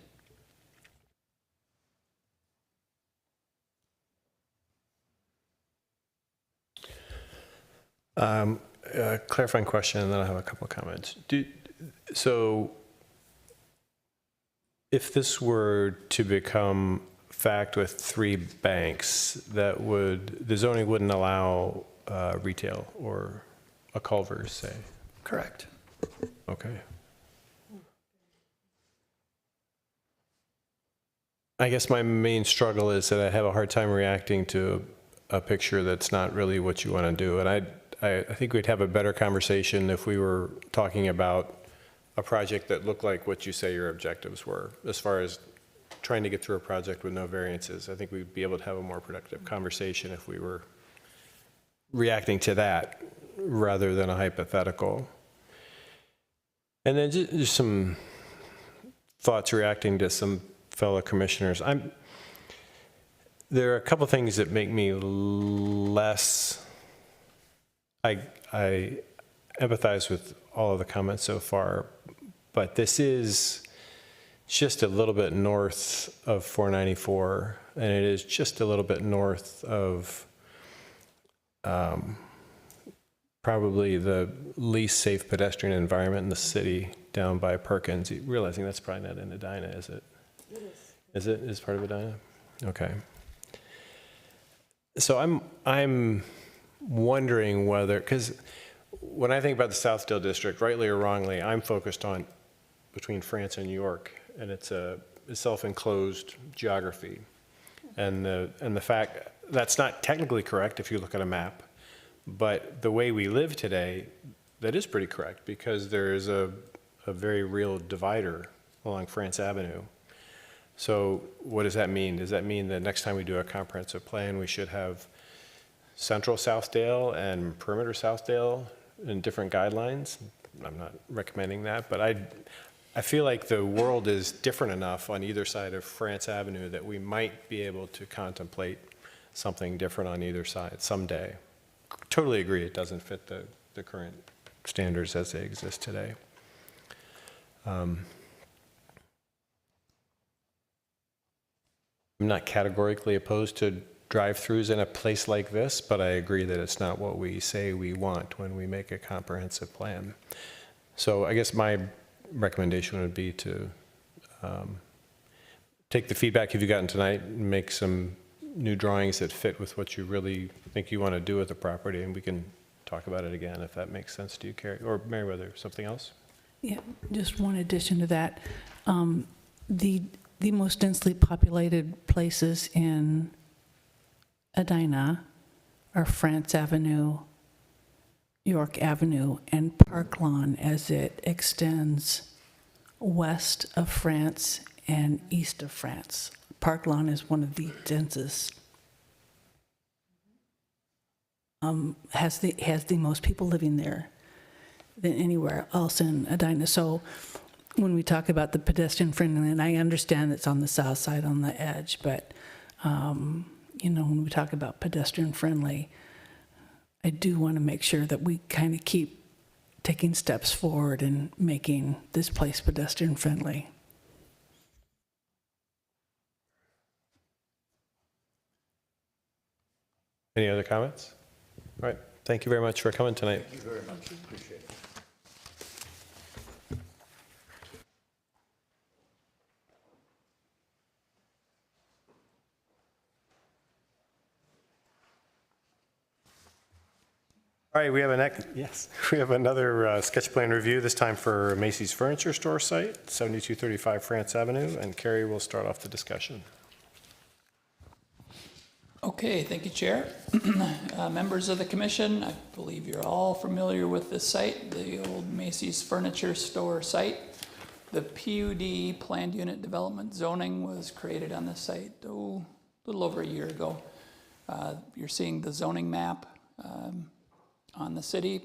Clarifying question, and then I have a couple of comments. So if this were to become fact with 3 banks, the zoning wouldn't allow retail or a Culver's, say? Correct. Okay. I guess my main struggle is that I have a hard time reacting to a picture that's not really what you want to do. And I think we'd have a better conversation if we were talking about a project that looked like what you say your objectives were, as far as trying to get through a project with no variances. I think we'd be able to have a more productive conversation if we were reacting to that rather than a hypothetical. And then just some thoughts reacting to some fellow commissioners. There are a couple things that make me less, I empathize with all of the comments so far, but this is just a little bit north of 494, and it is just a little bit north of probably the least safe pedestrian environment in the city, down by Perkins. Realizing that's probably not in Edina, is it? It is. Is it? Is part of Edina? Okay. So I'm wondering whether, because when I think about the Southdale District, rightly or wrongly, I'm focused on between France and New York, and it's a self-enclosed geography. And the fact that's not technically correct if you look at a map, but the way we live today, that is pretty correct, because there is a very real divider along France Avenue. So what does that mean? Does that mean that next time we do a comprehensive plan, we should have central Southdale and perimeter Southdale in different guidelines? I'm not recommending that, but I feel like the world is different enough on either side of France Avenue that we might be able to contemplate something different on either side someday. Totally agree, it doesn't fit the current standards as they exist today. I'm not categorically opposed to drive-throughs in a place like this, but I agree that it's not what we say we want when we make a comprehensive plan. So I guess my recommendation would be to take the feedback you've gotten tonight and make some new drawings that fit with what you really think you want to do with the property, and we can talk about it again if that makes sense to you, Carrie. Or Meriwether, something else? Yeah, just one addition to that. The most densely populated places in Edina are France Avenue, York Avenue, and Park Lawn as it extends west of France and east of France. Park Lawn is one of the densest, has the most people living there than anywhere else in Edina. So when we talk about the pedestrian friendly, and I understand it's on the south side on the edge, but you know, when we talk about pedestrian friendly, I do want to make sure that we kind of keep taking steps forward and making this place pedestrian friendly. Any other comments? All right, thank you very much for coming tonight. Thank you very much. Appreciate it. All right, we have another sketch plan review, this time for Macy's Furniture Store site, 7235 France Avenue, and Carrie will start off the discussion. Okay, thank you, Chair. Members of the commission, I believe you're all familiar with this site, the old Macy's Furniture Store site. The PUD, Planned Unit Development Zoning, was created on this site a little over a year ago. You're seeing the zoning map on the city.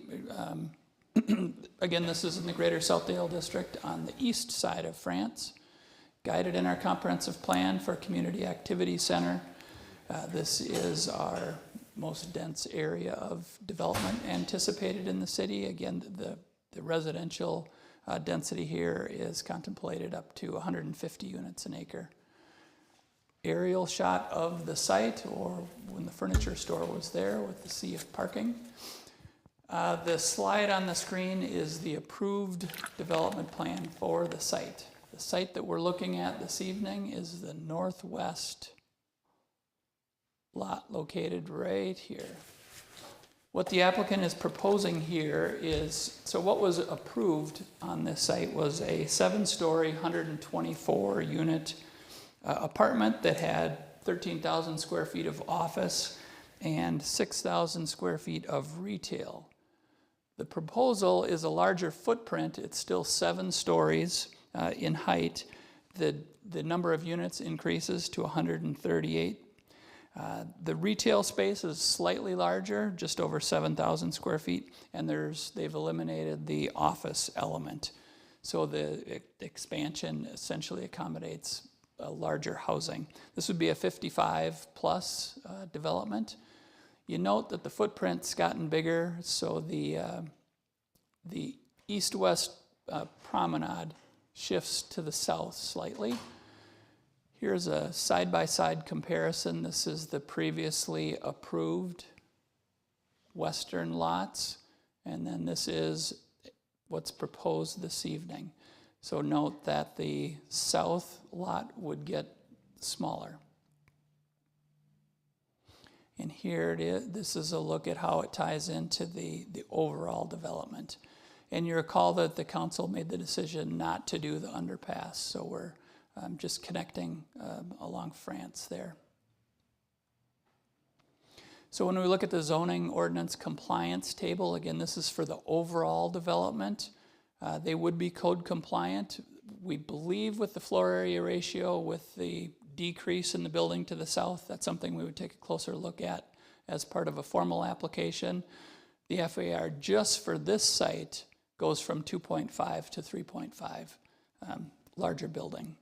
Again, this is in the Greater Southdale District on the east side of France, guided in our comprehensive plan for Community Activity Center. This is our most dense area of development anticipated in the city. Again, the residential density here is contemplated up to 150 units an acre. Aerial shot of the site, or when the furniture store was there with the sea of parking. The slide on the screen is the approved development plan for the site. The site that we're looking at this evening is the northwest lot located right here. What the applicant is proposing here is, so what was approved on this site was a 7-story, 124 unit apartment that had 13,000 square feet of office and 6,000 square feet of retail. The proposal is a larger footprint. It's still 7 stories in height. The number of units increases to 138. The retail space is slightly larger, just over 7,000 square feet, and they've eliminated the office element. So the expansion essentially accommodates a larger housing. This would be a 55-plus development. You note that the footprint's gotten bigger, so the east-west promenade shifts to the south slightly. Here's a side-by-side comparison. This is the previously approved western lots, and then this is what's proposed this evening. So note that the south lot would get smaller. And here it is. This is a look at how it ties into the overall development. And you recall that the council made the decision not to do the underpass, so we're just connecting along France there. So when we look at the zoning ordinance compliance table, again, this is for the overall development. They would be code compliant. We believe with the floor area ratio, with the decrease in the building to the south, that's something we would take a closer look at as part of a formal application. The FAR just for this site goes from 2.5 to 3.5, larger building.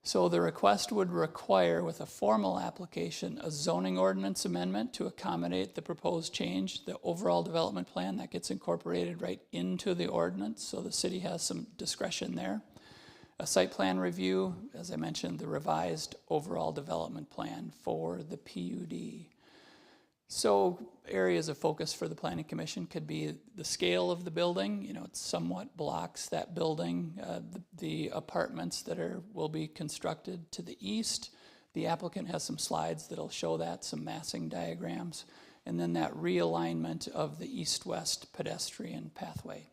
So the request would require, with a formal application, a zoning ordinance amendment to accommodate the proposed change. The overall development plan, that gets incorporated right into the ordinance, so the city has some discretion there. A site plan review, as I mentioned, the revised overall development plan for the PUD. So areas of focus for the Planning Commission could be the scale of the building. You know, it somewhat blocks that building, the apartments that will be constructed to the east. The applicant has some slides that'll show that, some massing diagrams, and then that realignment of the east-west pedestrian pathway.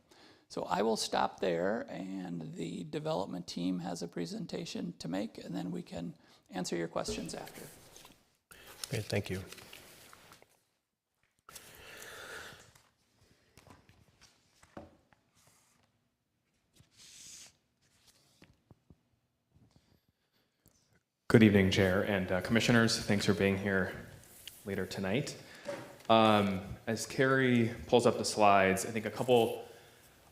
So I will stop there, and the development team has a presentation to make, and then we can answer your questions after. Great, thank you. Good evening, Chair and Commissioners. Thanks for being here later tonight. As Carrie pulls up the slides, I think a couple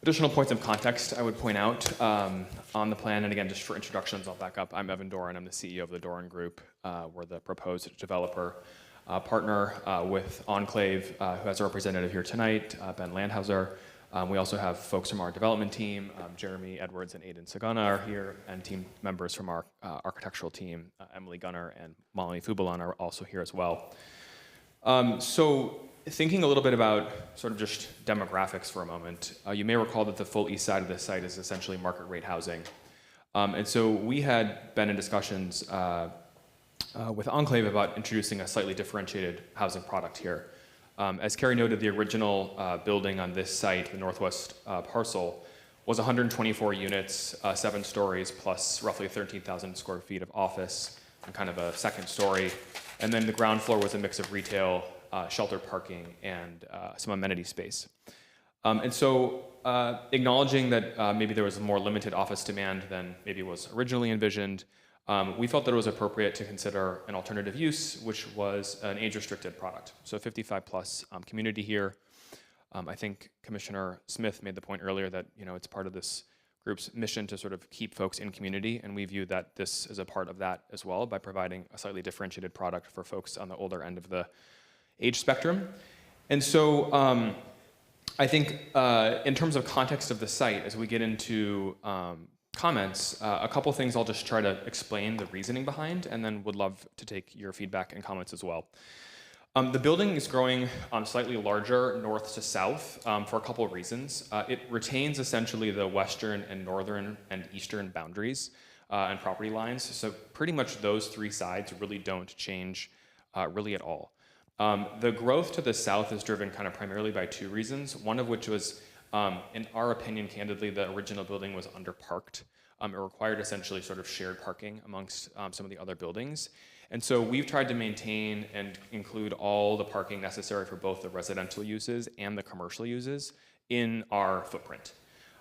additional points of context I would point out on the plan. And again, just for introductions, I'll back up. I'm Evan Doran. I'm the CEO of the Doran Group. We're the proposed developer partner with Enclave, who has a representative here tonight, Ben Landhauser. We also have folks from our development team, Jeremy Edwards and Aidan Sagana are here, and team members from our architectural team, Emily Gunner and Molly Fubalon are also here as well. So thinking a little bit about sort of just demographics for a moment, you may recall that the full east side of this site is essentially market rate housing. And so we had been in discussions with Enclave about introducing a slightly differentiated housing product here. As Carrie noted, the original building on this site, the northwest parcel, was 124 units, 7 stories, plus roughly 13,000 square feet of office and kind of a second story. And then the ground floor was a mix of retail, sheltered parking, and some amenity space. And so acknowledging that maybe there was a more limited office demand than maybe was originally envisioned, we felt that it was appropriate to consider an alternative use, which was an age-restricted product. So 55-plus community here. I think Commissioner Smith made the point earlier that it's part of this group's mission to sort of keep folks in community, and we view that this is a part of that as well by providing a slightly differentiated product for folks on the older end of the age spectrum. And so I think in terms of context of the site, as we get into comments, a couple things I'll just try to explain the reasoning behind, and then would love to take your feedback and comments as well. The building is growing slightly larger north to south for a couple of reasons. It retains essentially the western and northern and eastern boundaries and property lines, so pretty much those 3 sides really don't change really at all. The growth to the south is driven kind of primarily by 2 reasons, one of which was in our opinion, candidly, the original building was underparked. it required essentially sort of shared parking amongst some of the other buildings. And so we've tried to maintain and include all the parking necessary for both the residential uses and the commercial uses in our footprint.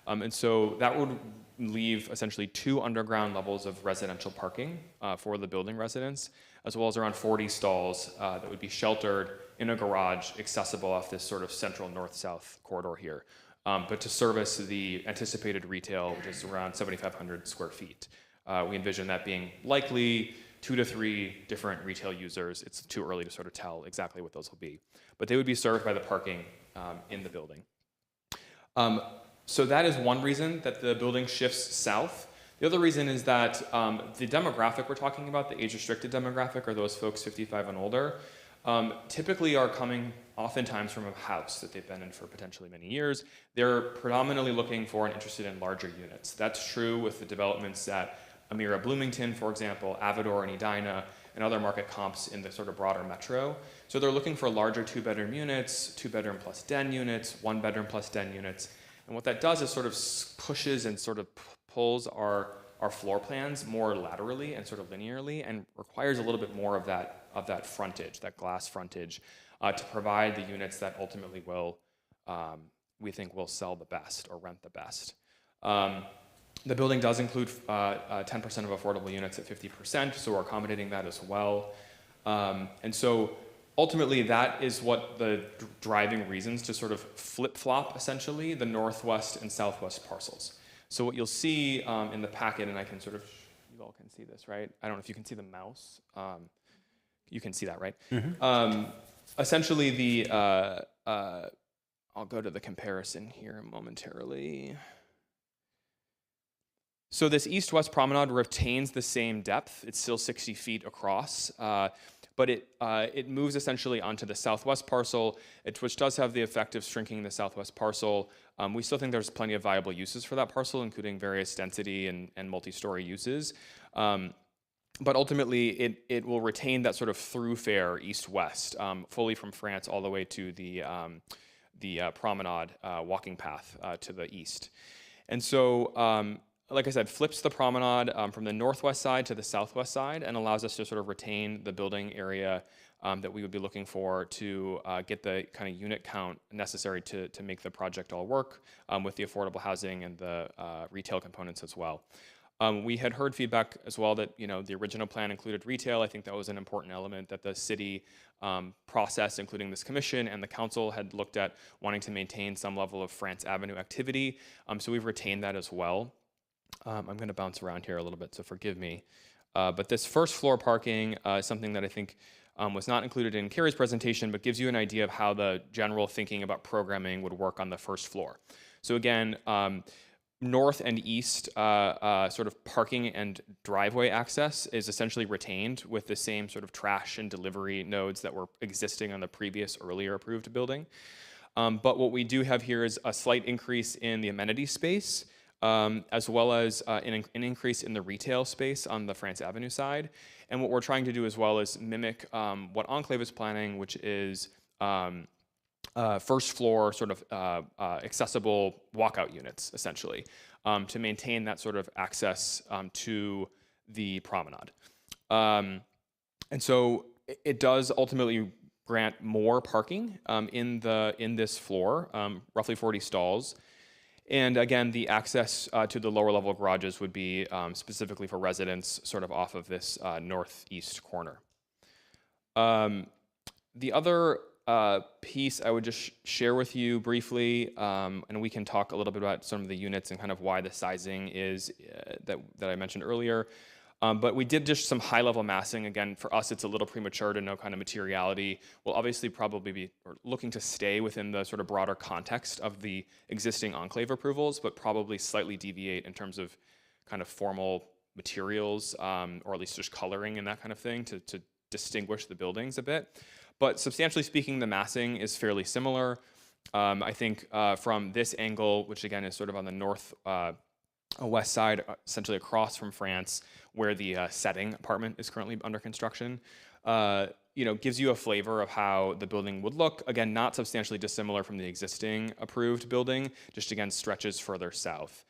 And so that would leave essentially 2 underground levels of residential parking for the building residents, as well as around 40 stalls that would be sheltered in a garage accessible off this sort of central north-south corridor here. But to service the anticipated retail, which is around 7,500 square feet. We envision that being likely 2 to 3 different retail users. It's too early to sort of tell exactly what those will be. But they would be served by the parking in the building. So that is one reason that the building shifts south. The other reason is that the demographic we're talking about, the age-restricted demographic, or those folks 55 and older, typically are coming oftentimes from a house that they've been in for potentially many years. They're predominantly looking for and interested in larger units. That's true with the developments at Amira Bloomington, for example, Avidor and Edina, and other market comps in the sort of broader metro. So they're looking for larger 2-bedroom units, 2-bedroom plus den units, 1-bedroom plus den units. And what that does is sort of pushes and sort of pulls our floor plans more laterally and sort of linearly, and requires a little bit more of that frontage, that glass frontage, to provide the units that ultimately will, we think, will sell the best or rent the best. The building does include 10% of affordable units at 50%, so we're accommodating that as well. And so ultimately, that is what the driving reasons to sort of flip-flop, essentially, the northwest and southwest parcels. So what you'll see in the packet, and I can sort of, you all can see this, right? I don't know if you can see the mouse. You can see that, right? Mm-hmm. Essentially, I'll go to the comparison here momentarily. So this east-west promenade retains the same depth. It's still 60 feet across, but it moves essentially onto the southwest parcel, which does have the effect of shrinking the southwest parcel. We still think there's plenty of viable uses for that parcel, including various density and multi-story uses. But ultimately, it will retain that sort of thoroughfare east-west, fully from France all the way to the promenade walking path to the east. And so, like I said, flips the promenade from the northwest side to the southwest side and allows us to sort of retain the building area that we would be looking for to get the kind of unit count necessary to make the project all work with the affordable housing and the retail components as well. We had heard feedback as well that, you know, the original plan included retail. I think that was an important element that the city process, including this commission and the council, had looked at wanting to maintain some level of France Avenue activity. So we've retained that as well. I'm going to bounce around here a little bit, so forgive me. But this first floor parking is something that I think was not included in Carrie's presentation, but gives you an idea of how the general thinking about programming would work on the first floor. So again, north and east sort of parking and driveway access is essentially retained with the same sort of trash and delivery nodes that were existing on the previous earlier approved building. But what we do have here is a slight increase in the amenity space, as well as an increase in the retail space on the France Avenue side. And what we're trying to do as well is mimic what Enclave is planning, which is first floor sort of accessible walkout units, essentially, to maintain that sort of access to the promenade. And so it does ultimately grant more parking in this floor, roughly 40 stalls. And again, the access to the lower level garages would be specifically for residents sort of off of this northeast corner. The other piece I would just share with you briefly, and we can talk a little bit about some of the units and kind of why the sizing is that I mentioned earlier. But we did just some high-level massing. Again, for us, it's a little premature to know kind of materiality. We'll obviously probably be looking to stay within the sort of broader context of the existing Enclave approvals, but probably slightly deviate in terms of kind of formal materials, or at least just coloring and that kind of thing to distinguish the buildings a bit. But substantially speaking, the massing is fairly similar. I think from this angle, which again is sort of on the north west side, essentially across from France, where the setting apartment is currently under construction, gives you a flavor of how the building would look. Again, not substantially dissimilar from the existing approved building, just again stretches further south.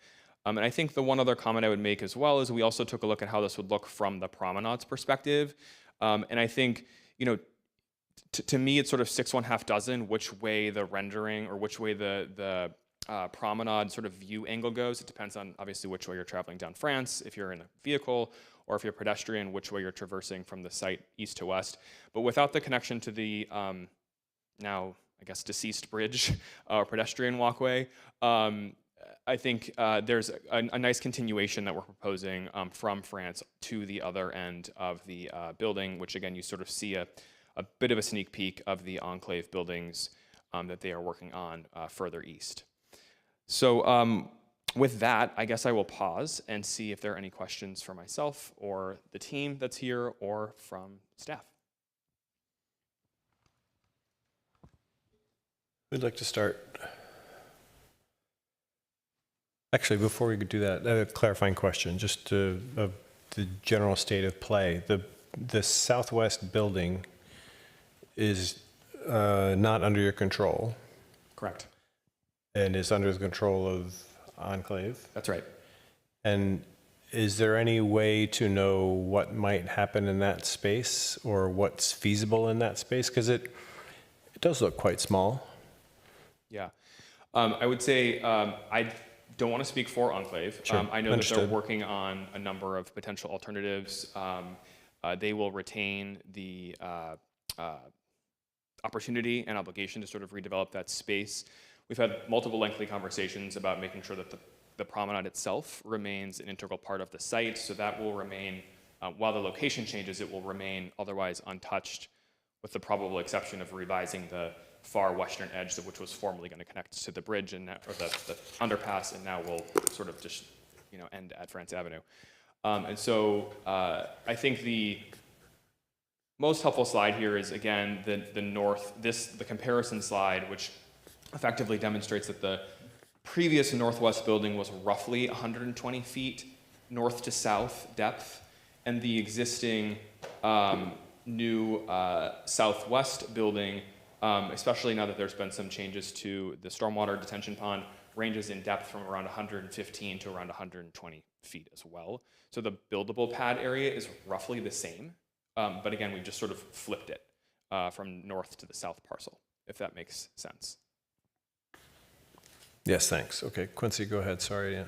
And I think the one other comment I would make as well is we also took a look at how this would look from the promenade's perspective. And I think, to me, it's sort of 6 1/2 dozen which way the rendering or which way the promenade sort of view angle goes. It depends on obviously which way you're traveling down France, if you're in a vehicle, or if you're pedestrian, which way you're traversing from the site east to west. But without the connection to the now, I guess, deceased bridge or pedestrian walkway, I think there's a nice continuation that we're proposing from France to the other end of the building, which again, you sort of see a bit of a sneak peek of the enclave buildings that they are working on further east. So with that, I guess I will pause and see if there are any questions for myself or the team that's here or from staff. Who'd like to start? Actually, before we could do that, a clarifying question, just of the general state of play. The southwest building is not under your control. Correct. And is under the control of Enclave. That's right. And is there any way to know what might happen in that space or what's feasible in that space? Because it does look quite small. Yeah. I would say I don't want to speak for Enclave. Sure. I know that they're Understood. working on a number of potential alternatives. They will retain the opportunity and obligation to sort of redevelop that space. We've had multiple lengthy conversations about making sure that the promenade itself remains an integral part of the site, so that will remain, while the location changes, it will remain otherwise untouched, with the probable exception of revising the far western edge, which was formerly going to connect to the bridge and or the underpass, and now will sort of just end at France Avenue. And so I think the most helpful slide here is again the comparison slide, which effectively demonstrates that the previous northwest building was roughly 120 feet north to south depth, and the existing new southwest building, especially now that there's been some changes to the stormwater detention pond, ranges in depth from around 115 to around 120 feet as well. So the buildable pad area is roughly the same, but again, we've just sort of flipped it from north to the south parcel, if that makes sense. Yes, thanks. Okay, Quincy, go ahead. Sorry. Yeah.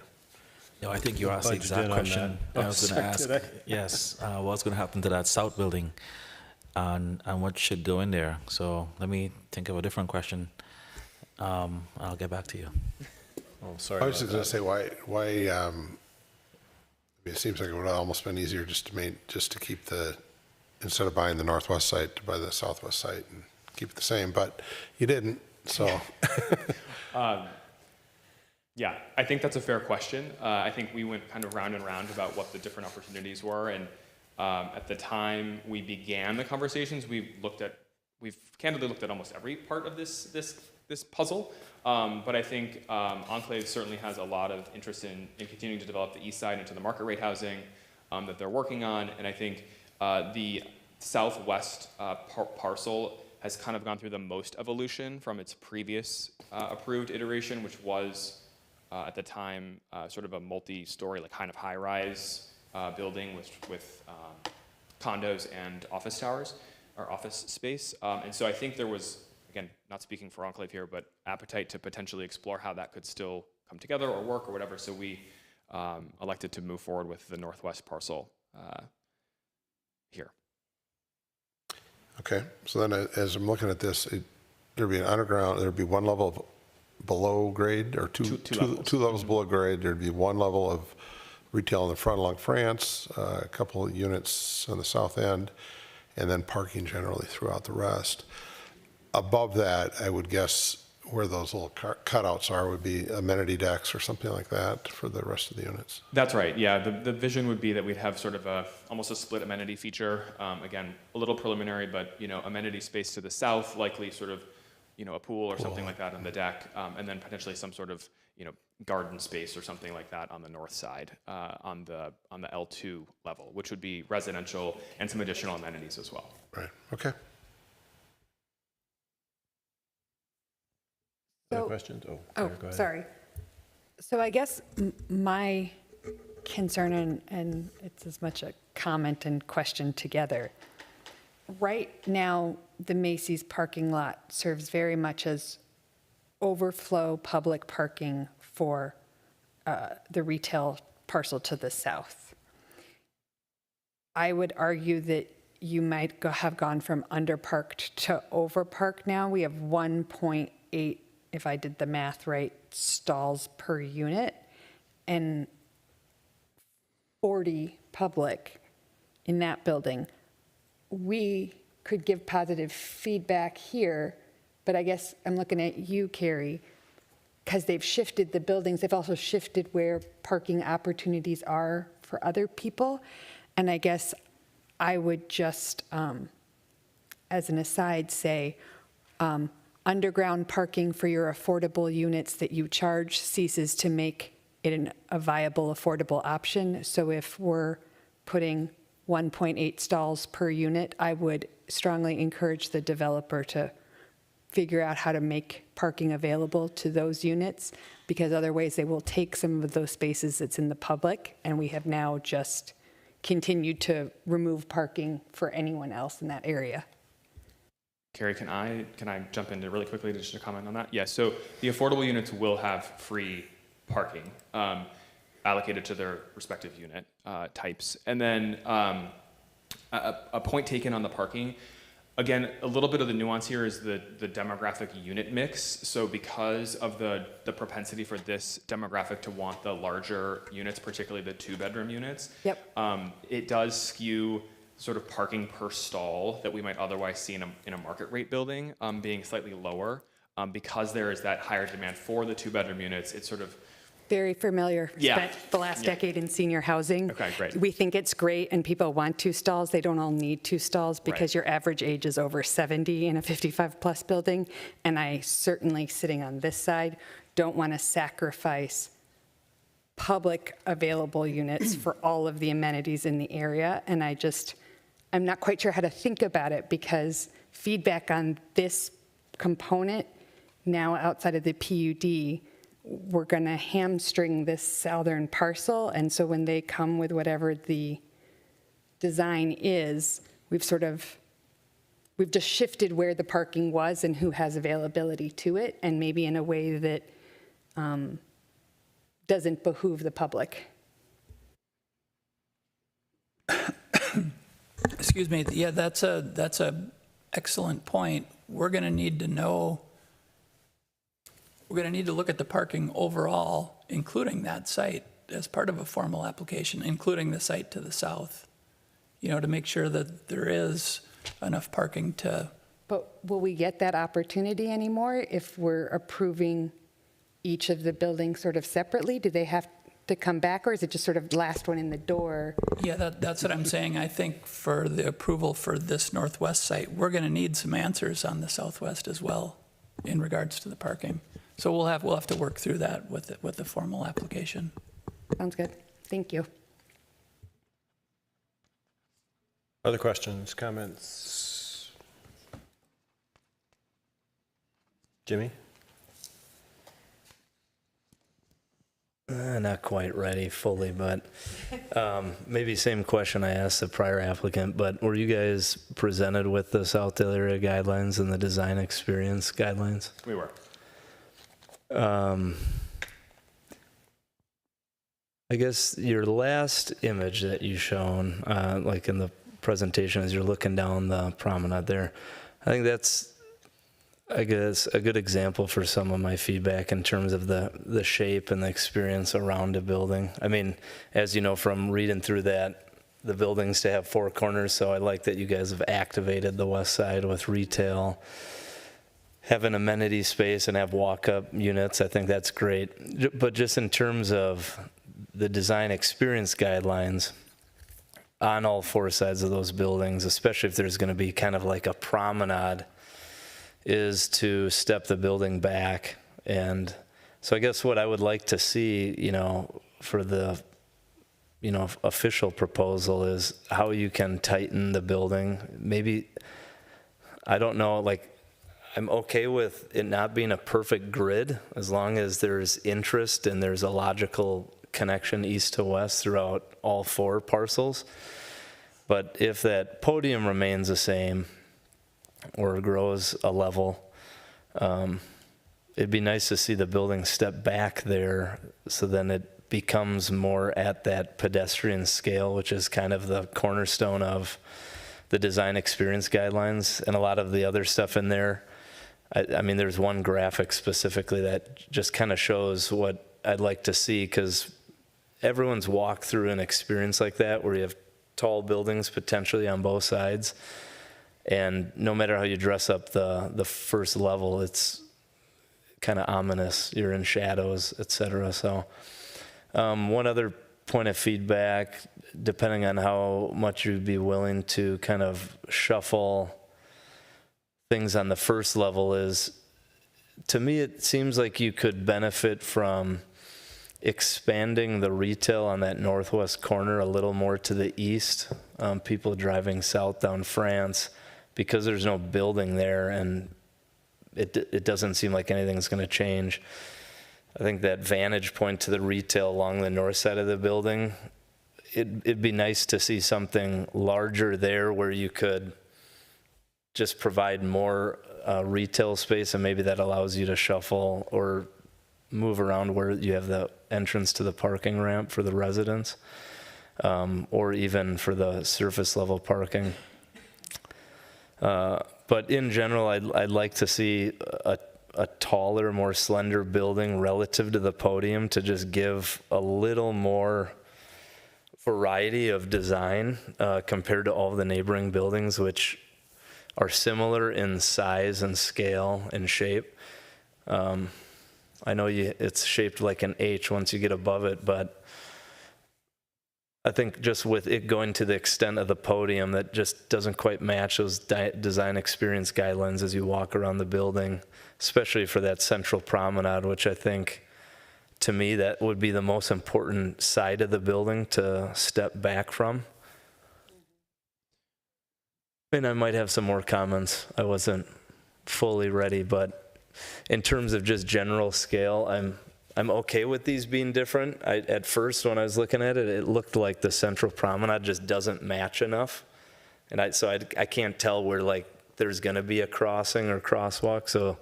No, I think you asked the Budged exact in on question that. I was going to ask. Yes, what's going to happen to that south building and what should go in there? So let me think of a different question. I'll get back to you. Oh, sorry. I was just going to say why it seems like it would have almost been easier just to keep instead of buying the northwest site, to buy the southwest site and keep it the same, but you didn't, so. Yeah, I think that's a fair question. I think we went kind of round and round about what the different opportunities were, and at the time we began the conversations, we've candidly looked at almost every part of this puzzle. But I think Enclave certainly has a lot of interest in continuing to develop the east side into the market rate housing that they're working on, and I think the southwest parcel has kind of gone through the most evolution from its previous approved iteration, which was at the time sort of a multi-story, like kind of high-rise building with condos and office towers, or office space. And so I think there was, again, not speaking for Enclave here, but appetite to potentially explore how that could still come together or work or whatever. So we elected to move forward with the northwest parcel here. Okay, so then as I'm looking at this, there'd be an underground, there'd be one level below grade, or two levels below grade. There'd be one level of retail in the front along France, a couple of units on the south end, and then parking generally throughout the rest. Above that, I would guess where those little cutouts are would be amenity decks or something like that for the rest of the units. That's right. Yeah, the vision would be that we'd have sort of almost a split amenity feature. Again, a little preliminary, but amenity space to the south, likely sort of a pool or something like that on the deck, and then potentially some sort of garden space or something like that on the north side on the L2 level, which would be residential and some additional amenities as well. Right. Okay. Other questions? Go ahead. Sorry. So I guess my concern, and it's as much a comment and question together. Right now, the Macy's parking lot serves very much as overflow public parking for the retail parcel to the south. I would argue that you might have gone from underparked to overparked now. We have 1.8, if I did the math right, stalls per unit, and 40 public in that building. We could give positive feedback here, but I guess I'm looking at you, Carrie, because they've shifted the buildings. They've also shifted where parking opportunities are for other people. And I guess I would just, as an aside, say, underground parking for your affordable units that you charge ceases to make it a viable, affordable option. So if we're putting 1.8 stalls per unit, I would strongly encourage the developer to figure out how to make parking available to those units, because otherwise they will take some of those spaces that's in the public, and we have now just continued to remove parking for anyone else in that area. Carrie, can I jump in really quickly to just to comment on that? Yeah, so the affordable units will have free parking allocated to their respective unit types. And then a point taken on the parking. Again, a little bit of the nuance here is the demographic unit mix. So because of the propensity for this demographic to want the larger units, particularly the 2-bedroom units, yep. It does skew sort of parking per stall that we might otherwise see in a market rate building being slightly lower. Because there is that higher demand for the 2-bedroom units, it's sort of Very familiar. Yeah. Spent the last decade in senior housing. Okay, great. We think it's great, and people want 2 stalls. They don't all need 2 stalls because Right. your average age is over 70 in a 55-plus building. And I certainly, sitting on this side, don't want to sacrifice public available units for all of the amenities in the area. And I'm not quite sure how to think about it, because feedback on this component now outside of the PUD, we're going to hamstring this southern parcel. And so when they come with whatever the design is, we've just shifted where the parking was and who has availability to it, and maybe in a way that doesn't behoove the public. Excuse me. Yeah, that's a excellent point. We're going to need to know. We're going to need to look at the parking overall, including that site, as part of a formal application, including the site to the south, to make sure that there is enough parking to. But will we get that opportunity anymore if we're approving each of the buildings sort of separately? Do they have to come back, or is it just sort of last one in the door? Yeah, that's what I'm saying. I think for the approval for this northwest site, we're going to need some answers on the southwest as well in regards to the parking. So we'll have to work through that with the formal application. Sounds good. Thank you. Other questions, comments? Jimmy? Not quite ready fully, but maybe same question I asked the prior applicant, but were you guys presented with the Southdale area guidelines and the design experience guidelines? We were. I guess your last image that you shown, like in the presentation as you're looking down the promenade there, I think that's, I guess, a good example for some of my feedback in terms of the shape and the experience around a building. I mean, as you know from reading through that, the buildings to have 4 corners, so I like that you guys have activated the west side with retail, have an amenity space and have walk-up units. I think that's great. But just in terms of the design experience guidelines on all 4 sides of those buildings, especially if there's going to be kind of like a promenade, is to step the building back. And so I guess what I would like to see, for the, official proposal is how you can tighten the building. Maybe, I don't know, like, I'm okay with it not being a perfect grid as long as there's interest and there's a logical connection east to west throughout all 4 parcels. But if that podium remains the same or grows a level, it'd be nice to see the building step back there so then it becomes more at that pedestrian scale, which is kind of the cornerstone of the design experience guidelines and a lot of the other stuff in there. I mean, there's one graphic specifically that just kind of shows what I'd like to see, because everyone's walked through an experience like that where you have tall buildings potentially on both sides. And no matter how you dress up the first level, it's kind of ominous. You're in shadows, et cetera. So one other point of feedback, depending on how much you'd be willing to kind of shuffle things on the first level, is, to me, it seems like you could benefit from expanding the retail on that northwest corner a little more to the east. People driving south down France, because there's no building there and it doesn't seem like anything's going to change. I think that vantage point to the retail along the north side of the building, it'd be nice to see something larger there where you could just provide more retail space, and maybe that allows you to shuffle or move around where you have the entrance to the parking ramp for the residents, or even for the surface level parking. But in general, I'd like to see a taller, more slender building relative to the podium to just give a little more variety of design compared to all the neighboring buildings, which are similar in size and scale and shape. I know it's shaped like an H once you get above it, but I think just with it going to the extent of the podium, that just doesn't quite match those design experience guidelines as you walk around the building, especially for that central promenade, which I think, to me, that would be the most important side of the building to step back from. And I might have some more comments. I wasn't fully ready, but in terms of just general scale, I'm okay with these being different. At first, when I was looking at it, it looked like the central promenade just doesn't match enough. And I can't tell where, like, there's gonna be a crossing or crosswalk. So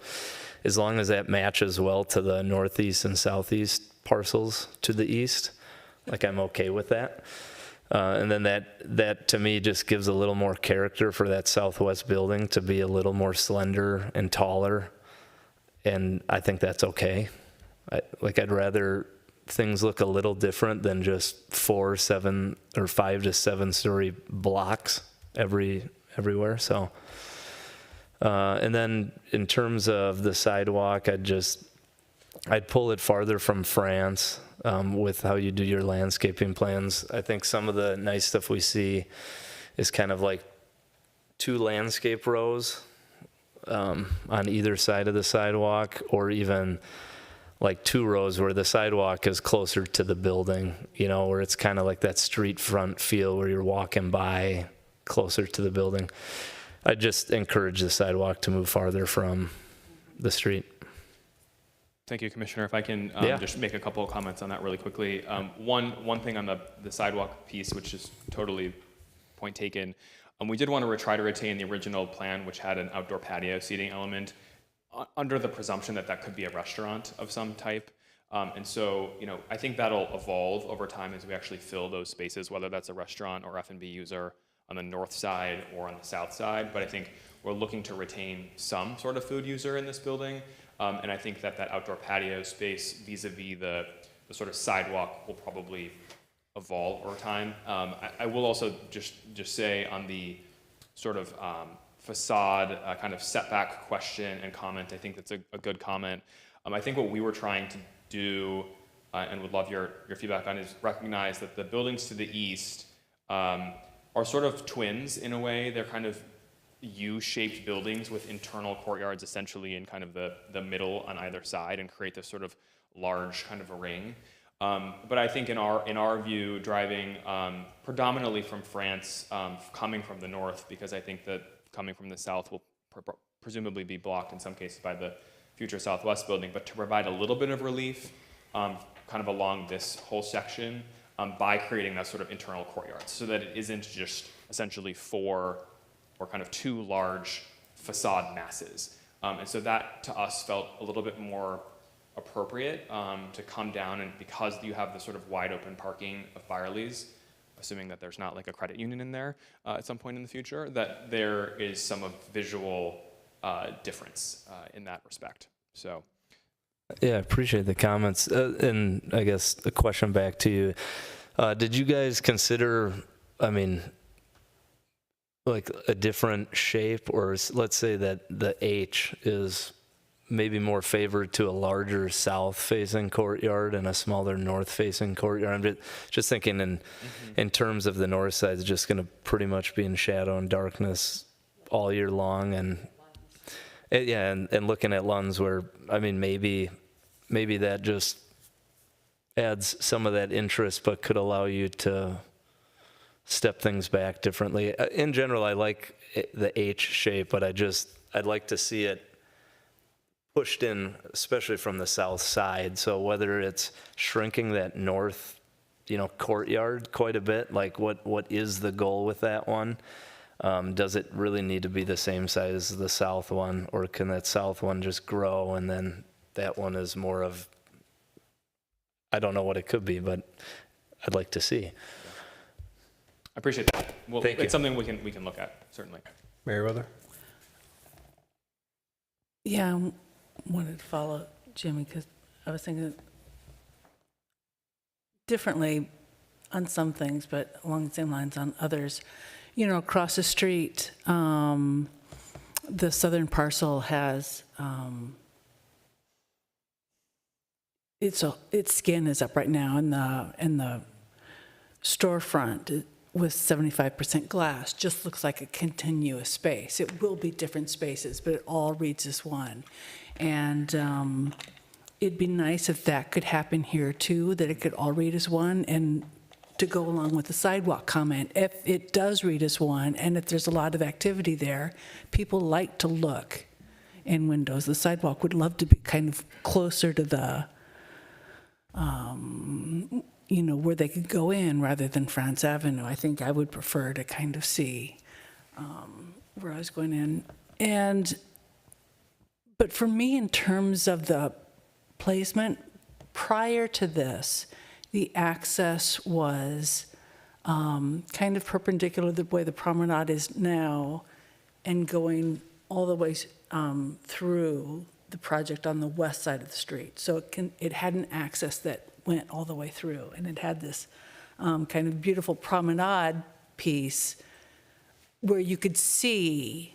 as long as that matches well to the northeast and southeast parcels to the east, like, I'm okay with that. And then that to me just gives a little more character for that southwest building to be a little more slender and taller. And I think that's okay. I'd rather things look a little different than just 4, 7, or 5 to 7 story blocks everywhere. So, and then in terms of the sidewalk, I'd pull it farther from France with how you do your landscaping plans. I think some of the nice stuff we see is kind of like 2 landscape rows on either side of the sidewalk, or even like 2 rows where the sidewalk is closer to the building, where it's kind of like that street front feel where you're walking by closer to the building. I just encourage the sidewalk to move farther from the street. Thank you, Commissioner. If I can just make a couple of comments on that really quickly. One thing on the sidewalk piece, which is totally point taken. We did want to try to retain the original plan, which had an outdoor patio seating element, under the presumption that that could be a restaurant of some type. And so, I think that'll evolve over time as we actually fill those spaces, whether that's a restaurant or F&B user on the north side or on the south side. But I think we're looking to retain some sort of food user in this building. And I think that outdoor patio space vis-a-vis the sort of sidewalk will probably evolve over time. I will also just say on the sort of facade kind of setback question and comment, I think that's a good comment. I think what we were trying to do, and would love your feedback on, is recognize that the buildings to the east are sort of twins in a way. They're kind of U-shaped buildings with internal courtyards essentially in kind of the middle on either side, and create this sort of large kind of a ring. But I think in our view, driving predominantly from France, coming from the north, because I think that coming from the south will presumably be blocked in some cases by the future Southwest building, but to provide a little bit of relief kind of along this whole section by creating that sort of internal courtyard so that it isn't just essentially four or kind of two large facade masses. And so that to us felt a little bit more appropriate to come down, and because you have the sort of wide open parking of Byerly's, assuming that there's not like a credit union in there at some point in the future, that there is some of visual difference in that respect. So. Yeah, I appreciate the comments. And I guess the question back to you, did you guys consider, I mean, like a different shape, or let's say that the H is maybe more favored to a larger south-facing courtyard and a smaller north-facing courtyard? I'm just thinking in terms of the north side, it's just going to pretty much be in shadow and darkness all year long, and looking at Lunds, where I mean maybe that just adds some of that interest, but could allow you to step things back differently. In general, I like the H shape, but I'd like to see it pushed in, especially from the south side. So whether it's shrinking that north, courtyard quite a bit, like what is the goal with that one? Does it really need to be the same size as the south one, or can that south one just grow and then that one is more of, I don't know what it could be, but I'd like to see. I appreciate that. Well, Thank you. It's something we can look at, certainly. Meriwether? Yeah, I wanted to follow Jimmy because I was thinking differently on some things, but along the same lines on others. Across the street, the southern parcel has its skin is up right now in the storefront with 75% glass. Just looks like a continuous space. It will be different spaces, but it all reads as one. And it'd be nice if that could happen here too, that it could all read as one. And to go along with the sidewalk comment, if it does read as one, and if there's a lot of activity there, people like to look in windows. The sidewalk would love to be kind of closer to the where they could go in rather than France Avenue. I think I would prefer to kind of see where I was going in. But for me, in terms of the placement, prior to this, the access was kind of perpendicular to the way the promenade is now and going all the way through the project on the west side of the street. So it had an access that went all the way through, and it had this kind of beautiful promenade piece where you could see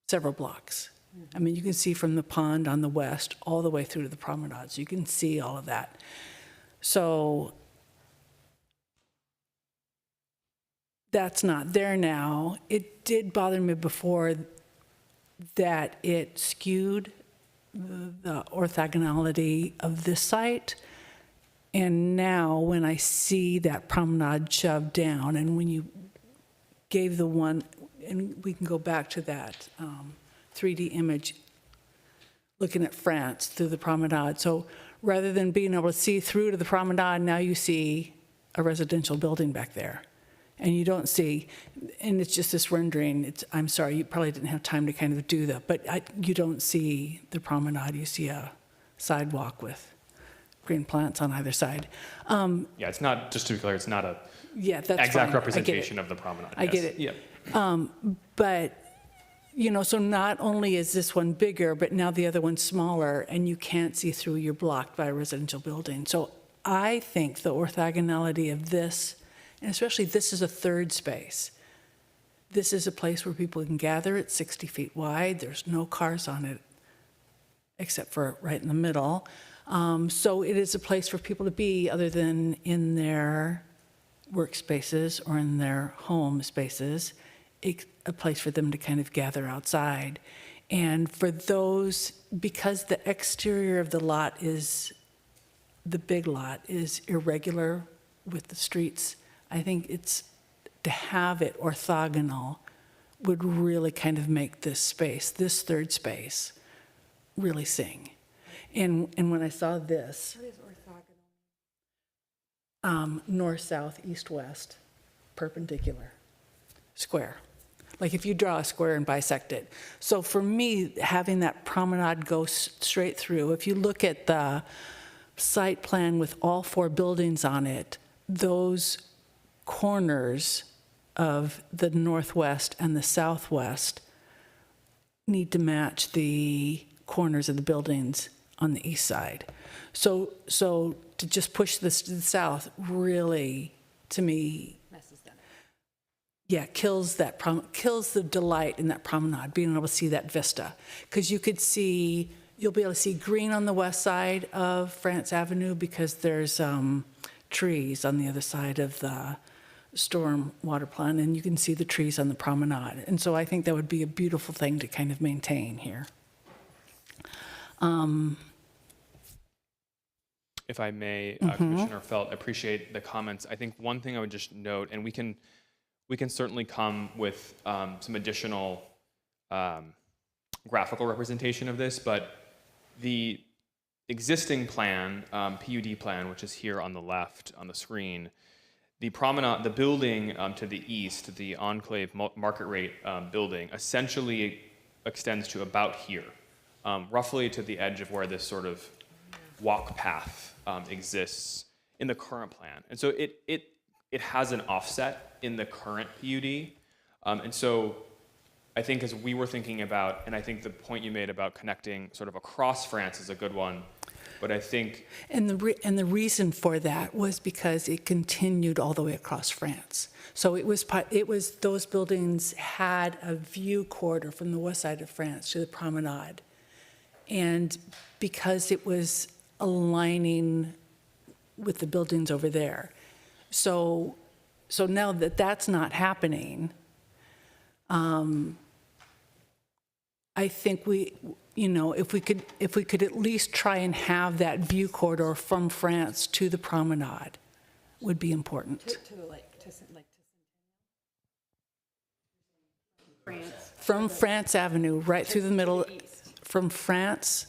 several blocks. I mean, you can see from the pond on the west all the way through to the promenade, so you can see all of that. So that's not there now. It did bother me before that it skewed the orthogonality of this site. And now when I see that promenade shoved down, and when you gave the one, and we can go back to that 3D image looking at France through the promenade. So rather than being able to see through to the promenade, now you see a residential building back there. And you don't see, and it's just this rendering. I'm sorry, you probably didn't have time to kind of do that, but you don't see the promenade. You see a sidewalk with green plants on either side. Yeah, it's not, just to be clear, it's not a that's exact fine. representation of the promenade. I get it. Yeah. But, so not only is this one bigger, but now the other one's smaller, and you can't see through, you're blocked by a residential building. So I think the orthogonality of this, and especially this is a third space. This is a place where people can gather. It's 60 feet wide. There's no cars on it except for right in the middle. So it is a place for people to be other than in their workspaces or in their home spaces, a place for them to kind of gather outside. And for those, because the exterior of the lot is, the big lot is irregular with the streets, I think it's to have it orthogonal would really kind of make this space, this third space, really sing. And when I saw this, north, south, east, west, perpendicular, square. Like if you draw a square and bisect it. So for me, having that promenade go straight through, if you look at the site plan with all 4 buildings on it, those corners of the northwest and the southwest need to match the corners of the buildings on the east side. So to just push this to the south really, to me, yeah, kills the delight in that promenade, being able to see that vista. Because you'll be able to see green on the west side of France Avenue because there's trees on the other side of the storm water plant, and you can see the trees on the promenade. And so I think that would be a beautiful thing to kind of maintain here. If I may, Commissioner Felt, appreciate the comments. I think one thing I would just note, and we can certainly come with some additional graphical representation of this, but the existing plan, PUD plan, which is here on the left on the screen, the promenade, the building to the east, the Enclave Market Rate building, essentially extends to about here, roughly to the edge of where this sort of walk path exists in the current plan. And so it has an offset in the current PUD. And so I think as we were thinking about, and I think the point you made about connecting sort of across France is a good one, but I think... And the reason for that was because it continued all the way across France. So it was those buildings had a view corridor from the west side of France to the promenade. And because it was aligning with the buildings over there. So now that that's not happening, I think if we could at least try and have that view corridor from France to the promenade would be important. From France Avenue, right through the middle, from France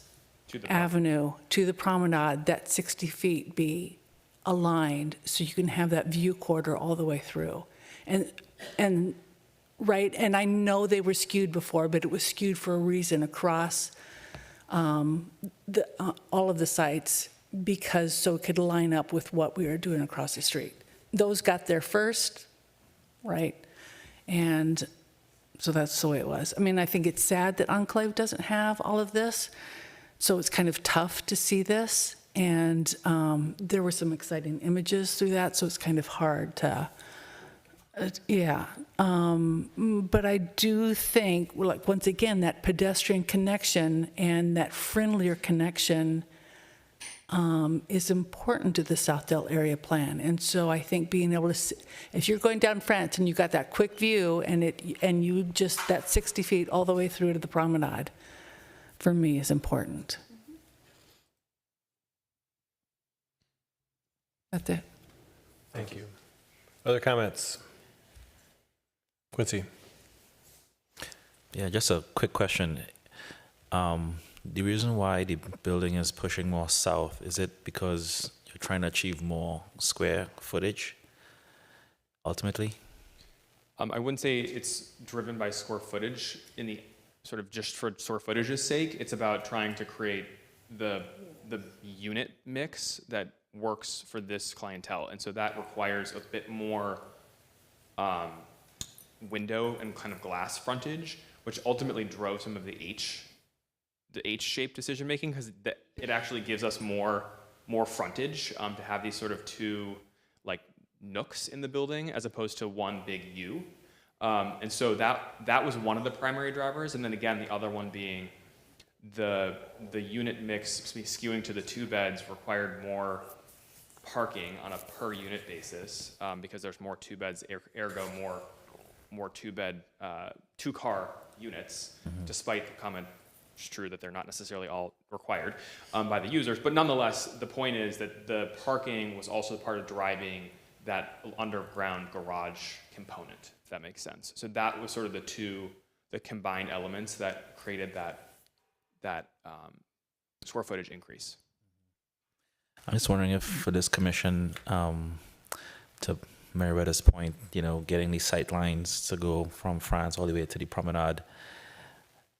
Avenue to the promenade, that 60 feet be aligned so you can have that view corridor all the way through. And right, and I know they were skewed before, but it was skewed for a reason across all of the sites so it could line up with what we were doing across the street. Those got there first, right? And so that's the way it was. I mean, I think it's sad that Enclave doesn't have all of this, so it's kind of tough to see this. And there were some exciting images through that, so it's kind of hard to, but I do think, like, once again, that pedestrian connection and that friendlier connection is important to the Southdale area plan. And so I think being able to, if you're going down France and you got that quick view and you just, that 60 feet all the way through to the promenade, for me is important. That's it. Thank you. Other comments? Quincy. Yeah, just a quick question. The reason why the building is pushing more south, is it because you're trying to achieve more square footage, ultimately? I wouldn't say it's driven by square footage in the sort of just for square footage's sake. It's about trying to create the unit mix that works for this clientele. And so that requires a bit more window and kind of glass frontage, which ultimately drove some of the H-shaped decision making, because it actually gives us more frontage to have these sort of two like nooks in the building as opposed to one big U. And so that was one of the primary drivers. And then again, the other one being the unit mix skewing to the 2 beds required more parking on a per unit basis because there's more 2 beds, ergo more 2-car units, despite the comment, it's true that they're not necessarily all required by the users. But nonetheless, the point is that the parking was also part of driving that underground garage component, if that makes sense. So that was sort of the combined elements that created that square footage increase. I'm just wondering if for this commission, to Mariretta's point, getting these sight lines to go from France all the way to the promenade,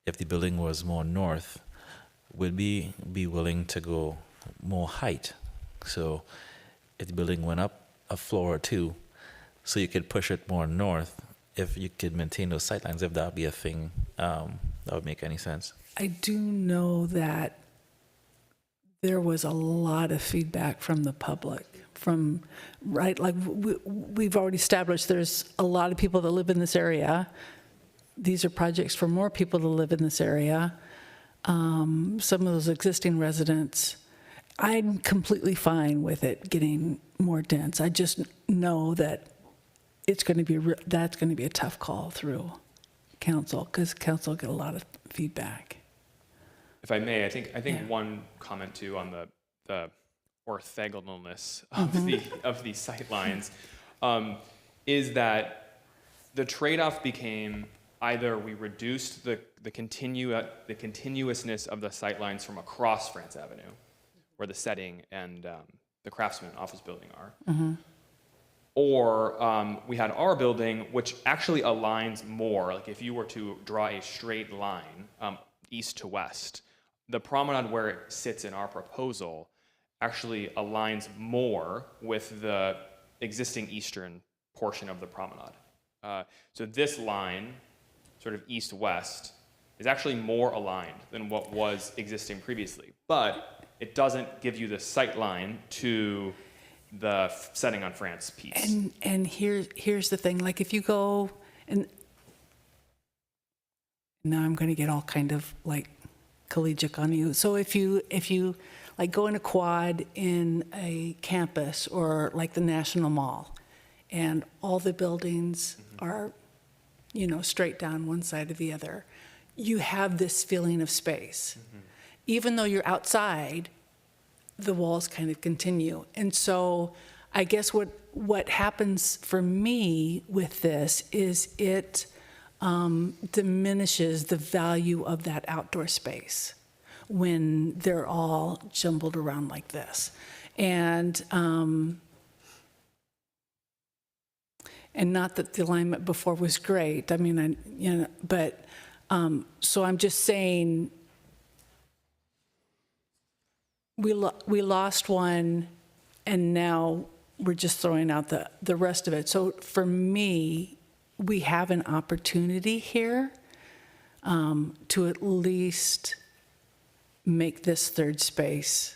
if the building was more north, would be willing to go more height. So if the building went up a floor or two, so you could push it more north, if you could maintain those sight lines, if that would be a thing, that would make any sense. I do know that there was a lot of feedback from the public, we've already established there's a lot of people that live in this area. These are projects for more people to live in this area. Some of those existing residents, I'm completely fine with it getting more dense. I just know that that's going to be a tough call through council, because council get a lot of feedback. If I may, I think one comment too on the orthogonalness of these sight lines is that the trade-off became either we reduced the continuousness of the sight lines from across France Avenue, where the setting and the Craftsman office building are, or we had our building, which actually aligns more. Like if you were to draw a straight line east to west, the promenade where it sits in our proposal actually aligns more with the existing eastern portion of the promenade. So this line, sort of east-west, is actually more aligned than what was existing previously. But it doesn't give you the sight line to the setting on France piece. And here's the thing, like if you go, and now I'm going to get all kind of like collegiate on you. So if you like go in a quad in a campus or like the National Mall, and all the buildings are, straight down one side or the other, you have this feeling of space. Even though you're outside, the walls kind of continue. And so I guess what happens for me with this is it diminishes the value of that outdoor space when they're all jumbled around like this. And not that the alignment before was great. I mean, but so I'm just saying we lost one, and now we're just throwing out the rest of it. So for me, we have an opportunity here to at least make this third space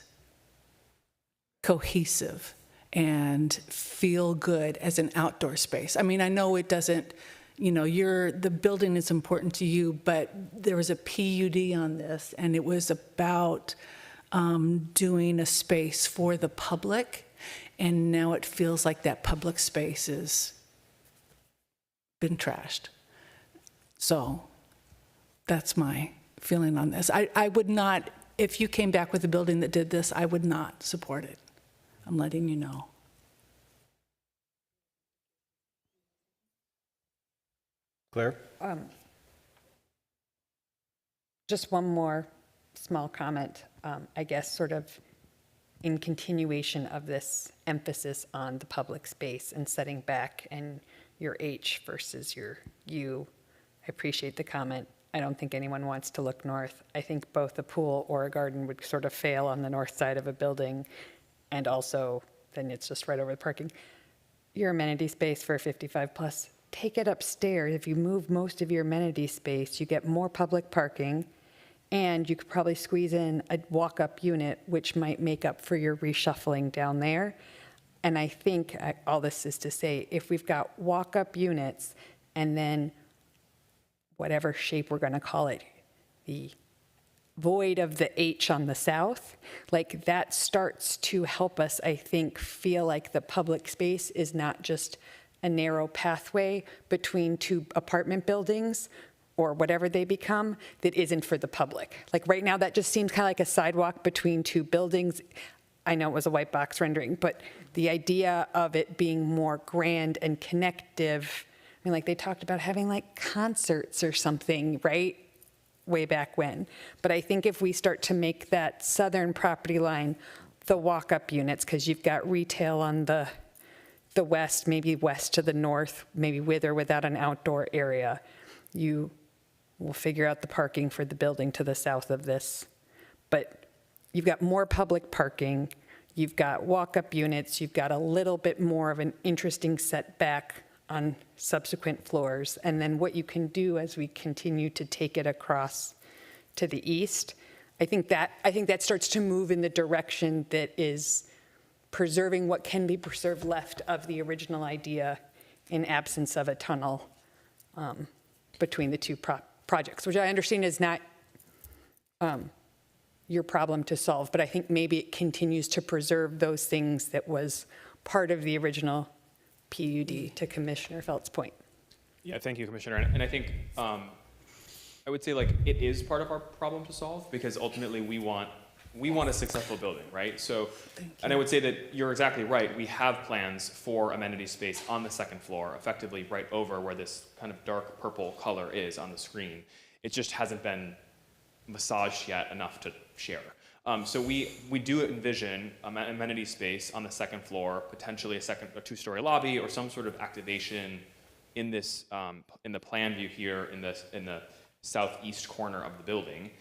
cohesive and feel good as an outdoor space. I mean, I know it doesn't, the building is important to you, but there was a PUD on this, and it was about doing a space for the public, and now it feels like that public space has been trashed. So that's my feeling on this. I would not, if you came back with a building that did this, I would not support it. I'm letting you know. Claire? Just one more small comment, I guess sort of in continuation of this emphasis on the public space and setting back and your H versus your U. I appreciate the comment. I don't think anyone wants to look north. I think both a pool or a garden would sort of fail on the north side of a building, and also then it's just right over the parking. Your amenity space for 55 plus, take it upstairs. If you move most of your amenity space, you get more public parking, and you could probably squeeze in a walk-up unit, which might make up for your reshuffling down there. And I think all this is to say, if we've got walk-up units and then whatever shape we're going to call it, the void of the H on the south, like that starts to help us, I think, feel like the public space is not just a narrow pathway between two apartment buildings or whatever they become that isn't for the public. Like right now, that just seems kind of like a sidewalk between two buildings. I know it was a white box rendering, but the idea of it being more grand and connective, I mean, like they talked about having like concerts or something, right? Way back when. But I think if we start to make that southern property line the walk-up units, because you've got retail on the west, maybe west to the north, maybe with or without an outdoor area, you will figure out the parking for the building to the south of this. But you've got more public parking, you've got walk-up units, you've got a little bit more of an interesting setback on subsequent floors. And then what you can do as we continue to take it across to the east, I think that starts to move in the direction that is preserving what can be preserved left of the original idea in absence of a tunnel between the two projects, which I understand is not your problem to solve, but I think maybe it continues to preserve those things that was part of the original PUD, to Commissioner Felt's point. Yeah, thank you, Commissioner. And I think I would say like it is part of our problem to solve because ultimately we want a successful building, right? So, and I would say that you're exactly right. We have plans for amenity space on the second floor, effectively right over where this kind of dark purple color is on the screen. It just hasn't been massaged yet enough to share. So we do envision amenity space on the second floor, potentially a two-story lobby or some sort of activation in this in the plan view here in the southeast corner of the building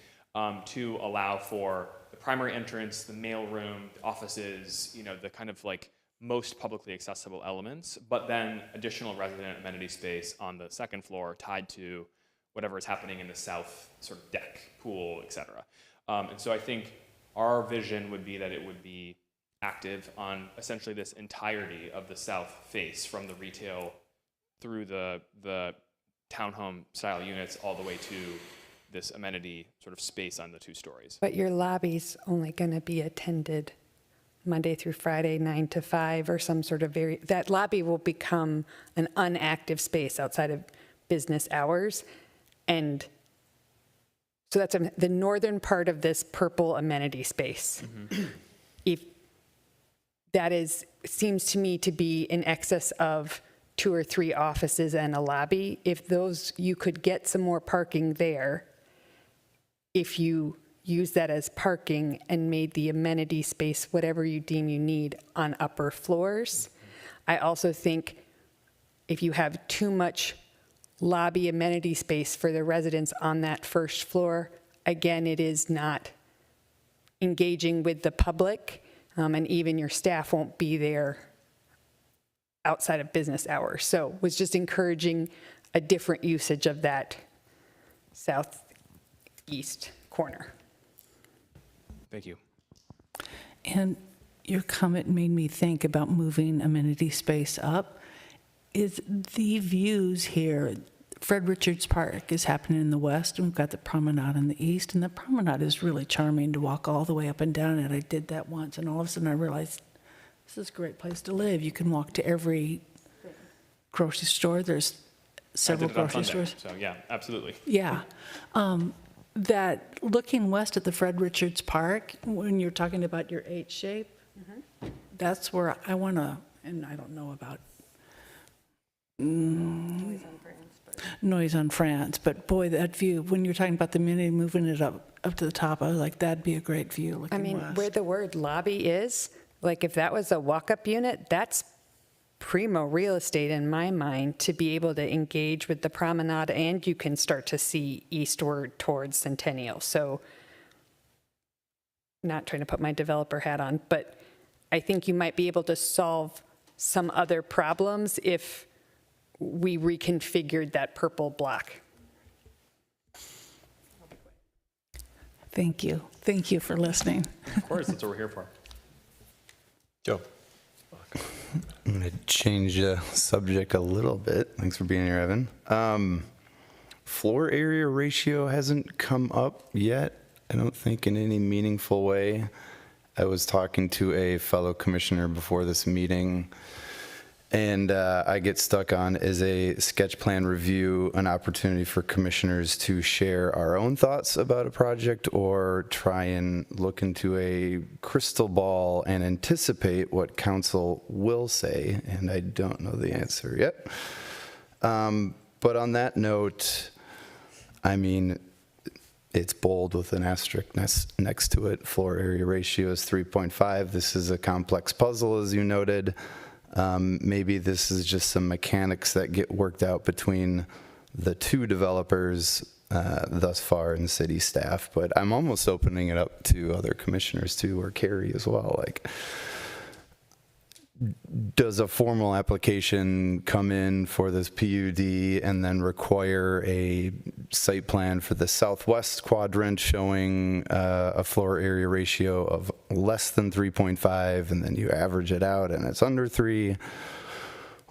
to allow for the primary entrance, the mail room, the offices, the kind of like most publicly accessible elements, but then additional resident amenity space on the second floor tied to whatever is happening in the south sort of deck, pool, etc. And so I think our vision would be that it would be active on essentially this entirety of the south face from the retail through the townhome style units all the way to this amenity sort of space on the 2 stories. But your lobby's only going to be attended Monday through Friday, 9 to 5, or some sort of that lobby will become an unactive space outside of business hours. And so that's the northern part of this purple amenity space. Mm-hmm. If that seems to me to be in excess of 2 or 3 offices and a lobby. If you could get some more parking there, if you use that as parking and made the amenity space whatever you deem you need on upper floors. I also think if you have too much lobby amenity space for the residents on that first floor, again, it is not engaging with the public, and even your staff won't be there outside of business hours. So was just encouraging a different usage of that southeast corner. Thank you. And your comment made me think about moving amenity space up. Is the views here, Fred Richards Park is happening in the west, and we've got the promenade in the east, and the promenade is really charming to walk all the way up and down it. I did that once, and all of a sudden I realized this is a great place to live. You can walk to every grocery store. There's several grocery stores. So yeah, absolutely. Yeah. That looking west at the Fred Richards Park, when you're talking about your H shape, that's where I want to, and I don't know about Noise on France, but boy, that view, when you're talking about the amenity, moving it up to the top, I was like, that'd be a great view looking west. Where the word lobby is, like if that was a walk-up unit, that's primo real estate in my mind to be able to engage with the promenade, and you can start to see eastward towards Centennial. So not trying to put my developer hat on, but I think you might be able to solve some other problems if we reconfigured that purple block. Thank you. Thank you for listening. Of course, that's what we're here for. Joe. I'm going to change the subject a little bit. Thanks for being here, Evan. Floor area ratio hasn't come up yet, I don't think, in any meaningful way. I was talking to a fellow commissioner before this meeting, and I get stuck on is a sketch plan review an opportunity for commissioners to share our own thoughts about a project or try and look into a crystal ball and anticipate what council will say? And I don't know the answer yet. But on that note, I mean, it's bold with an asterisk next to it. Floor area ratio is 3.5. This is a complex puzzle, as you noted. Maybe this is just some mechanics that get worked out between the two developers thus far and city staff, but I'm almost opening it up to other commissioners too, or Carrie as well. Like, does a formal application come in for this PUD and then require a site plan for the southwest quadrant showing a floor area ratio of less than 3.5, and then you average it out and it's under 3?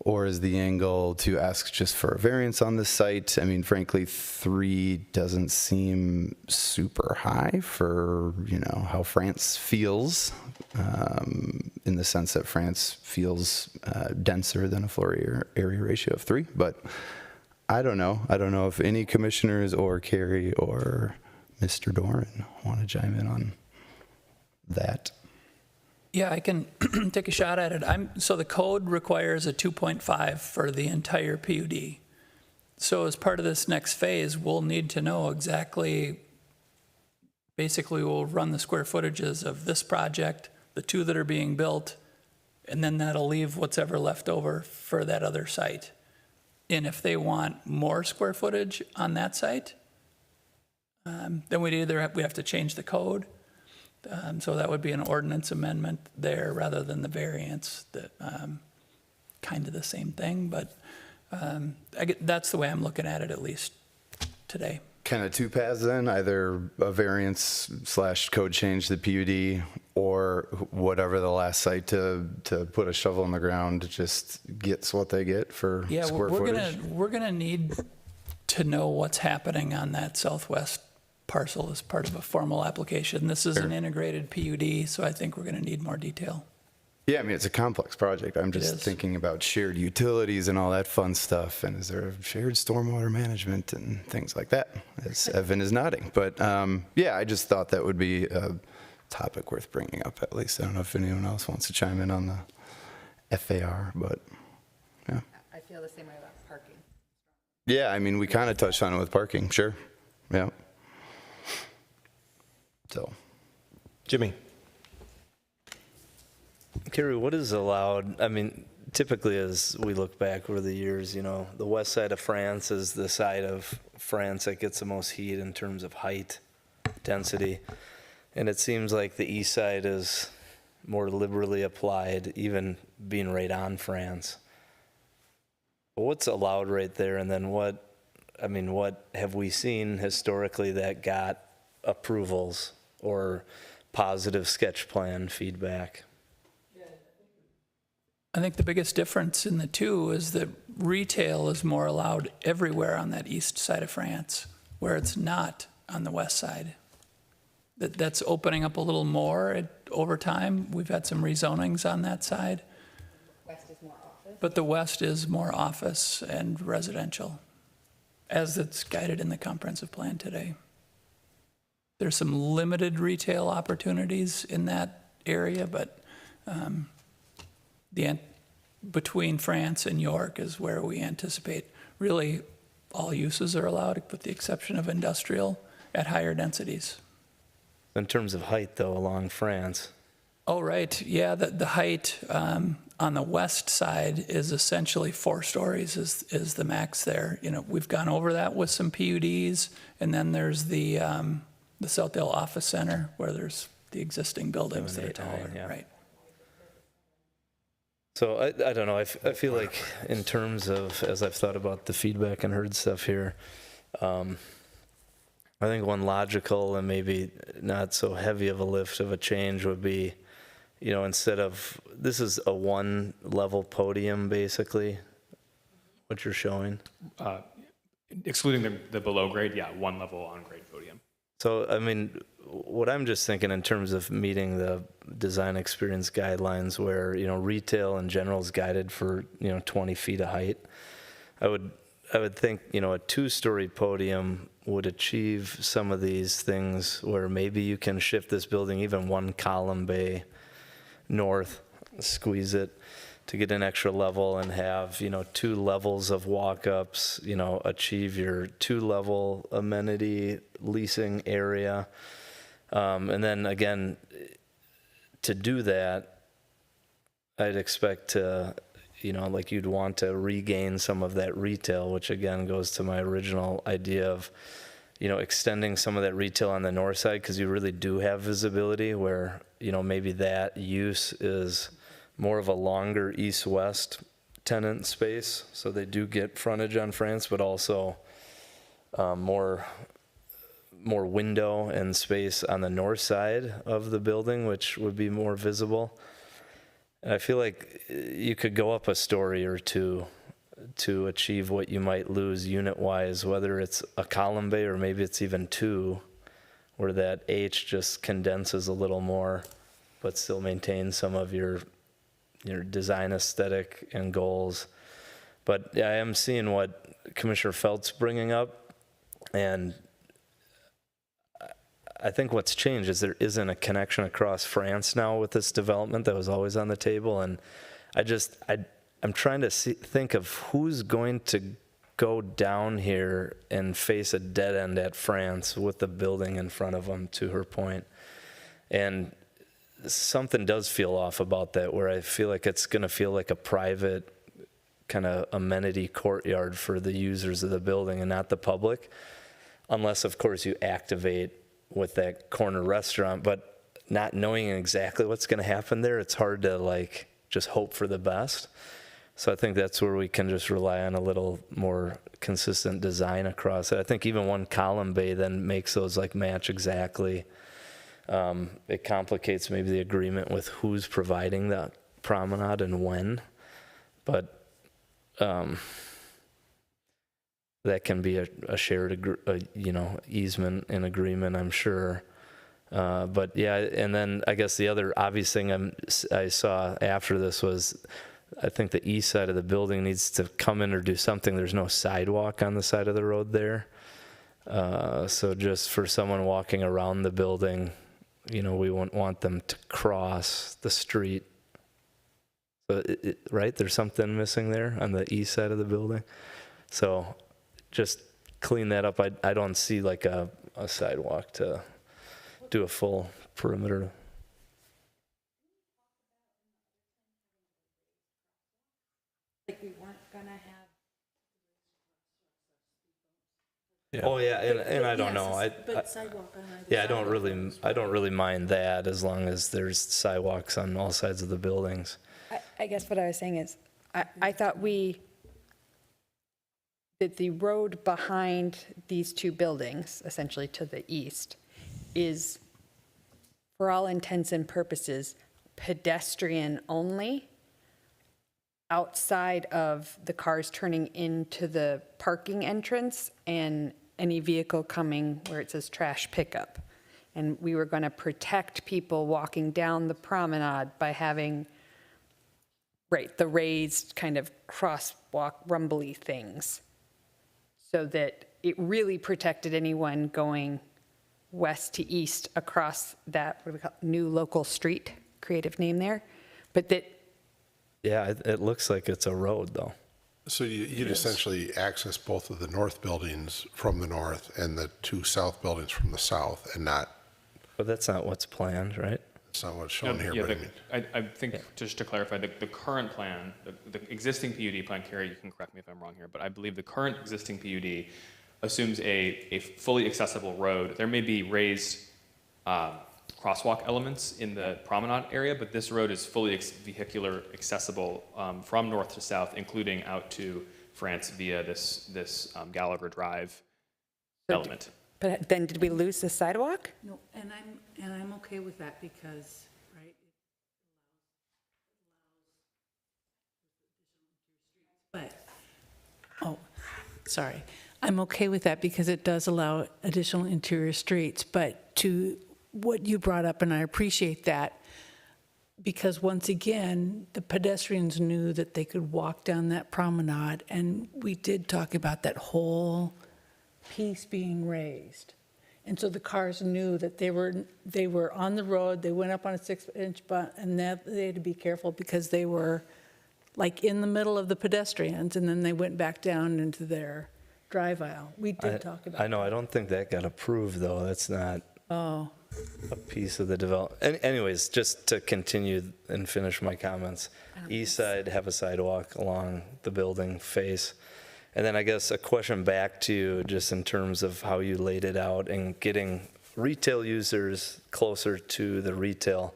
Or is the angle to ask just for a variance on this site? I mean, frankly, 3 doesn't seem super high for, you know, how France feels, in the sense that France feels denser than a floor area ratio of 3. But I don't know. I don't know if any commissioners or Carrie or Mr. Doran want to chime in on that. Yeah, I can take a shot at it. So the code requires a 2.5 for the entire PUD. So as part of this next phase, we'll need to know exactly, basically we'll run the square footages of this project, the 2 that are being built, and then that'll leave what's ever left over for that other site. And if they want more square footage on that site, then we have to change the code. So that would be an ordinance amendment there rather than the variance. That kind of the same thing, but that's the way I'm looking at it, at least today. Kind of 2 paths then, either a variance / code change the PUD, or whatever the last site to put a shovel in the ground just gets what they get for square footage. We're gonna need to know what's happening on that southwest parcel as part of a formal application. This is an integrated PUD, so I think we're going to need more detail. Yeah, I mean, it's a complex project. I'm just thinking about shared utilities and all that fun stuff. And is there shared stormwater management and things like that? As Evan is nodding. But yeah, I just thought that would be a topic worth bringing up at least. I don't know if anyone else wants to chime in on the FAR, but yeah. I feel the same way about parking. Yeah, I mean, we kind of touched on it with parking, sure. Yeah. So, Jimmy. Carrie, what is allowed? I mean, typically as we look back over the years, you know, the west side of France is the side of France that gets the most heat in terms of height, density. And it seems like the east side is more liberally applied, even being right on France. What's allowed right there? And then what have we seen historically that got approvals or positive sketch plan feedback? I think the biggest difference in the two is that retail is more allowed everywhere on that east side of France, where it's not on the west side. That's opening up a little more over time. We've had some rezonings on that side. West is more office. But the west is more office and residential, as it's guided in the comprehensive plan today. There's some limited retail opportunities in that area, but between France and York is where we anticipate really all uses are allowed, with the exception of industrial at higher densities. In terms of height, though, along France? Oh, right. Yeah, the height on the west side is essentially 4 stories is the max there. You know, we've gone over that with some PUDs, and then there's the Southdale Office Center where there's the existing buildings that are taller, yeah. Right. So I don't know. I feel like in terms of, as I've thought about the feedback and heard stuff here, I think one logical and maybe not so heavy of a lift of a change would be, you know, instead of, this is a 1-level podium basically, what you're showing. Excluding the below grade, yeah, 1 level on grade podium. So, I mean, what I'm just thinking in terms of meeting the design experience guidelines where, retail in general is guided for, 20 feet of height. I would think, a 2-story podium would achieve some of these things where maybe you can shift this building even 1 column bay north, squeeze it to get an extra level and have, 2 levels of walk-ups, achieve your 2-level amenity leasing area. And then again, to do that, I'd expect to, like you'd want to regain some of that retail, which again goes to my original idea of, extending some of that retail on the north side, because you really do have visibility where, maybe that use is more of a longer east-west tenant space. So they do get frontage on France, but also more window and space on the north side of the building, which would be more visible. And I feel like you could go up a story or two to achieve what you might lose unit-wise, whether it's a column bay or maybe it's even 2, where that H just condenses a little more, but still maintains some of your design aesthetic and goals. But I am seeing what Commissioner Felt's bringing up, and I think what's changed is there isn't a connection across France now with this development that was always on the table. And I'm trying to think of who's going to go down here and face a dead end at France with the building in front of them, to her point. And something does feel off about that, where I feel like it's going to feel like a private kind of amenity courtyard for the users of the building and not the public, unless, of course, you activate with that corner restaurant. But not knowing exactly what's going to happen there, it's hard to just hope for the best. So I think that's where we can just rely on a little more consistent design across it. I think even 1 column bay then makes those match exactly. It complicates maybe the agreement with who's providing that promenade and when, but that can be a shared, easement and agreement, I'm sure. But yeah, and then I guess the other obvious thing I saw after this was, I think the east side of the building needs to come in or do something. There's no sidewalk on the side of the road there. So just for someone walking around the building, we wouldn't want them to cross the street. So right, there's something missing there on the east side of the building. So just clean that up. I don't see a sidewalk to do a full perimeter. We weren't gonna have. Yeah. Oh yeah, and I don't know. But sidewalk on either Yeah, side I don't really mind that, as long as there's sidewalks on all sides of the buildings. I guess what I was saying is, I thought that the road behind these 2 buildings, essentially to the east, is, for all intents and purposes, pedestrian only, outside of the cars turning into the parking entrance and any vehicle coming where it says trash pickup. And we were going to protect people walking down the promenade by having, the raised kind of crosswalk rumbly things, so that it really protected anyone going west to east across that, what do we call it, new local street, creative name there, but that. Yeah, it looks like it's a road, though. So you'd essentially access both of the north buildings from the north and the 2 south buildings from the south, and not. But that's not what's planned, right? That's not what's shown here. Yeah, but I think, just to clarify, the current plan, the existing PUD plan, Carrie, you can correct me if I'm wrong here, but I believe the current existing PUD assumes a fully accessible road. There may be raised crosswalk elements in the promenade area, but this road is fully vehicular accessible from north to south, including out to France via this Gallagher Drive element. But then did we lose the sidewalk? No, and I'm okay with that because, right? But, sorry. I'm okay with that because it does allow additional interior streets. But to what you brought up, and I appreciate that, because once again, the pedestrians knew that they could walk down that promenade, and we did talk about that whole piece being raised. And so the cars knew that they were on the road, they went up on a 6-inch butt, and that they had to be careful because they were like in the middle of the pedestrians, and then they went back down into their drive aisle. We did talk about I know, I don't think that got approved, though. That's not a piece of the development. Anyways, just to continue and finish my comments, east side, have a sidewalk along the building face. And then I guess a question back to you, just in terms of how you laid it out and getting retail users closer to the retail.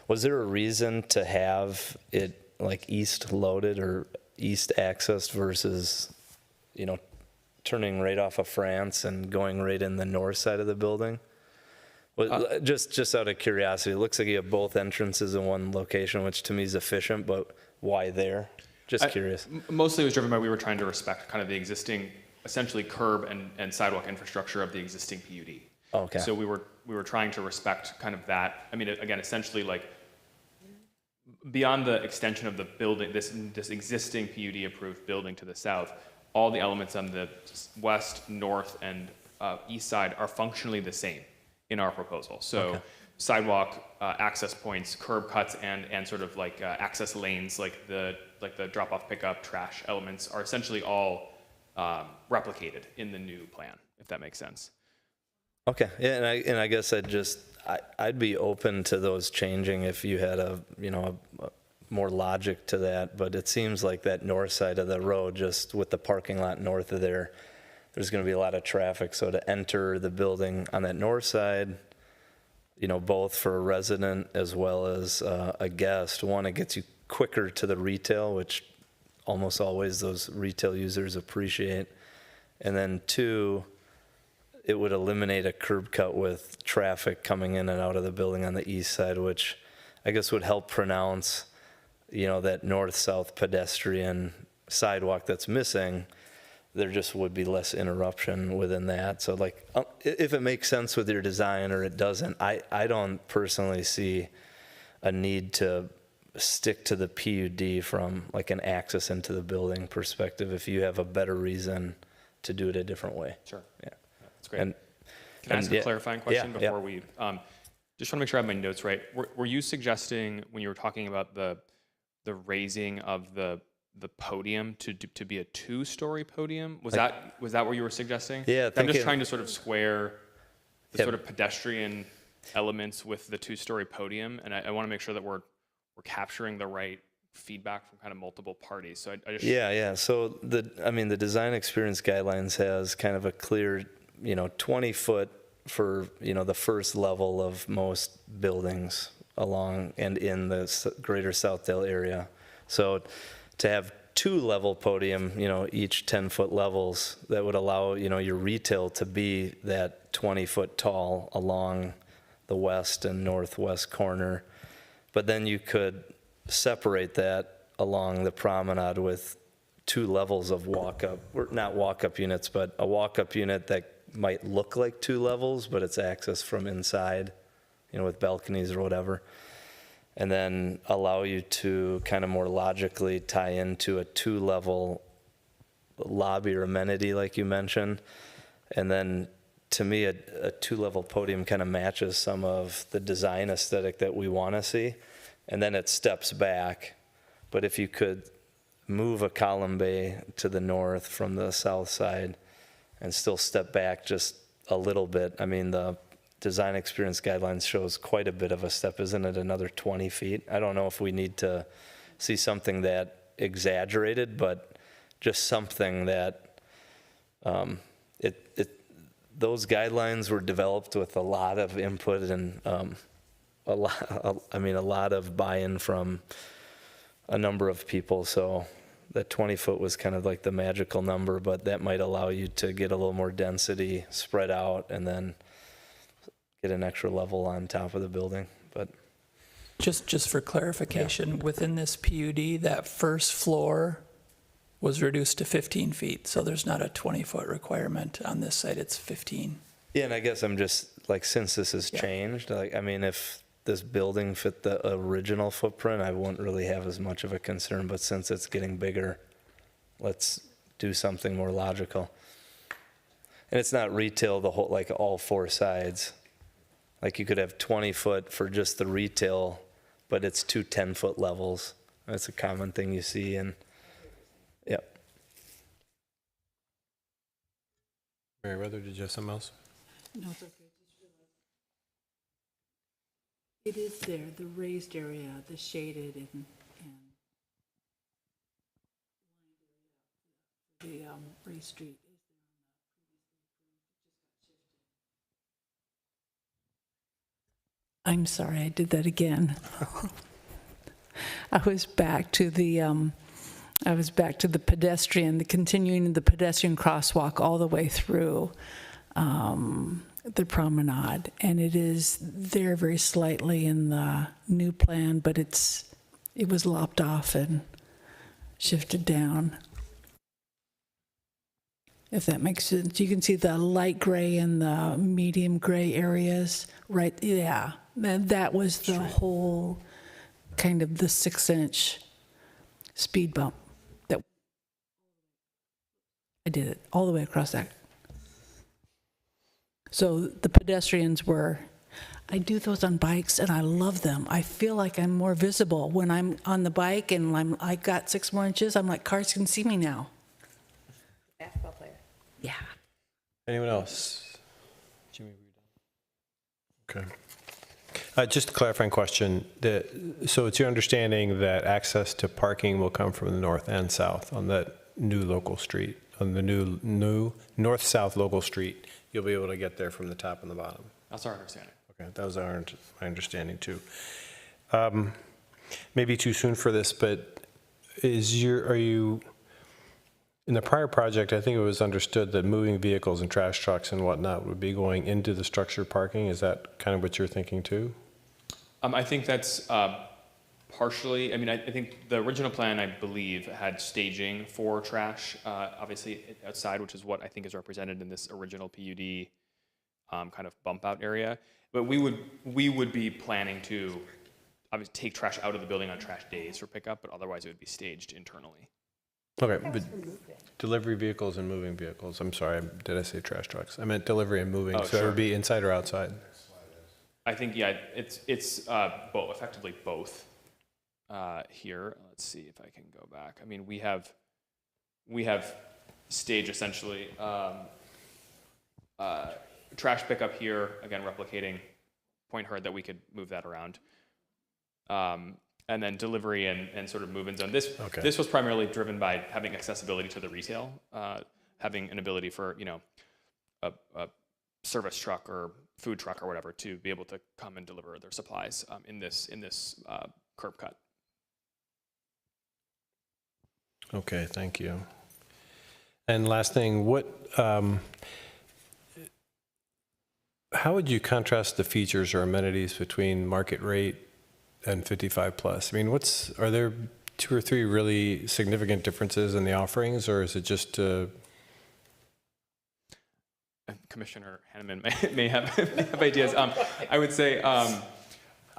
Was there a reason to have it like east loaded or east accessed versus, you know, turning right off of France and going right in the north side of the building? Well, just out of curiosity, it looks like you have both entrances in one location, which to me is efficient, but why there? Just curious. Mostly it was driven by we were trying to respect kind of the existing, essentially curb and sidewalk infrastructure of the existing PUD. Okay. So we were trying to respect kind of that. I mean, again, essentially like beyond the extension of the building, this existing PUD approved building to the south, all the elements on the west, north, and east side are functionally the same in our proposal. So sidewalk access points, curb cuts, and sort of like access lanes, like the drop-off pickup trash elements are essentially all replicated in the new plan, if that makes sense. Okay, yeah, and I guess I'd be open to those changing if you had a more logic to that. But it seems like that north side of the road, just with the parking lot north of there, there's going to be a lot of traffic. So to enter the building on that north side, you know, both for a resident as well as a guest, one, it gets you quicker to the retail, which almost always those retail users appreciate. And then two, it would eliminate a curb cut with traffic coming in and out of the building on the east side, which I guess would help pronounce, you know, that north-south pedestrian sidewalk that's missing. There just would be less interruption within that. So like, if it makes sense with your design or it doesn't, I don't personally see a need to stick to the PUD from like an access into the building perspective if you have a better reason to do it a different way. Sure. Yeah. That's great. Can I ask a clarifying question before we, just want to make sure I have my notes right. Were you suggesting when you were talking about the raising of the podium to be a 2-story podium? Was that what you were suggesting? Yeah. I'm just trying to sort of square the sort of pedestrian elements with the 2-story podium, and I want to make sure that we're capturing the right feedback from kind of multiple parties. So I just Yeah. So the design experience guidelines has kind of a clear, 20 foot for, the first level of most buildings along and in the greater Southdale area. So to have 2-level podium, each 10-foot levels, that would allow, your retail to be that 20-foot tall along the west and northwest corner. But then you could separate that along the promenade with 2 levels of walk-up, or not walk-up units, but a walk-up unit that might look like 2 levels, but it's accessed from inside, with balconies or whatever. And then allow you to kind of more logically tie into a 2-level lobby or amenity like you mentioned. And then to me, a 2-level podium kind of matches some of the design aesthetic that we want to see. And then it steps back. But if you could move a column bay to the north from the south side and still step back just a little bit, the design experience guidelines shows quite a bit of a step, isn't it? Another 20 feet. I don't know if we need to see something that exaggerated, but just something that those guidelines were developed with a lot of input and a lot of buy-in from a number of people. So that 20 foot was kind of like the magical number, but that might allow you to get a little more density spread out and then get an extra level on top of the building. But just for clarification, within this PUD, that first floor was reduced to 15 feet. So there's not a 20-foot requirement on this site, it's 15. Yeah, and I guess I'm just, like, since this has changed, like, I mean, if this building fit the original footprint, I wouldn't really have as much of a concern, but since it's getting bigger, let's do something more logical. And it's not retail the whole, like, all four sides. Like, you could have 20 foot for just the retail, but it's two 10-foot levels. That's a common thing you see, and, yep. Mary Weather, did you have something else? No, it's okay. It is there, the raised area, the shaded and the raised street. I'm sorry, I did that again. I was back to the pedestrian, the continuing the pedestrian crosswalk all the way through the promenade, and it is there very slightly in the new plan, but it was lopped off and shifted down. If that makes sense, you can see the light gray and the medium gray areas, right? Yeah, that was the whole kind of the 6-inch speed bump that I did it all the way across that. So the pedestrians I do those on bikes and I love them. I feel like I'm more visible when I'm on the bike and I got 6 more inches. I'm like, cars can see me now. Basketball player. Yeah. Anyone else? Jimmy. Okay. Just a clarifying question. So it's your understanding that access to parking will come from the north and south on that new local street, on the new north-south local street. You'll be able to get there from the top and the bottom. That's our understanding. Okay, that was my understanding too. Maybe too soon for this, but are you, in the prior project, I think it was understood that moving vehicles and trash trucks and whatnot would be going into the structured parking. Is that kind of what you're thinking too? I think that's partially, I mean, I think the original plan, I believe, had staging for trash, obviously outside, which is what I think is represented in this original PUD kind of bump out area. But we would be planning to obviously take trash out of the building on trash days for pickup, but otherwise it would be staged internally. Okay, but delivery vehicles and moving vehicles. I'm sorry, did I say trash trucks? I meant delivery and moving, so it would be inside or outside? I think, yeah, it's both, effectively both here. Let's see if I can go back. I mean, we have stage essentially trash pickup here, again, replicating Point Heard that we could move that around. And then delivery and sort of move-in zone. This was primarily driven by having accessibility to the retail, having an ability for, a service truck or food truck or whatever to be able to come and deliver their supplies in this curb cut. Okay, thank you. And last thing, how would you contrast the features or amenities between market rate and 55 plus? I mean, are there 2 or 3 really significant differences in the offerings, or is it just Commissioner Hanneman may have ideas. I would say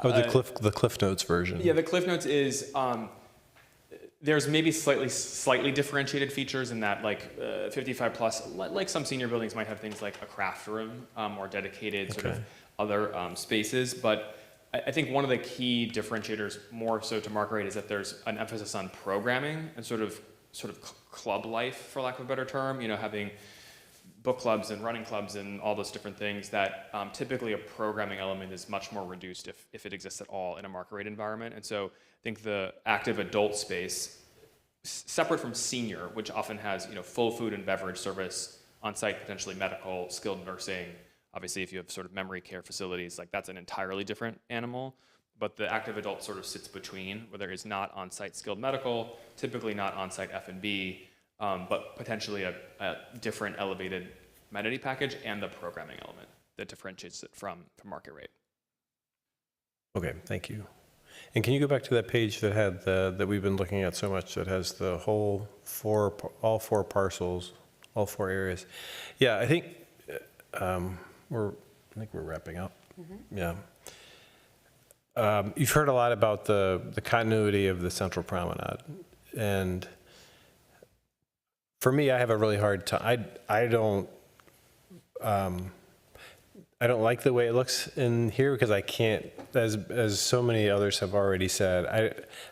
the Cliff Notes version. Yeah, the Cliff Notes is there's maybe slightly differentiated features in that, like 55 plus, like some senior buildings might have things like a craft room or dedicated sort of other spaces. But I think one of the key differentiators, more so to market rate, is that there's an emphasis on programming and sort of club life, for lack of a better term. Having book clubs and running clubs and all those different things that typically a programming element is much more reduced if it exists at all in a market rate environment. And so I think the active adult space, separate from senior, which often has full food and beverage service on site, potentially medical, skilled nursing. Obviously, if you have sort of memory care facilities, like that's an entirely different animal. But the active adult sort of sits between, where there is not on-site skilled medical, typically not on-site F&B, but potentially a different elevated amenity package and the programming element that differentiates it from market rate. Okay, thank you. And can you go back to that page that had that we've been looking at so much, that has the whole all four parcels, all four areas? Yeah, I think we're wrapping up. Yeah. You've heard a lot about the continuity of the Central Promenade, and for me, I have a really hard time. I don't like the way it looks in here, because I can't, as so many others have already said,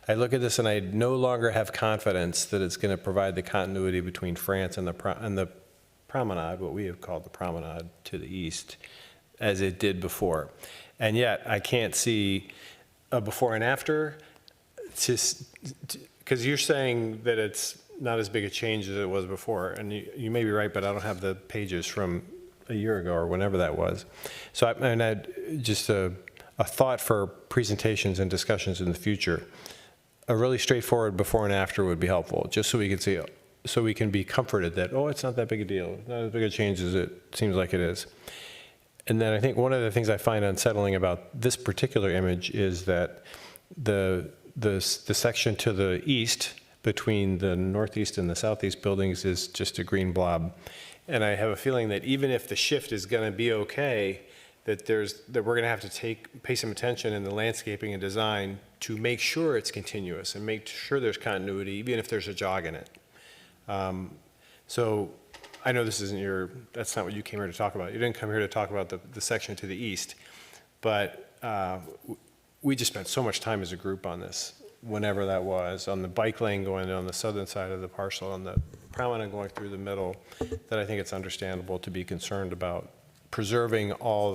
I look at this and I no longer have confidence that it's going to provide the continuity between France and the promenade, what we have called the promenade to the east, as it did before. And yet I can't see a before and after, because you're saying that it's not as big a change as it was before, and you may be right, but I don't have the pages from a year ago or whenever that was. So just a thought for presentations and discussions in the future. A really straightforward before and after would be helpful, just so we can see, so we can be comforted that, oh, it's not that big a deal, not as big a change as it seems like it is. And then I think one of the things I find unsettling about this particular image is that the section to the east between the northeast and the southeast buildings is just a green blob. And I have a feeling that even if the shift is going to be okay, that we're going to have to pay some attention in the landscaping and design to make sure it's continuous and make sure there's continuity, even if there's a jog in it. So I know this isn't that's not what you came here to talk about. You didn't come here to talk about the section to the east, but we just spent so much time as a group on this, whenever that was, on the bike lane going on the southern side of the parcel, on the promenade going through the middle, that I think it's understandable to be concerned about preserving all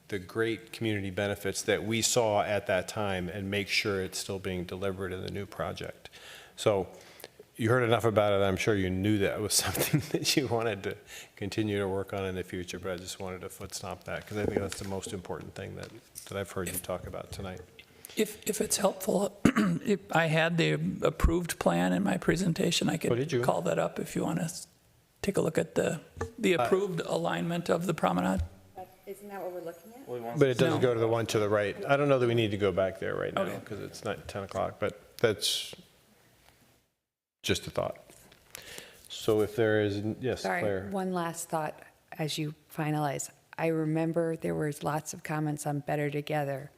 the great community benefits that we saw at that time and make sure it's still being delivered in the new project. So you heard enough about it. I'm sure you knew that was something that you wanted to continue to work on in the future, but I just wanted to foot stomp that, because I think that's the most important thing that I've heard you talk about tonight. If it's helpful, if I had the approved plan in my presentation, I could call that up if you want to take a look at the approved alignment of the promenade. Isn't that what we're looking at? But it doesn't go to the one to the right. I don't know that we need to go back there right now, because it's not 10 o'clock, but that's just a thought. So if there is, yes, Sorry, Claire. one last thought as you finalize. I remember there was lots of comments on Better Together,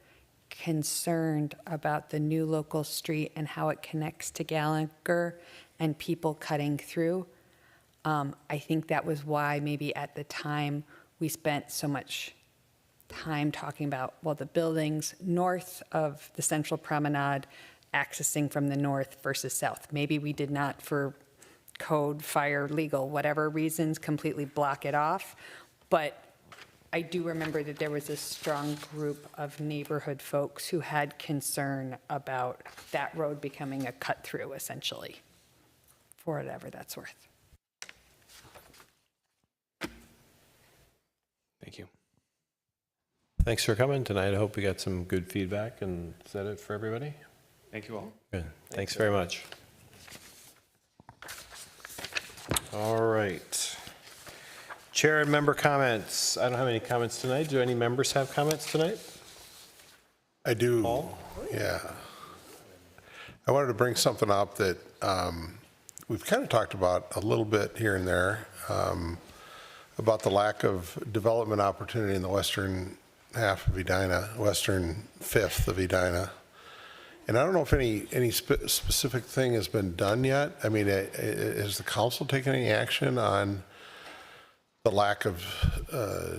concerned about the new local street and how it connects to Gallagher and people cutting through. I think that was why maybe at the time we spent so much time talking about, well, the buildings north of the Central Promenade accessing from the north versus south. Maybe we did not, for code, fire, legal, whatever reasons, completely block it off. But I do remember that there was a strong group of neighborhood folks who had concern about that road becoming a cut through, essentially, for whatever that's worth. Thank you. Thanks for coming tonight. I hope we got some good feedback. And is that it for everybody? Thank you all. Good. Thanks very much. All right. Chair and member comments. I don't have any comments tonight. Do any members have comments tonight? I do. Paul? Yeah. I wanted to bring something up that we've kind of talked about a little bit here and there, about the lack of development opportunity in the western half of Edina, western fifth of Edina. And I don't know if any specific thing has been done yet. I mean, has the council taken any action on the lack of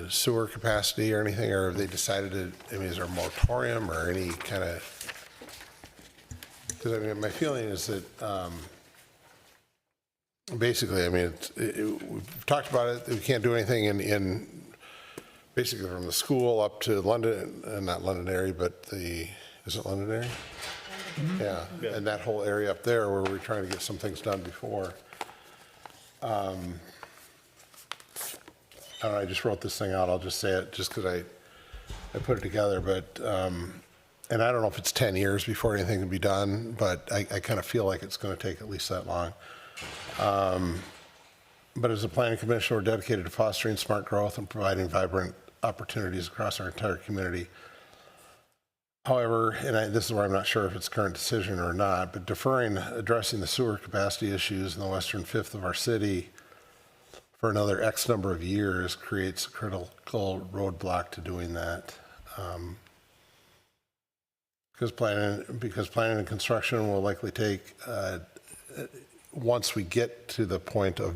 sewer capacity or anything, or have they decided to, I mean, is there a moratorium or any kind of, because I mean, my feeling is that basically, I mean, we've talked about it, we can't do anything in basically from the school up to London, not Londonderry, but is it Londonderry? Yeah, and that whole area up there where we're trying to get some things done before. I don't know, I just wrote this thing out, I'll just say it just because I put it together, but, and I don't know if it's 10 years before anything can be done, but I kind of feel like it's going to take at least that long. But as a planning commission, we're dedicated to fostering smart growth and providing vibrant opportunities across our entire community. However, this is where I'm not sure if it's current decision or not, but deferring addressing the sewer capacity issues in the western fifth of our city for another X number of years creates a critical roadblock to doing that. Because planning and construction will likely take, once we get to the point of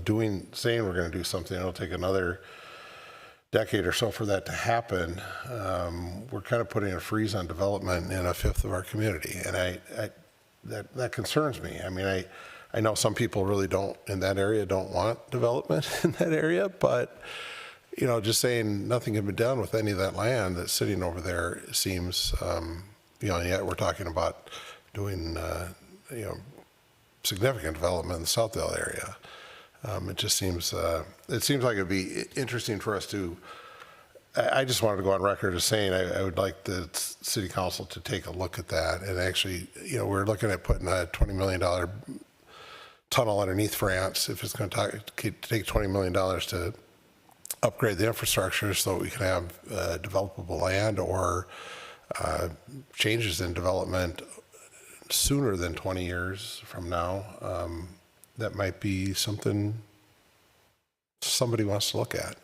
saying we're going to do something, it'll take another decade or so for that to happen. We're kind of putting a freeze on development in a fifth of our community, and that concerns me. I mean, I know some people really in that area don't want development in that area, but just saying nothing can be done with any of that land that's sitting over there seems, and yet we're talking about doing, significant development in the Southdale area. It just seems, like it'd be interesting for us to, I just wanted to go on record as saying I would like the city council to take a look at that. And actually, we're looking at putting a $20 million tunnel underneath France. If it's going to take $20 million to upgrade the infrastructure so that we can have developable land or changes in development sooner than 20 years from now, that might be something somebody wants to look at.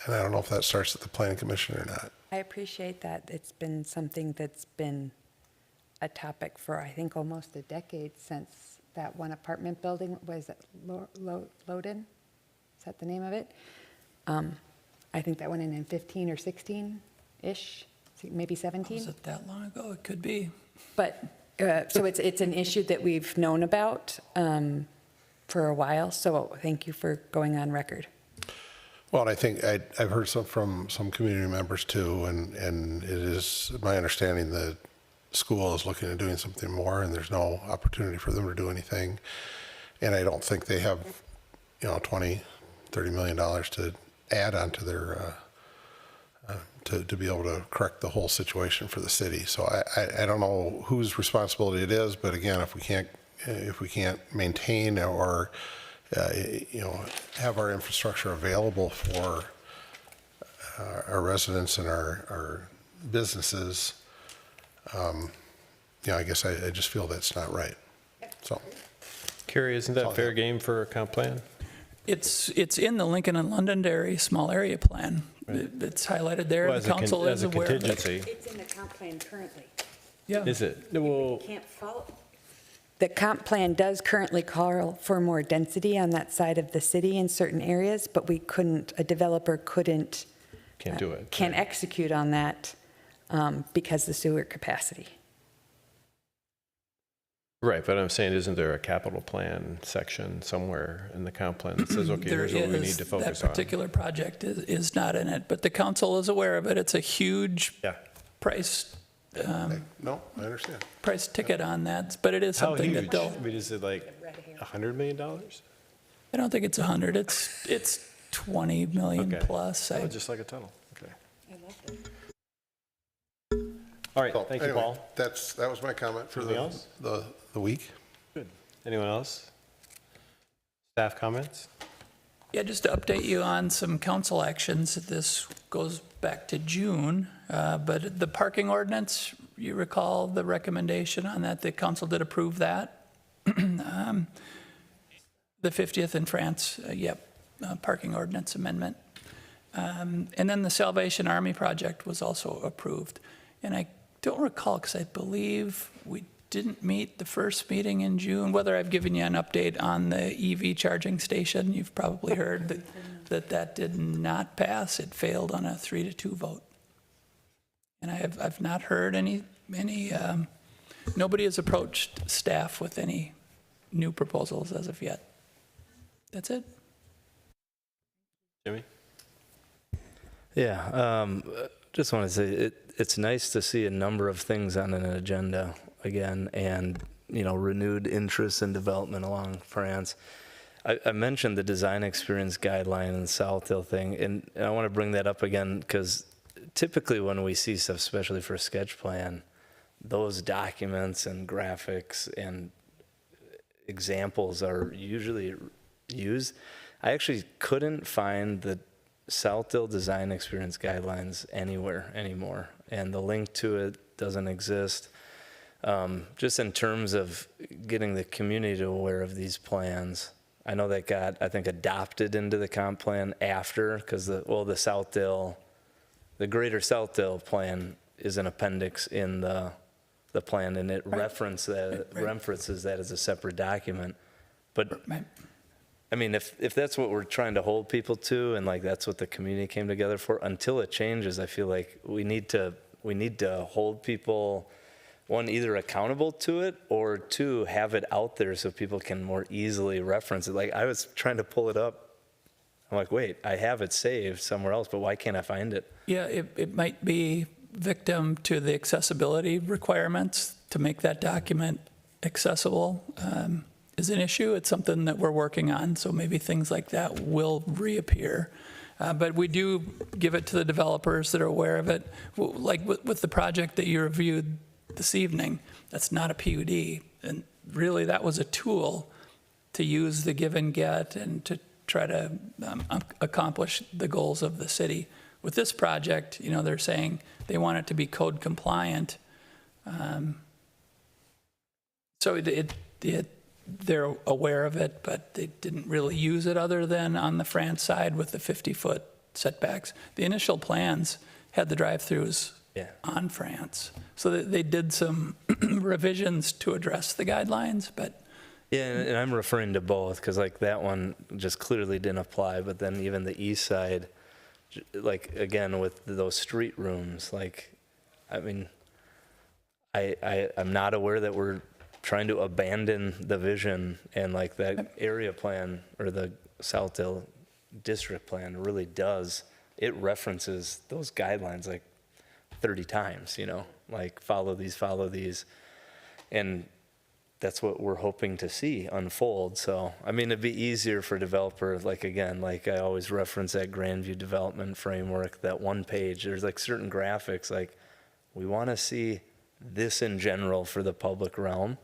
And I don't know if that starts at the planning commission or not. I appreciate that. It's been something that's been a topic for, I think, almost a decade since that one apartment building, was it Loden? Is that the name of it? I think that went in 15 or 16-ish, maybe 17. Was it that long ago? It could be. But, so it's an issue that we've known about for a while, so thank you for going on record. Well, and I think I've heard from some community members too, and it is my understanding that school is looking at doing something more, and there's no opportunity for them to do anything. And I don't think they have, $20, $30 million to add onto their, to be able to correct the whole situation for the city. So I don't know whose responsibility it is, but again, if we can't maintain or have our infrastructure available for our residents and our businesses, I guess I just feel that's not right. So, Carrie, isn't that fair game for a comp plan? It's in the Lincoln and Londonderry small area plan. It's highlighted there. Well, the council is aware of it. contingency. It's in the comp plan currently. Yeah. Is it? Well, Can't follow. The comp plan does currently call for more density on that side of the city in certain areas, but a developer couldn't. Can't do it. Can't execute on that because the sewer capacity. Right, but I'm saying, isn't there a capital plan section somewhere in the comp plan that says, okay, here's what we need to focus that on? particular project is not in it, but the council is aware of it. It's a huge price. No, I understand. Price ticket on that, but it is something that they'll. I mean, is it like $100 million? I don't think it's 100. It's 20 million plus. Oh, just like a tunnel. Okay. I love it. All right, thank you, Paul. That was my comment for the week. Good. Anyone else? Staff comments? Yeah, just to update you on some council actions. This goes back to June, but the parking ordinance, you recall the recommendation on that, the council did approve that. The 50th in France, parking ordinance amendment. And then the Salvation Army project was also approved. And I don't recall, because I believe we didn't meet the first meeting in June, whether I've given you an update on the EV charging station. You've probably heard that did not pass. It failed on a 3-2 vote. And I've not heard any nobody has approached staff with any new proposals as of yet. That's it. Jimmy? Yeah, just want to say it's nice to see a number of things on an agenda again, and renewed interest in development along France. I mentioned the design experience guideline and the Southdale thing, and I want to bring that up again because typically when we see stuff, especially for a sketch plan, those documents and graphics and examples are usually used. I actually couldn't find Southdale Design Experience Guidelines anywhere anymore, and the link to it doesn't exist. Just in terms of getting the community aware of these plans, I know that got, I think, adopted into the comp plan after, because the Southdale, the Greater Southdale plan is an appendix in the plan, and it references that as a separate document. But I mean, if that's what we're trying to hold people to, and like that's what the community came together for, until it changes, I feel like we need to hold people, one, either accountable to it, or two, have it out there so people can more easily reference it. Like, I was trying to pull it up. I'm like, wait, I have it saved somewhere else, but why can't I find it? Yeah, it might be victim to the accessibility requirements to make that document accessible is an issue. It's something that we're working on, so maybe things like that will reappear. But we do give it to the developers that are aware of it. Like with the project that you reviewed this evening, that's not a PUD. And really, that was a tool to use the give and get and to try to accomplish the goals of the city. With this project, you know, they're saying they want it to be code compliant. So they're aware of it, but they didn't really use it other than on the France side with the 50-foot setbacks. The initial plans had the drive-throughs on France. So they did some revisions to address the guidelines, but. Yeah, and I'm referring to both, because like that one just clearly didn't apply, but then even the east side, like again with those street rooms, like, I mean, I'm not aware that we're trying to abandon the vision, and like that area plan or the Southdale district plan really does, it references those guidelines like 30 times, you know, like follow these, and that's what we're hoping to see unfold. So, I mean, it'd be easier for developers, like, again, like I always reference that Grandview development framework, that one page, there's like certain graphics, like we want to see this in general for the public realm.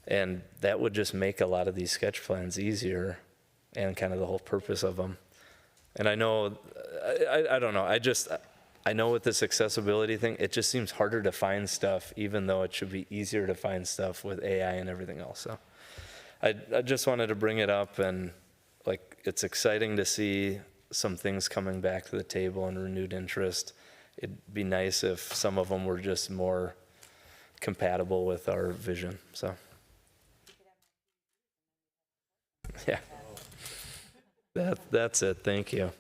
And that would just make a lot of these sketch plans easier and kind of the whole purpose of them. And I know, I don't know, I know with this accessibility thing, it just seems harder to find stuff, even though it should be easier to find stuff with AI and everything else. So I just wanted to bring it up, and like, it's exciting to see some things coming back to the table and renewed interest. It'd be nice if some of them were just more compatible with our vision, so. Yeah, that's it, thank you.